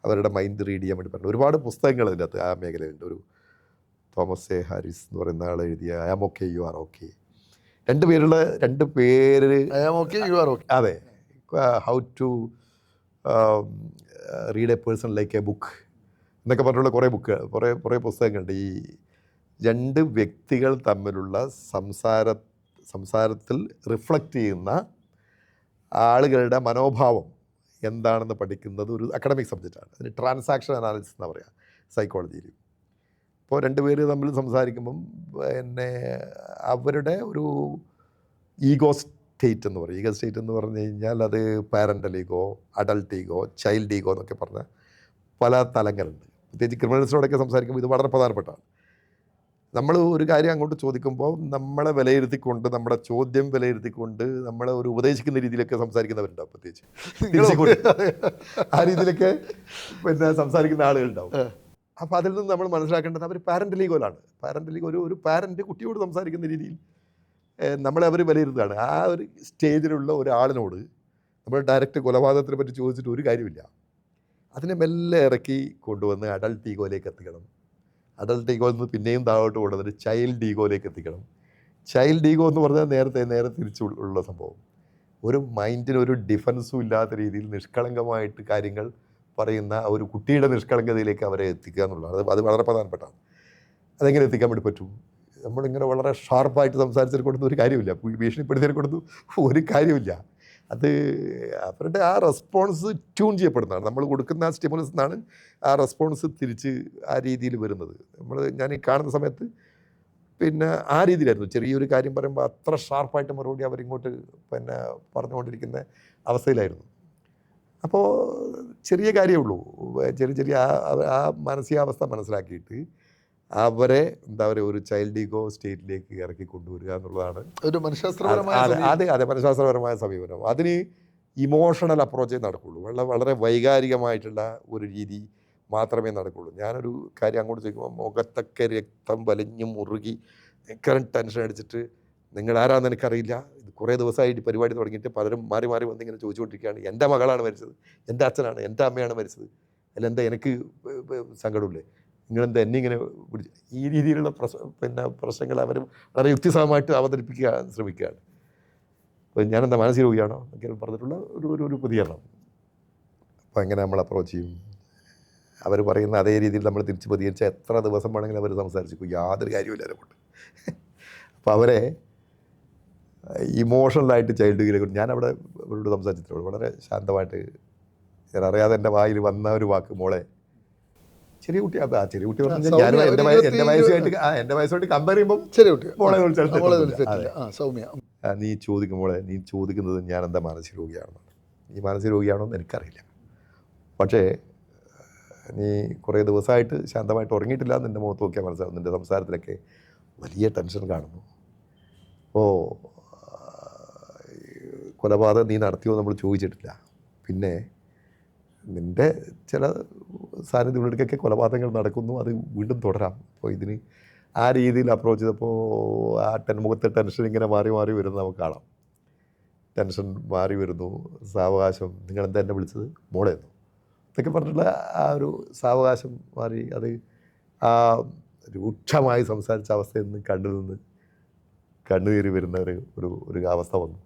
അവരുടെ മൈൻഡ് റീഡ് ചെയ്യാൻ വേണ്ടി പറഞ്ഞു. ഒരുപാട് പുസ്തകങ്ങൾ അതിൻ്റെ അകത്ത് ആ മേഖലയിലുണ്ട്. ഒരു തോമസ് A. ഹാരിസ് എന്ന് പറയുന്ന ആൾ എഴുതിയ I am okay, you are okay. രണ്ട് പേര് അതെ, how to read a person like a book എന്നൊക്കെ പറഞ്ഞുള്ള കുറേ പുസ്തകങ്ങളുണ്ട്. ഈ രണ്ട് വ്യക്തികൾ തമ്മിലുള്ള സംസാരത്തിൽ റിഫ്ലക്റ്റ് ചെയ്യുന്ന ആളുകളുടെ മനോഭാവം എന്താണെന്ന് പഠിക്കുന്നത് ഒരു അക്കാഡമിക് സബ്ജക്റ്റാണ്. അതിന് ട്രാൻസാക്ഷൻ അനാലിസിസ് എന്നാണ് പറയുക സൈക്കോളജിയിൽ. ഇപ്പോൾ രണ്ടുപേര് തമ്മിൽ സംസാരിക്കുമ്പം പിന്നെ അവരുടെ ഒരു ഈഗോ സ്റ്റേറ്റ് എന്ന് പറയും. ഈഗോ സ്റ്റേറ്റ് എന്ന് പറഞ്ഞു കഴിഞ്ഞാൽ അത് parental ego, adult ego, child ego എന്നൊക്കെ പറഞ്ഞ പല തലങ്ങളുണ്ട്. പ്രത്യേകിച്ച് ക്രിമിനൽസിനോടൊക്കെ സംസാരിക്കുമ്പോൾ ഇത് വളരെ പ്രധാനപ്പെട്ടാണ്. നമ്മൾ ഒരു കാര്യം അങ്ങോട്ട് ചോദിക്കുമ്പോൾ നമ്മളെ വിലയിരുത്തിക്കൊണ്ട്, നമ്മുടെ ചോദ്യം വിലയിരുത്തിക്കൊണ്ട് നമ്മളെ ഒരു ഉപദേശിക്കുന്ന രീതിയിലൊക്കെ സംസാരിക്കുന്നവരുണ്ടാവും. പ്രത്യേകിച്ച് ആ രീതിയിലൊക്കെ പിന്നെ സംസാരിക്കുന്ന ആളുകളുണ്ടാവും. അപ്പോൾ അതിൽ നിന്ന് നമ്മൾ മനസ്സിലാക്കേണ്ടത് അവർ പാരൻ്റൽ ഈഗോയിലാണ്. പാരൻ്റൽ ഈഗോ ഒരു പാരൻ്റ് കുട്ടിയോട് സംസാരിക്കുന്ന രീതിയിൽ നമ്മളെ അവർ വിലയിരുത്തുകയാണ്. ആ ഒരു സ്റ്റേജിലുള്ള ഒരാളിനോട് നമ്മൾ ഡയറക്റ്റ് കൊലപാതകത്തിനെ പറ്റി ചോദിച്ചിട്ട് ഒരു കാര്യമില്ല. അതിനെ മെല്ലെ ഇറക്കി കൊണ്ടുവന്ന് അഡൾട്ട് ഈഗോയിലേക്ക് എത്തിക്കണം. അഡൾട്ട് ഈഗോയിൽ നിന്ന് പിന്നെയും താഴോട്ട് കൊണ്ടുവന്നിട്ട് ചൈൽഡ് ഈഗോയിലേക്ക് എത്തിക്കണം. ചൈൽഡ് ഈഗോ എന്ന് പറഞ്ഞാൽ നേരെ തിരിച്ചുള്ള സംഭവം. ഒരു മൈൻഡിന് ഒരു ഡിഫൻസും ഇല്ലാത്ത രീതിയിൽ നിഷ്കളങ്കമായിട്ട് കാര്യങ്ങൾ പറയുന്ന ഒരു കുട്ടിയുടെ നിഷ്കളങ്കതയിലേക്ക് അവരെ എത്തിക്കുക എന്നുള്ളതാണ്. അത് വളരെ പ്രധാനപ്പെട്ടാണ്. അതെങ്ങനെ എത്തിക്കാൻ വേണ്ടി പറ്റും? നമ്മളിങ്ങനെ വളരെ ഷാർപ്പായിട്ട് സംസാരിച്ചതിനെ കൊടുത്ത് ഒരു കാര്യമില്ല, ഭീഷണിപ്പെടുത്തിയതിനെ കൊടുത്ത് ഒരു കാര്യമില്ല. അത് അവരുടെ ആ റെസ്പോൺസ് ട്യൂൺ ചെയ്യപ്പെടുന്നതാണ്. നമ്മൾ കൊടുക്കുന്ന ആ സ്റ്റിമുലസ് നിന്നാണ് ആ റെസ്പോൺസ് തിരിച്ച് ആ രീതിയിൽ വരുന്നത്. ഞാൻ ഈ കാണുന്ന സമയത്ത് പിന്നെ ആ രീതിയിലായിരുന്നു. ചെറിയൊരു കാര്യം പറയുമ്പോൾ അത്ര ഷാർപ്പായിട്ട് മറുപടി അവരിങ്ങോട്ട് പിന്നെ പറഞ്ഞുകൊണ്ടിരിക്കുന്ന അവസ്ഥയിലായിരുന്നു. അപ്പോൾ ചെറിയ കാര്യമേ ഉള്ളൂ, ചെറിയ ആ മാനസികാവസ്ഥ മനസ്സിലാക്കിയിട്ട് അവരെ എന്താ പറയുക ഒരു ചൈൽഡ് ഈഗോ സ്റ്റേറ്റിലേക്ക് ഇറക്കി കൊണ്ടുവരിക എന്നുള്ളതാണ് ഒരു മനഃശാസ്ത്രപരമായ അതെ മനഃശാസ്ത്രപരമായ സമീപനം. അതിന് ഇമോഷണൽ അപ്രോച്ചേ നടക്കുള്ളൂ. വളരെ വൈകാരികമായിട്ടുള്ള ഒരു രീതി മാത്രമേ നടക്കുള്ളൂ. ഞാനൊരു കാര്യം അങ്ങോട്ട് ചോദിക്കുമ്പോൾ മുഖത്തൊക്കെ രക്തം വലിഞ്ഞു മുറുകി ഭയങ്കര ടെൻഷൻ അടിച്ചിട്ട് നിങ്ങൾ ആരാന്ന് എനിക്കറിയില്ല, ഇത് കുറേ ദിവസമായിട്ട് പരിപാടി തുടങ്ങിയിട്ട് പലരും മാറി മാറി വന്നിങ്ങനെ ചോദിച്ചുകൊണ്ടിരിക്കുകയാണ്, എൻ്റെ മകളാണ് മരിച്ചത്, എൻ്റെ അച്ഛനാണ്, എൻ്റെ അമ്മയാണ് മരിച്ചത്, അല്ല എനിക്ക് സങ്കടമില്ലേ, നിങ്ങളെന്താ എന്നെ ഇങ്ങനെ പിടിച്ച് ഈ രീതിയിലുള്ള പ്രശ്നങ്ങൾ അവർ വളരെ യുക്തിസഹമായിട്ട് അവതരിപ്പിക്കാൻ ശ്രമിക്കുകയാണ്. അപ്പോൾ ഞാനെന്താ മാനസിക രോഗിയാണോ എന്നൊക്കെ പറഞ്ഞിട്ടുള്ള ഒരു പ്രതികരണം. അപ്പോൾ എങ്ങനെ നമ്മൾ അപ്രോച്ച് ചെയ്യും? അവർ പറയുന്ന അതേ രീതിയിൽ നമ്മൾ തിരിച്ച് പ്രതികരിച്ചാൽ എത്ര ദിവസം വേണമെങ്കിലും അവർ സംസാരിച്ചു, യാതൊരു കാര്യമില്ല അവരെക്കൊണ്ട്. അപ്പോൾ അവരെ ഇമോഷണലായിട്ട് ചൈൽഡ് കൊണ്ട് ഞാൻ അവിടെ അവരോട് സംസാരിച്ചിട്ടുള്ളൂ. വളരെ ശാന്തമായിട്ട് ഞാൻ അറിയാതെ എൻ്റെ വായിൽ വന്ന ഒരു വാക്ക് മോളെ, ചെറിയ കുട്ടി, ആ ചെറിയ കുട്ടി പറഞ്ഞാൽ ഞാൻ എൻ്റെ വയസ്സുമായിട്ട് കമ്പയർ ചെയ്യുമ്പോൾ ചെറിയ കുട്ടി മോളെ സൗമ്യ, നീ ചോദിക്കും മോളെ, നീ ചോദിക്കുന്നത് ഞാൻ എന്താ മാനസിക രോഗിയാണെന്ന്. നീ മാനസിക രോഗിയാണോ എന്ന് എനിക്കറിയില്ല, പക്ഷേ നീ കുറേ ദിവസമായിട്ട് ശാന്തമായിട്ട് ഉറങ്ങിയിട്ടില്ല എന്ന് എൻ്റെ മുഖത്ത് നോക്കിയാൽ മനസ്സിലാവും. നിൻ്റെ സംസാരത്തിലൊക്കെ വലിയ ടെൻഷൻ കാണുന്നു. അപ്പോൾ കൊലപാതകം നീ നടത്തിയോ നമ്മൾ ചോദിച്ചിട്ടില്ല, പിന്നെ നിൻ്റെ ചില സാന്നിധ്യങ്ങളിലേക്കൊക്കെ കൊലപാതകങ്ങൾ നടക്കുന്നു, അത് വീണ്ടും തുടരാം. അപ്പോൾ ഇതിന് ആ രീതിയിൽ അപ്രോച്ച് ചെയ്തപ്പോൾ ആ മുഖത്തെ ടെൻഷൻ ഇങ്ങനെ മാറി മാറി വരുന്നത് നമുക്ക് കാണാം. ടെൻഷൻ മാറി വരുന്നു, സാവകാശം, നിങ്ങളെന്താ എന്നെ വിളിച്ചത് മോളെന്നു ഇതൊക്കെ പറഞ്ഞിട്ടുള്ള ആ ഒരു സാവകാശം മാറി. അത് ആ രൂക്ഷമായി സംസാരിച്ച അവസ്ഥയിൽ നിന്ന് കണ്ണിൽ നിന്ന് കണ്ണുനീര് വരുന്ന ഒരു അവസ്ഥ വന്നു.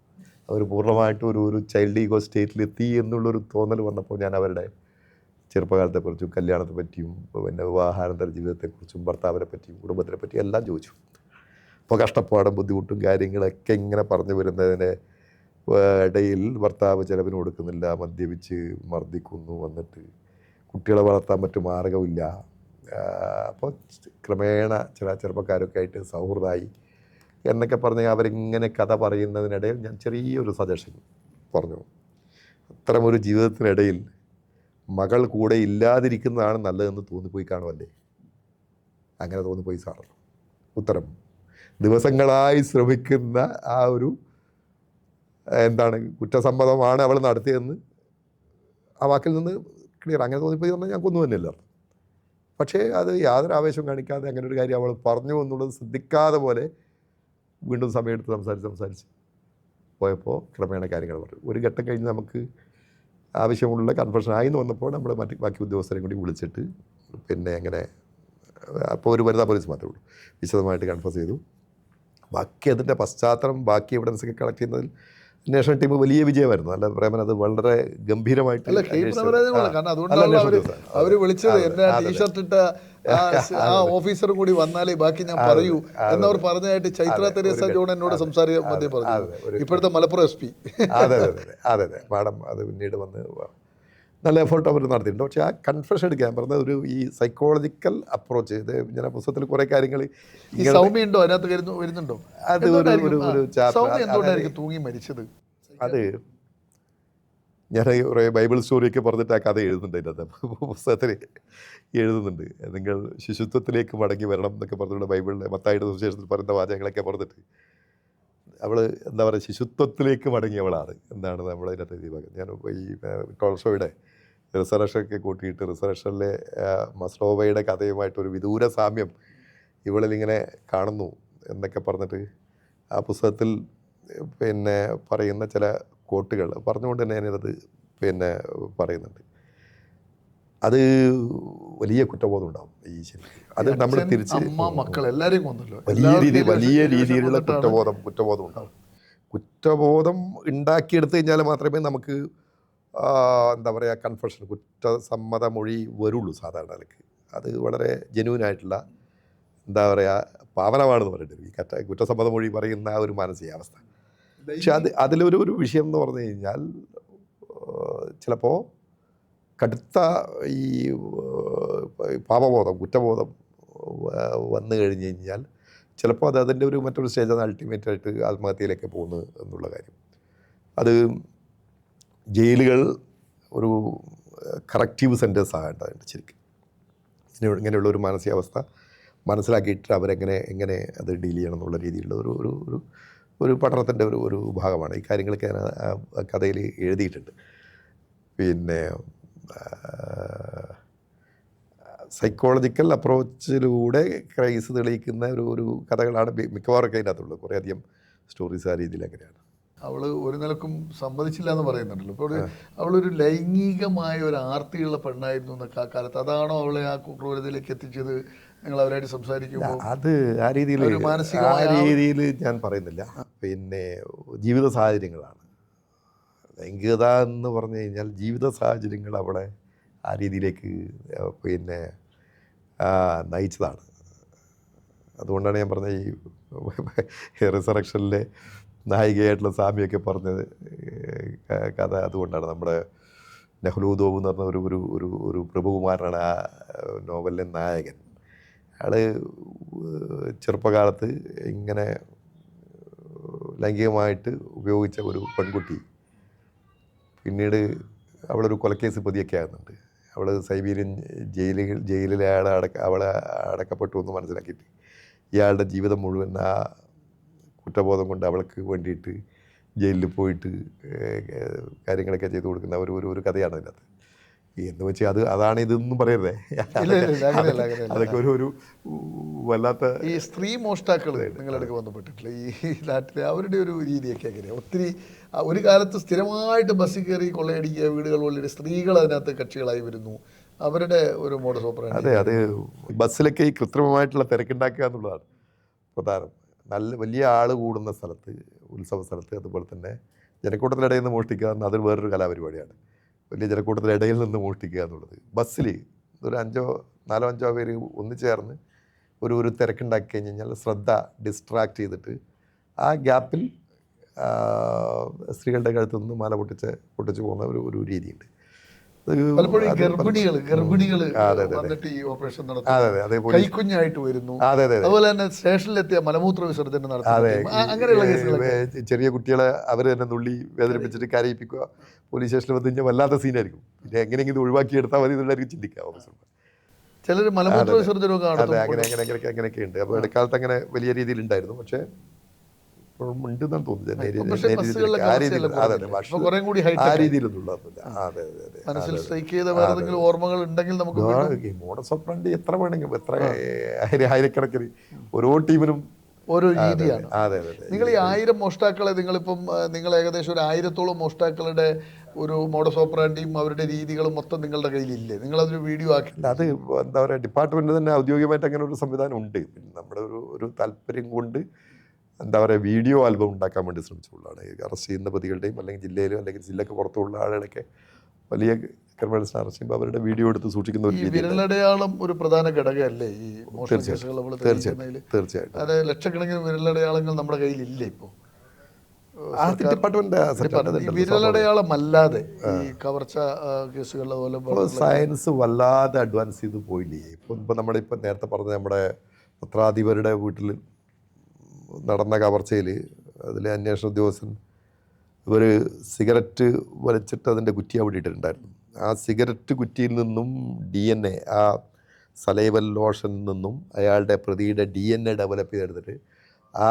അവർ പൂർണ്ണമായിട്ടും ഒരു ചൈൽഡ് ഈഗോ സ്റ്റേറ്റിലെത്തി എന്നുള്ളൊരു തോന്നൽ വന്നപ്പോൾ ഞാൻ അവരുടെ ചെറുപ്പകാലത്തെക്കുറിച്ചും കല്യാണത്തെ പറ്റിയും പിന്നെ വിവാഹാനന്തര ജീവിതത്തെക്കുറിച്ചും ഭർത്താവിനെ പറ്റിയും കുടുംബത്തിനെ പറ്റിയും എല്ലാം ചോദിച്ചു. അപ്പോൾ കഷ്ടപ്പാടും ബുദ്ധിമുട്ടും കാര്യങ്ങളൊക്കെ ഇങ്ങനെ പറഞ്ഞു വരുന്നതിന് ഇടയിൽ ഭർത്താവ് ചിലവിന് കൊടുക്കുന്നില്ല, മദ്യപിച്ച് മർദ്ദിക്കുന്നു, വന്നിട്ട് കുട്ടികളെ വളർത്താൻ മറ്റു മാർഗമില്ല. അപ്പോൾ ക്രമേണ ചില ചെറുപ്പക്കാരൊക്കെ ആയിട്ട് സൗഹൃദമായി എന്നൊക്കെ പറഞ്ഞ് അവരിങ്ങനെ കഥ പറയുന്നതിനിടയിൽ ഞാൻ ചെറിയൊരു സജഷൻ പറഞ്ഞു. അത്തരമൊരു ജീവിതത്തിനിടയിൽ മകൾ കൂടെ ഇല്ലാതിരിക്കുന്നതാണ് നല്ലതെന്ന് തോന്നിപ്പോയി കാണുമല്ലേ? അങ്ങനെ തോന്നിപ്പോയി സാറല്ലോ. ഉത്തരം, ദിവസങ്ങളായി ശ്രമിക്കുന്ന ആ ഒരു എന്താണ് കുറ്റസമ്മതമാണ് അവൾ നടത്തിയതെന്ന് ആ വാക്കിൽ നിന്ന് ക്ലിയർ. അങ്ങനെ തോന്നിപ്പോയി പറഞ്ഞാൽ ഞാൻ കൊന്നു തന്നെയല്ല. പക്ഷേ അത് യാതൊരു ആവേശവും കാണിക്കാതെ അങ്ങനെ ഒരു കാര്യം അവൾ പറഞ്ഞു എന്നുള്ളത് ശ്രദ്ധിക്കാതെ പോലെ വീണ്ടും സമയമെടുത്ത് സംസാരിച്ച് പോയപ്പോൾ ക്രമേണ കാര്യങ്ങൾ പറഞ്ഞു. ഒരു ഘട്ടം കഴിഞ്ഞ് നമുക്ക് ആവശ്യമുള്ള കൺഫർഷൻ ആയിന്ന് വന്നപ്പോൾ നമ്മൾ ബാക്കി ഉദ്യോഗസ്ഥരെയും കൂടി വിളിച്ചിട്ട് പിന്നെ അങ്ങനെ അപ്പോൾ ഒരു വനിതാ പോലീസ് മാത്രമേ ഉള്ളൂ, വിശദമായിട്ട് കൺഫേസ് ചെയ്തു. ബാക്കി അതിൻ്റെ പശ്ചാത്തലം ബാക്കി എവിഡൻസൊക്കെ കളക്ട് ചെയ്യുന്നതിൽ അന്വേഷണ ടീം വലിയ വിജയമായിരുന്നു. നല്ല പ്രേമൻ അത് വളരെ ഗംഭീരമായിട്ട് അവര് വിളിച്ചത് എന്റെ ടീഷർട്ട് ഇട്ട ആ ഓഫീസറും കൂടി വന്നാലേ ബാക്കി ഞാൻ പറയൂ എന്നവർ പറഞ്ഞതായിട്ട് ചൈത്ര തെരേസ ജോൺ എന്നോട് സംസാരിക്കാൻ മധ്യം പറഞ്ഞു. ഇപ്പോഴത്തെ മലപ്പുറം SP. അതെ മാഡം അത് പിന്നീട് വന്ന് നല്ല എഫേർട്ട് അവർ നടത്തിയിട്ടുണ്ട്. പക്ഷേ ആ കൺഫെഷൻ എടുക്കാൻ പറഞ്ഞത് ഈ സൈക്കോളജിക്കൽ അപ്രോച്ച് ഇത് ഞാൻ പുസ്തകത്തിൽ കുറേ കാര്യങ്ങൾ സൗമ്യ ഉണ്ടോ അതിനകത്ത് വരുന്നുണ്ടോ? അത് എന്തുകൊണ്ടായിരിക്കും തൂങ്ങി മരിച്ചത്? അത് ഞാൻ കുറേ ബൈബിൾ സ്റ്റോറിയൊക്കെ പറഞ്ഞിട്ട് ആ കഥ എഴുതുന്നുണ്ട്. അതിനകത്ത് പുസ്തകത്തിൽ എഴുതുന്നുണ്ട്, നിങ്ങൾ ശിശുത്വത്തിലേക്ക് മടങ്ങി വരണം എന്നൊക്കെ പറഞ്ഞിട്ട് ബൈബിളിലെ മത്തായിയുടെ സുവിശേഷത്തിൽ പറയുന്ന വാചകങ്ങളൊക്കെ പറഞ്ഞിട്ട് അവൾ എന്താ പറയുക ശിശുത്വത്തിലേക്ക് മടങ്ങിയവളാണ് എന്താണ് നമ്മളതിനകത്ത് എഴുതി. ഞാൻ ഈ ടോൾസ്റ്റോയുടെ റിസറക്ഷനൊക്കെ കൂട്ടിയിട്ട് റിസറക്ഷനിലെ മസ്ലോവയുടെ കഥയുമായിട്ടൊരു വിദൂര സാമ്യം ഇവളിലിങ്ങനെ കാണുന്നു എന്നൊക്കെ പറഞ്ഞിട്ട് ആ പുസ്തകത്തിൽ പിന്നെ പറയുന്ന ചില കോട്ടുകൾ പറഞ്ഞുകൊണ്ട് തന്നെ ഞാനത് പിന്നെ പറയുന്നുണ്ട്. അത് വലിയ കുറ്റബോധം ഉണ്ടാവും ഈ ശരിക്കും. അത് നമ്മൾ തിരിച്ച് മക്കൾ എല്ലാവരെയും കൊന്നല്ലോ, വലിയ രീതിയിലുള്ള കുറ്റബോധം ഉണ്ടാവും. കുറ്റബോധം ഉണ്ടാക്കിയെടുത്തു കഴിഞ്ഞാൽ മാത്രമേ നമുക്ക് എന്താ പറയുക കൺഫെഷൻ കുറ്റസമ്മത മൊഴി വരുള്ളൂ സാധാരണ നിലക്ക്. അത് വളരെ ജെന്യൂനായിട്ടുള്ള എന്താ പറയുക പാവനമാണെന്ന് പറയേണ്ടത് ഈ കുറ്റസമ്മത മൊഴി പറയുന്ന ആ ഒരു മാനസികാവസ്ഥ. പക്ഷെ അതിലൊരു വിഷയം എന്ന് പറഞ്ഞു കഴിഞ്ഞാൽ ചിലപ്പോൾ കടുത്ത ഈ പാപബോധം കുറ്റബോധം വന്നു കഴിഞ്ഞ് കഴിഞ്ഞാൽ ചിലപ്പോൾ അതിൻ്റെ മറ്റൊരു സ്റ്റേജാണ് അൾട്ടിമേറ്റായിട്ട് ആത്മഹത്യയിലേക്ക് പോകുന്നത് എന്നുള്ള കാര്യം. അത് ജയിലുകൾ ഒരു കറക്റ്റീവ് സെൻറ്റേഴ്സ് ആകേണ്ടതുണ്ട് ശരിക്കും. ഇങ്ങനെയുള്ള ഒരു മാനസികാവസ്ഥ മനസ്സിലാക്കിയിട്ട് എങ്ങനെ അത് ഡീൽ ചെയ്യണം എന്നുള്ള രീതിയിലുള്ള ഒരു പഠനത്തിൻ്റെ ഒരു ഭാഗമാണ് ഈ കാര്യങ്ങളൊക്കെ ഞാൻ ആ കഥയിൽ എഴുതിയിട്ടുണ്ട്. പിന്നെ സൈക്കോളജിക്കൽ അപ്രോച്ചിലൂടെ ക്രൈസ് തെളിയിക്കുന്ന ഒരു കഥകളാണ് മിക്കവാറൊക്കെ അതിനകത്തുള്ളത്. കുറേയധികം സ്റ്റോറീസ് ആ രീതിയിൽ അങ്ങനെയാണ്. അവൾ ഒരു നിലക്കും സമ്മതിച്ചില്ല എന്ന് പറയുന്നുണ്ടല്ലോ. ഇപ്പോൾ അവളൊരു ലൈംഗികമായ ഒരു ആർത്തിയുള്ള പെണ്ണായിരുന്നു എന്നൊക്കെ ആ കാലത്ത്. അതാണോ അവളെ ആ ക്രൂരതയിലേക്ക് എത്തിച്ചത്? നിങ്ങൾ അവരായിട്ട് സംസാരിക്കുമ്പോൾ അത് ആ രീതിയിൽ ഞാൻ പറയുന്നില്ല. പിന്നെ ജീവിത സാഹചര്യങ്ങളാണ്. ലൈംഗികത എന്ന് പറഞ്ഞു കഴിഞ്ഞാൽ ജീവിത സാഹചര്യങ്ങൾ അവളെ ആ രീതിയിലേക്ക് പിന്നെ നയിച്ചതാണ്. അതുകൊണ്ടാണ് ഞാൻ പറഞ്ഞ ഈ റിസറക്ഷനിലെ നായികയായിട്ടുള്ള സാമിയൊക്കെ പറഞ്ഞത് കഥ. അതുകൊണ്ടാണ് നമ്മുടെ നെഹ്ലൂദോവ് എന്ന് പറഞ്ഞ ഒരു പ്രഭുകുമാരനാണ് ആ നോവലിലെ നായകൻ. അയാൾ ചെറുപ്പകാലത്ത് ഇങ്ങനെ ലൈംഗികമായിട്ട് ഉപയോഗിച്ച ഒരു പെൺകുട്ടി പിന്നീട് അവളൊരു കൊലക്കേസ് പ്രതിയൊക്കെ ആകുന്നുണ്ട്. അവൾ സൈബീരിയൻ ജയിലിൽ അവളെ അടക്കപ്പെട്ടു എന്ന് മനസ്സിലാക്കിയിട്ട് ഇയാളുടെ ജീവിതം മുഴുവൻ ആ കുറ്റബോധം കൊണ്ട് അവൾക്ക് വേണ്ടിയിട്ട് ജയിലിൽ പോയിട്ട് കാര്യങ്ങളൊക്കെ ചെയ്തു കൊടുക്കുന്ന ഒരു കഥയാണ് അതിനകത്ത്. എന്ന് വെച്ചാൽ അതാണ് ഇതൊന്നും പറയരുതേ. അതൊക്കെ ഒരു വല്ലാത്ത ഈ സ്ത്രീ മോഷ്ടാക്കൾ നിങ്ങളെടുക്ക് ബന്ധപ്പെട്ടിട്ടില്ല ഈ നാട്ടിലെ അവരുടെ ഒരു രീതിയൊക്കെ എങ്ങനെയാണ്? ഒത്തിരി ഒരു കാലത്ത് സ്ഥിരമായിട്ട് ബസ്സിൽ കയറി കൊള്ളയടിക്കുക, വീടുകൾ കൊള്ളയുടെ സ്ത്രീകൾ അതിനകത്ത് കക്ഷികളായി വരുന്നു. അവരുടെ ഒരു മോഡസ് ഓപ്പറandi. അതെ, അത് ബസ്സിലൊക്കെ ഈ കൃത്രിമമായിട്ടുള്ള തിരക്കുണ്ടാക്കുക എന്നുള്ളതാണ് പ്രധാനം. വലിയ ആൾ കൂടുന്ന സ്ഥലത്ത്, ഉത്സവ സ്ഥലത്ത്, അതുപോലെ തന്നെ ജനക്കൂട്ടത്തിനിടയിൽ നിന്ന് മോഷ്ടിക്കുക എന്നത് അതൊരു വേറൊരു കലാപരിപാടിയാണ്. വലിയ ജനക്കൂട്ടത്തിനിടയിൽ നിന്ന് മോഷ്ടിക്കുക എന്നുള്ളത് ബസ്സിൽ ഒരു 4-5 പേര് ഒന്നിച്ചേർന്ന് ഒരു തിരക്കുണ്ടാക്കി കഴിഞ്ഞ് കഴിഞ്ഞാൽ ശ്രദ്ധ ഡിസ്ട്രാക്ട് ചെയ്തിട്ട് ആ ഗ്യാപ്പിൽ സ്ത്രീകളുടെ കഴുത്തു നിന്ന് മാല പൊട്ടിച്ച് പോകുന്ന ഒരു രീതിയുണ്ട്. പലപ്പോഴും ഗർഭിണികൾ വന്നിട്ട് ഈ ഓപ്പറേഷൻ നടത്തുന്നു, കൈക്കുഞ്ഞായിട്ട് വരുന്നു. അതുപോലെ തന്നെ സ്റ്റേഷനിലെത്തിയ മലമൂത്ര വിസർജനം നടത്തുന്നു. അങ്ങനെയുള്ള കേസുകളൊക്കെ ചെറിയ കുട്ടികളെ അവർ തന്നെ നുള്ളി വേദനിപ്പിച്ചിട്ട് കരയിപ്പിക്കുക. പോലീസ് സ്റ്റേഷനിൽ വന്നു കഴിഞ്ഞാൽ വല്ലാത്ത സീനായിരിക്കും. പിന്നെ എങ്ങനെയെങ്കിലും ഒഴിവാക്കിയെടുത്താൽ മതി എന്നുള്ളവർക്ക് ചിന്തിക്കാം ഓഫീസർമാർ. ചിലർ മലമൂത്ര വിസർജനമൊക്കെ അങ്ങനെയൊക്കെ ഉണ്ട്. അപ്പോൾ ഇടക്കാലത്ത് അങ്ങനെ വലിയ രീതിയിൽ ഉണ്ടായിരുന്നു. പക്ഷേ ഉണ്ടെന്നാണ് തോന്നുന്നത്. ആ രീതിയിലൊന്നും ഓർമ്മകൾ ഉണ്ടെങ്കിൽ നമുക്ക് മോഡസ് ഓപ്പറandi എത്ര വേണമെങ്കിലും എത്ര ആയിരക്കണക്കിന് ഓരോ ടീമിനും ഓരോ രീതിയാണ്. നിങ്ങൾ ഈ 1000 മോഷ്ടാക്കളെ നിങ്ങൾ ഏകദേശം ഒരു 1000-ഓളം മോഷ്ടാക്കളുടെ ഒരു മോഡസ് ഓപ്പറാണ്ടിയും അവരുടെ രീതികളും മൊത്തം നിങ്ങളുടെ കയ്യിലില്ലേ? നിങ്ങളതൊരു വീഡിയോ ആക്കി? അത് എന്താ പറയുക, ഡിപ്പാർട്ട്മെൻറ്റ് തന്നെ ഔദ്യോഗികമായിട്ട് അങ്ങനെ ഒരു സംവിധാനം ഉണ്ട്. പിന്നെ നമ്മുടെ ഒരു താല്പര്യം കൊണ്ട് എന്താ പറയുക, വീഡിയോ ആൽബം ഉണ്ടാക്കാൻ വേണ്ടി ശ്രമിച്ചുള്ളതാണ്. അറസ്റ്റ് ചെയ്യുന്ന പ്രതികളുടെയും അല്ലെങ്കിൽ ജില്ലയിലും അല്ലെങ്കിൽ ജില്ലയ്ക്ക് പുറത്തുള്ള ആളുകളൊക്കെ വലിയ ക്രിമിനൽസ് അറസ്റ്റ് ചെയ്യുമ്പോൾ അവരുടെ വീഡിയോ എടുത്ത് സൂക്ഷിക്കുന്ന ഒരു രീതി. വിരലടയാളം ഒരു പ്രധാന ഘടകമല്ലേ ഈ മോഷണ കേസുകൾ? തീർച്ചയായിട്ടും അതെ, ലക്ഷക്കണക്കിന് വിരലടയാളങ്ങൾ നമ്മുടെ കയ്യിലില്ല ഇപ്പോൾ. വിരലടയാളം അല്ലാതെ ഈ കവർച്ച കേസുകൾ പോലെ സയൻസ് വല്ലാതെ അഡ്വാൻസ് ചെയ്ത് പോയില്ലേ. ഇപ്പം നമ്മളിപ്പോൾ നേരത്തെ പറഞ്ഞ നമ്മുടെ പത്രാധിപരുടെ വീട്ടിൽ നടന്ന കവർച്ചയിൽ അതിലെ അന്വേഷണ ഉദ്യോഗസ്ഥൻ സിഗരറ്റ് വലിച്ചിട്ട് അതിൻ്റെ കുറ്റി അവിടെ ഇട്ടിട്ടുണ്ടായിരുന്നു. ആ സിഗരറ്റ് കുറ്റിയിൽ നിന്നും DNA, ആ സലൈവൽ ലോഷനിൽ നിന്നും അയാളുടെ പ്രതിയുടെ DNA ഡെവലപ്പ് ചെയ്തെടുത്തിട്ട് ആ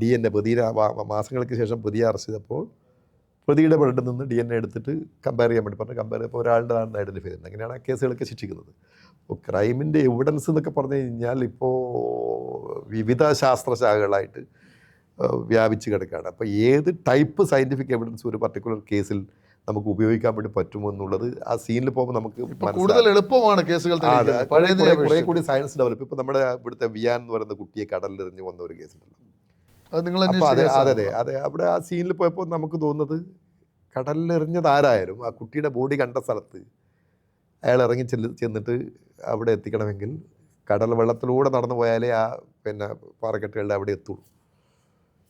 DNA പ്രതിയുടെ മാസങ്ങൾക്ക് ശേഷം പ്രതിയെ അറസ്റ്റ് ചെയ്തപ്പോൾ പ്രതിയുടെ ബ്ലഡിൽ നിന്ന് DNA എടുത്തിട്ട് കമ്പയർ ചെയ്യാൻ വേണ്ടി പറഞ്ഞു. കമ്പയർ ചെയ്തപ്പോൾ ഒരാളുടെ ആണെന്ന് ഐഡൻറ്റിഫൈ ചെയ്യുന്നത്. അങ്ങനെയാണ് ആ കേസുകളൊക്കെ ശിക്ഷിക്കുന്നത്. അപ്പോൾ ക്രൈമിൻ്റെ എവിഡൻസ് എന്നൊക്കെ പറഞ്ഞു കഴിഞ്ഞാൽ ഇപ്പോൾ വിവിധ ശാസ്ത്രശാഖകളായിട്ട് വ്യാപിച്ച് കിടക്കുകയാണ്. അപ്പോൾ ഏത് ടൈപ്പ് സയൻറ്റിഫിക് എവിഡൻസ് ഒരു പർട്ടിക്കുലർ കേസിൽ നമുക്ക് ഉപയോഗിക്കാൻ വേണ്ടി പറ്റുമോ എന്നുള്ളത് ആ സീനിൽ പോകുമ്പോൾ നമുക്ക് കൂടുതൽ എളുപ്പമാണ് കേസുകൾ. കുറേ കൂടി സയൻസ് ഡെവലപ്പ്. ഇപ്പോൾ നമ്മുടെ ഇവിടുത്തെ വിയാൻ എന്ന് പറയുന്ന കുട്ടിയെ കടലിലെറിഞ്ഞ് വന്ന ഒരു കേസുണ്ടല്ലോ. അപ്പോൾ അതെ അവിടെ ആ സീനിൽ പോയപ്പോൾ നമുക്ക് തോന്നുന്നത് കടലിലെറിഞ്ഞത് ആരായാലും ആ കുട്ടിയുടെ ബോഡി കണ്ട സ്ഥലത്ത് അയാൾ ഇറങ്ങി ചെന്നിട്ട് അവിടെ എത്തിക്കണമെങ്കിൽ കടൽ വെള്ളത്തിലൂടെ നടന്നു പോയാലേ ആ പിന്നെ പാറക്കെട്ടുകളുടെ അവിടെ എത്തുള്ളൂ.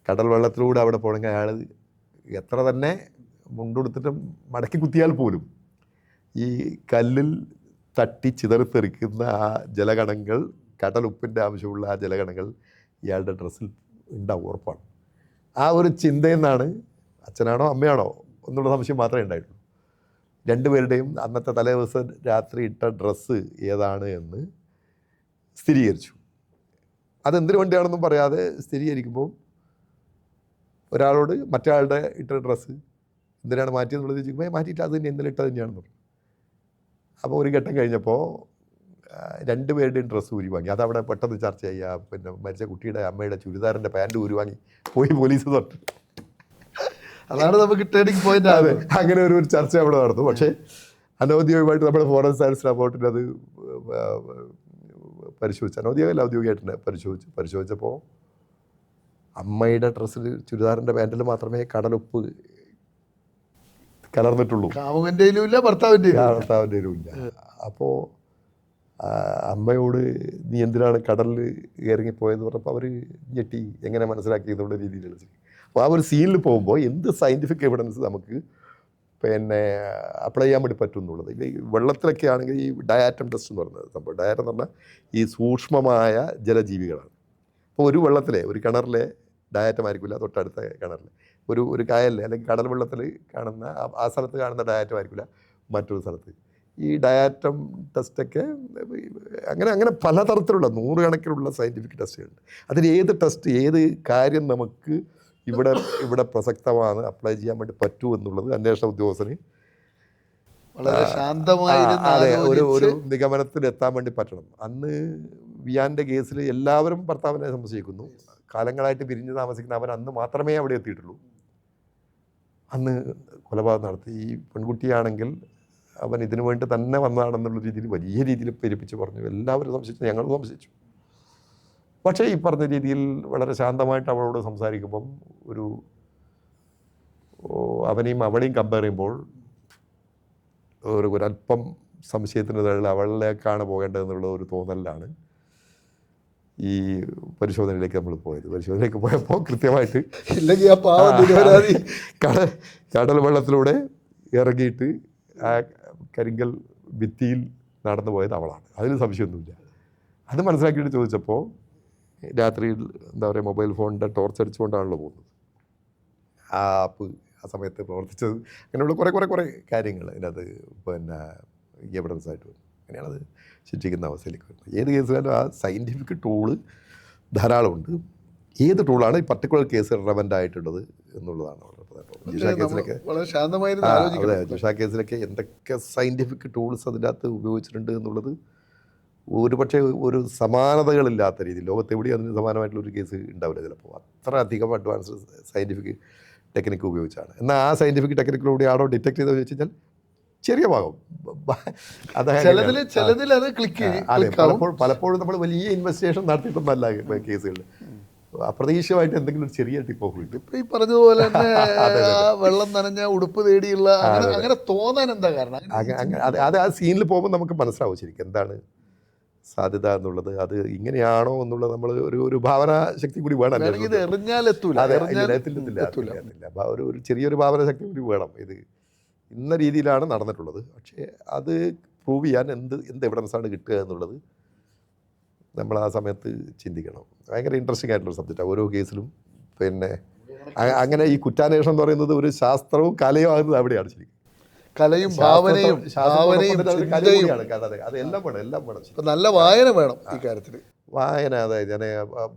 കടൽ വെള്ളത്തിലൂടെ അവിടെ പോകണമെങ്കിൽ അയാൾ എത്ര തന്നെ മുണ്ടെടുത്തിട്ടും മടക്കി കുത്തിയാൽ പോലും ഈ കല്ലിൽ തട്ടി ചിതറിത്തെറിക്കുന്ന ആ ജലകണങ്ങൾ, കടലുപ്പിൻ്റെ ആവശ്യമുള്ള ആ ജലകണങ്ങൾ ഇയാളുടെ ഡ്രസ്സിൽ ഉണ്ടാവും, ഉറപ്പാണ്. ആ ഒരു ചിന്തയിൽ നിന്നാണ് അച്ഛനാണോ അമ്മയാണോ എന്നുള്ള സംശയം മാത്രമേ ഉണ്ടായിട്ടുള്ളൂ. രണ്ടുപേരുടെയും അന്നത്തെ തലേ ദിവസം രാത്രി ഇട്ട ഡ്രസ്സ് ഏതാണ് എന്ന് സ്ഥിരീകരിച്ചു. അതെന്തിനു വേണ്ടിയാണെന്നും പറയാതെ സ്ഥിരീകരിക്കുമ്പോൾ ഒരാളോട് മറ്റേ ആളുടെ ഇട്ട ഡ്രസ്സ് എന്തിനാണ് മാറ്റിയെന്നുള്ളത് ചോദിക്കുമ്പോൾ മാറ്റിയിട്ട് അത് തന്നെ ഇന്നലെ ഇട്ടത് തന്നെയാണെന്ന് പറഞ്ഞു. അപ്പോൾ ഒരു ഘട്ടം കഴിഞ്ഞപ്പോൾ രണ്ടുപേരുടെയും ഡ്രസ്സ് ഊരി വാങ്ങി. അതവിടെ പെട്ടെന്ന് ചർച്ച ചെയ്യുക. പിന്നെ മരിച്ച കുട്ടിയുടെ അമ്മയുടെ ചുരിദാറിൻ്റെ പാൻറ്റ് ഊരി വാങ്ങി പോയി പോലീസ് തൊട്ട്. അതാണ് നമുക്ക് ടേണിംഗ് പോയിന്റ്. അതെ, അങ്ങനെ ഒരു ചർച്ച അവിടെ നടന്നു. പക്ഷേ അനൗദ്യോഗികമായിട്ട് നമ്മുടെ ഫോറൻസിക് സയൻസ് റിപ്പോർട്ടിൽ അത് പരിശോധിച്ചു. അനൗദ്യോഗികമല്ല, ഔദ്യോഗികമായിട്ട് പരിശോധിച്ചപ്പോൾ അമ്മയുടെ ഡ്രസ്സിൽ ചുരിദാറിൻ്റെ പാൻറ്റിൽ മാത്രമേ കടലുപ്പ് കലർന്നിട്ടുള്ളൂ. കാമുകൻ്റെയിലും ഇല്ല, ഭർത്താവിൻ്റെയിലും ഇല്ല. അപ്പോൾ അമ്മയോട് നീ എന്തിനാണ് കടലിൽ ഇറങ്ങിപ്പോയെന്ന് പറഞ്ഞപ്പോൾ അവർ ഞെട്ടി, എങ്ങനെ മനസ്സിലാക്കി എന്നുള്ള രീതിയിലുള്ള. അപ്പോൾ ആ ഒരു സീനിൽ പോകുമ്പോൾ എന്ത് സയൻറ്റിഫിക് എവിഡൻസ് നമുക്ക് പിന്നെ അപ്ലൈ ചെയ്യാൻ വേണ്ടി പറ്റും എന്നുള്ളത്. ഈ വെള്ളത്തിലൊക്കെ ആണെങ്കിൽ ഈ ഡയാറ്റം ടെസ്റ്റ് എന്ന് പറയുന്നത് സംഭവം. ഡയാറ്റം എന്ന് പറഞ്ഞാൽ ഈ സൂക്ഷ്മമായ ജലജീവികളാണ്. അപ്പോൾ ഒരു വെള്ളത്തിലെ ഒരു കിണറിലെ ഡയാറ്റം ആയിരിക്കില്ല തൊട്ടടുത്ത കിണറിൽ, ഒരു കായലിൽ അല്ലെങ്കിൽ കടൽ വെള്ളത്തിൽ കാണുന്ന ആ സ്ഥലത്ത് കാണുന്ന ഡയാറ്റം ആയിരിക്കില്ല മറ്റൊരു സ്ഥലത്ത്. ഈ ഡയാറ്റം ടെസ്റ്റൊക്കെ അങ്ങനെ പലതരത്തിലുള്ള നൂറുകണക്കിനുള്ള സയൻറ്റിഫിക് ടെസ്റ്റുകളുണ്ട്. അതിൽ ഏത് ടെസ്റ്റ്, ഏത് കാര്യം നമുക്ക് ഇവിടെ പ്രസക്തമാണ്, അപ്ലൈ ചെയ്യാൻ വേണ്ടി പറ്റൂ എന്നുള്ളത് അന്വേഷണ ഉദ്യോഗസ്ഥന് വളരെ ശാന്തമായിരുന്ന ഒരു നിഗമനത്തിൽ എത്താൻ വേണ്ടി പറ്റണം. അന്ന് വിയാൻ്റെ കേസിൽ എല്ലാവരും ഭർത്താവിനെ സംശയിക്കുന്നു. കാലങ്ങളായിട്ട് പിരിഞ്ഞ് താമസിക്കുന്ന അവൻ അന്ന് മാത്രമേ അവിടെ എത്തിയിട്ടുള്ളൂ. അന്ന് കൊലപാതകം നടത്തി. ഈ പെൺകുട്ടിയാണെങ്കിൽ അവൻ ഇതിനു വേണ്ടി തന്നെ വന്നതാണെന്നുള്ള രീതിയിൽ വലിയ രീതിയിൽ പെരുപ്പിച്ച് പറഞ്ഞു. എല്ലാവരും സംശയിച്ചു, ഞങ്ങളും സംശയിച്ചു. പക്ഷേ ഈ പറഞ്ഞ രീതിയിൽ വളരെ ശാന്തമായിട്ട് അവളോട് സംസാരിക്കുമ്പം അവനെയും അവളെയും കമ്പയർ ചെയ്യുമ്പോൾ ഒരല്പം സംശയത്തിന് തള്ളിൽ അവളിലേക്കാണ് പോകേണ്ടതെന്നുള്ള ഒരു തോന്നലിലാണ് ഈ പരിശോധനയിലേക്ക് നമ്മൾ പോയത്. പരിശോധനയിലേക്ക് പോയപ്പോൾ കൃത്യമായിട്ട് ഇല്ലെങ്കിൽ ആ പാവം നിരപരാധി കടൽ വെള്ളത്തിലൂടെ ഇറങ്ങിയിട്ട് ആ കരിങ്കൽ ഭിത്തിയിൽ നടന്നു പോയത് അവളാണ്. അതിന് സംശയമൊന്നുമില്ല. അത് മനസ്സിലാക്കിയിട്ട് ചോദിച്ചപ്പോൾ രാത്രിയിൽ എന്താ പറയുക, മൊബൈൽ ഫോണിൻ്റെ ടോർച്ച് അടിച്ചുകൊണ്ടാണല്ലോ പോകുന്നത്. ആ ആപ്പ് ആ സമയത്ത് പ്രവർത്തിച്ചത്, അങ്ങനെയുള്ള കുറേ കാര്യങ്ങൾ അതിനകത്ത് പിന്നെ എവിഡൻസ് ആയിട്ട് വരും. അങ്ങനെയാണത് ശിക്ഷിക്കുന്ന അവസ്ഥയിലേക്ക് വരുന്നത്. ഏത് കേസിലായാലും ആ സയൻറ്റിഫിക് ടൂള് ധാരാളമുണ്ട്. ഏത് ടൂളാണ് ഈ പർട്ടിക്കുലർ കേസ് റിലവൻ്റ് ആയിട്ടുള്ളത് എന്നുള്ളതാണ് വളരെ പ്രധാനപ്പെട്ടത്. ജിഷ കേസിലൊക്കെ എന്തൊക്കെ സയൻറ്റിഫിക് ടൂൾസ് അതിൻ്റെ അകത്ത് ഉപയോഗിച്ചിട്ടുണ്ട് എന്നുള്ളത് ഒരുപക്ഷെ ഒരു സമാനതകളില്ലാത്ത രീതിയിൽ ലോകത്തെവിടെയും അതിന് സമാനമായിട്ടുള്ളൊരു കേസ് ഉണ്ടാവില്ല ചിലപ്പോൾ. അത്ര അധികം അഡ്വാൻസ്ഡ് സയൻറ്റിഫിക് ടെക്നിക്ക് ഉപയോഗിച്ചാണ്. എന്നാൽ ആ സയൻറ്റിഫിക് ടെക്നിക്കിലൂടെ ആണോ ഡിറ്റക്ട് ചെയ്തെന്ന് വെച്ച് കഴിഞ്ഞാൽ ചെറിയ ഭാഗം പലപ്പോഴും നമ്മൾ വലിയ ഇൻവെസ്റ്റിഗേഷൻ നടത്തിയിട്ടൊന്നല്ല കേസുകളിൽ. അപ്രതീക്ഷിതമായിട്ട് എന്തെങ്കിലും ഒരു ചെറിയ ടിപ്പ് ഓഫ് കിട്ടും. ഇപ്പം ഈ പറഞ്ഞതുപോലെ തന്നെ വെള്ളം നനഞ്ഞ ഉടുപ്പ് തേടിയുള്ള അങ്ങനെ തോന്നാൻ എന്താ കാരണം? അത് ആ സീനിൽ പോകുമ്പോൾ നമുക്ക് മനസ്സിലാവും ശരിക്കും എന്താണ് സാധ്യത എന്നുള്ളത്. അത് ഇങ്ങനെയാണോ എന്നുള്ളത് നമ്മൾ ഒരു ഭാവന ശക്തി കൂടി വേണം. ഒരു ചെറിയൊരു ഭാവന ശക്തി കൂടി വേണം. ഇത് ഇന്ന രീതിയിലാണ് നടന്നിട്ടുള്ളത്, പക്ഷേ അത് പ്രൂവ് ചെയ്യാൻ എന്ത് എവിഡൻസാണ് കിട്ടുക എന്നുള്ളത് നമ്മൾ ആ സമയത്ത് ചിന്തിക്കണം. ഭയങ്കര ഇൻട്രസ്റ്റിംഗ് ആയിട്ടുള്ള സബ്ജക്റ്റാണ് ഓരോ കേസിലും. പിന്നെ അങ്ങനെ ഈ കുറ്റാന്വേഷണം എന്ന് പറയുന്നത് ഒരു ശാസ്ത്രവും കലയും ആകുന്നത് അവിടെയാണ് ശരിക്കും. കലയും ഭാവനയും അതെല്ലാം വേണം. നല്ല വായന വേണം ഈ കാര്യത്തിൽ. വായന, അതായത് ഞാൻ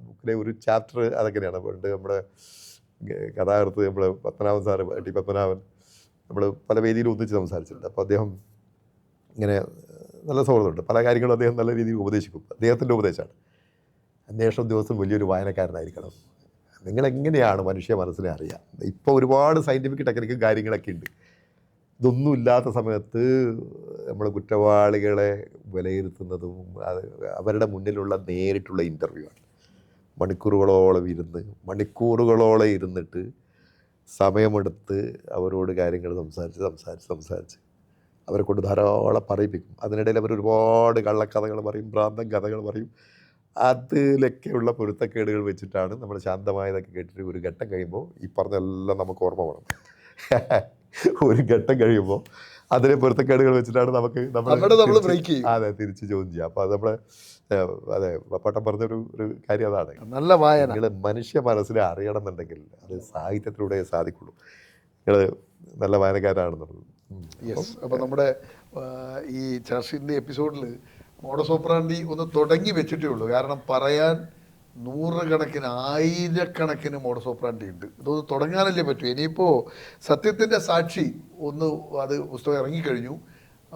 ബുക്കിലെ ഒരു ചാപ്റ്റർ അതൊക്കെയാണ്. പണ്ട് നമ്മുടെ കഥാകൃത്ത് നമ്മൾ പത്മനാഭൻ സാറ്, ടി പത്മനാഭൻ, നമ്മൾ പല വേദിയിലും ഒന്നിച്ച് സംസാരിച്ചിട്ടുണ്ട്. അപ്പോൾ അദ്ദേഹം ഇങ്ങനെ നല്ല സൗഹൃദമുണ്ട്. പല കാര്യങ്ങളും അദ്ദേഹം നല്ല രീതിയിൽ ഉപദേശിക്കും. അദ്ദേഹത്തിൻ്റെ ഉപദേശമാണ് അന്വേഷണ ഉദ്യോഗസ്ഥൻ വലിയൊരു വായനക്കാരനായിരിക്കണം. നിങ്ങളെങ്ങനെയാണ് മനുഷ്യ മനസ്സിനെ അറിയാം. ഇപ്പോൾ ഒരുപാട് സയൻറ്റിഫിക് ടെക്നിക്കും കാര്യങ്ങളൊക്കെ ഉണ്ട്. ഇതൊന്നും ഇല്ലാത്ത സമയത്ത് നമ്മൾ കുറ്റവാളികളെ വിലയിരുത്തുന്നതും അവരുടെ മുന്നിലുള്ള നേരിട്ടുള്ള ഇൻ്റർവ്യൂ ആണ്. മണിക്കൂറുകളോളം ഇരുന്നിട്ട് സമയമെടുത്ത് അവരോട് കാര്യങ്ങൾ സംസാരിച്ച് അവരെ കൊണ്ട് ധാരാളം പറയിപ്പിക്കും. അതിനിടയിൽ അവർ ഒരുപാട് കള്ളക്കഥകൾ പറയും, ഭ്രാന്തൻ കഥകൾ പറയും. അതിലൊക്കെയുള്ള പൊരുത്തക്കേടുകൾ വെച്ചിട്ടാണ് നമ്മൾ ശാന്തമായതൊക്കെ കേട്ടിട്ട് ഒരു ഘട്ടം കഴിയുമ്പോൾ ഈ പറഞ്ഞെല്ലാം നമുക്ക് ഓർമ്മ വേണം. ഒരു ഘട്ടം കഴിയുമ്പോൾ അതിലെ പൊരുത്തക്കേടുകൾ വെച്ചിട്ടാണ് നമുക്ക് നമ്മൾ ബ്രേക്ക് ചെയ്യും. അതെ, തിരിച്ച് ചോദ്യം ചെയ്യാം. അപ്പോൾ അത് നമ്മളെ അതെ പപ്പട്ടം പറഞ്ഞൊരു കാര്യം അതാണ്. നല്ല വായന നിങ്ങൾ മനുഷ്യ മനസ്സിനെ അറിയണം എന്നുണ്ടെങ്കിൽ അത് സാഹിത്യത്തിലൂടെ സാധിക്കുള്ളൂ. നിങ്ങൾ നല്ല വായനക്കാരാണെന്നുള്ളത്. യെസ്. അപ്പോൾ നമ്മുടെ ഈ ചർച്ചിൻ്റെ എപ്പിസോഡിൽ മോഡസ് ഓപ്പറാൻഡി ഒന്ന് തുടങ്ങി വെച്ചിട്ടേ ഉള്ളൂ. കാരണം പറയാൻ നൂറുകണക്കിന് ആയിരക്കണക്കിന് മോഡസ് ഓപ്പറാൻഡി ഉണ്ട്. ഇതൊന്ന് തുടങ്ങാനല്ലേ പറ്റൂ. ഇനിയിപ്പോൾ സത്യത്തിൻ്റെ സാക്ഷി ഒന്ന് അത് പുസ്തകം ഇറങ്ങിക്കഴിഞ്ഞു,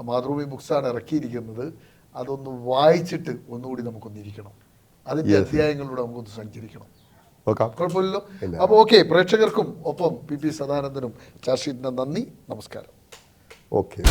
മാതൃഭൂമി ബുക്സാണ് ഇറക്കിയിരിക്കുന്നത്. അതൊന്ന് വായിച്ചിട്ട് ഒന്നുകൂടി നമുക്കൊന്നിരിക്കണം, അതിൻ്റെ അധ്യായങ്ങളിലൂടെ നമുക്കൊന്ന് സഞ്ചരിക്കണം. കുഴപ്പമില്ലല്ലോ. അപ്പോൾ ഓക്കെ, പ്രേക്ഷകർക്കും ഒപ്പം പി സദാനന്ദനും ചാർഷീറ്റിന് നന്ദി, നമസ്കാരം. ഓക്കെ.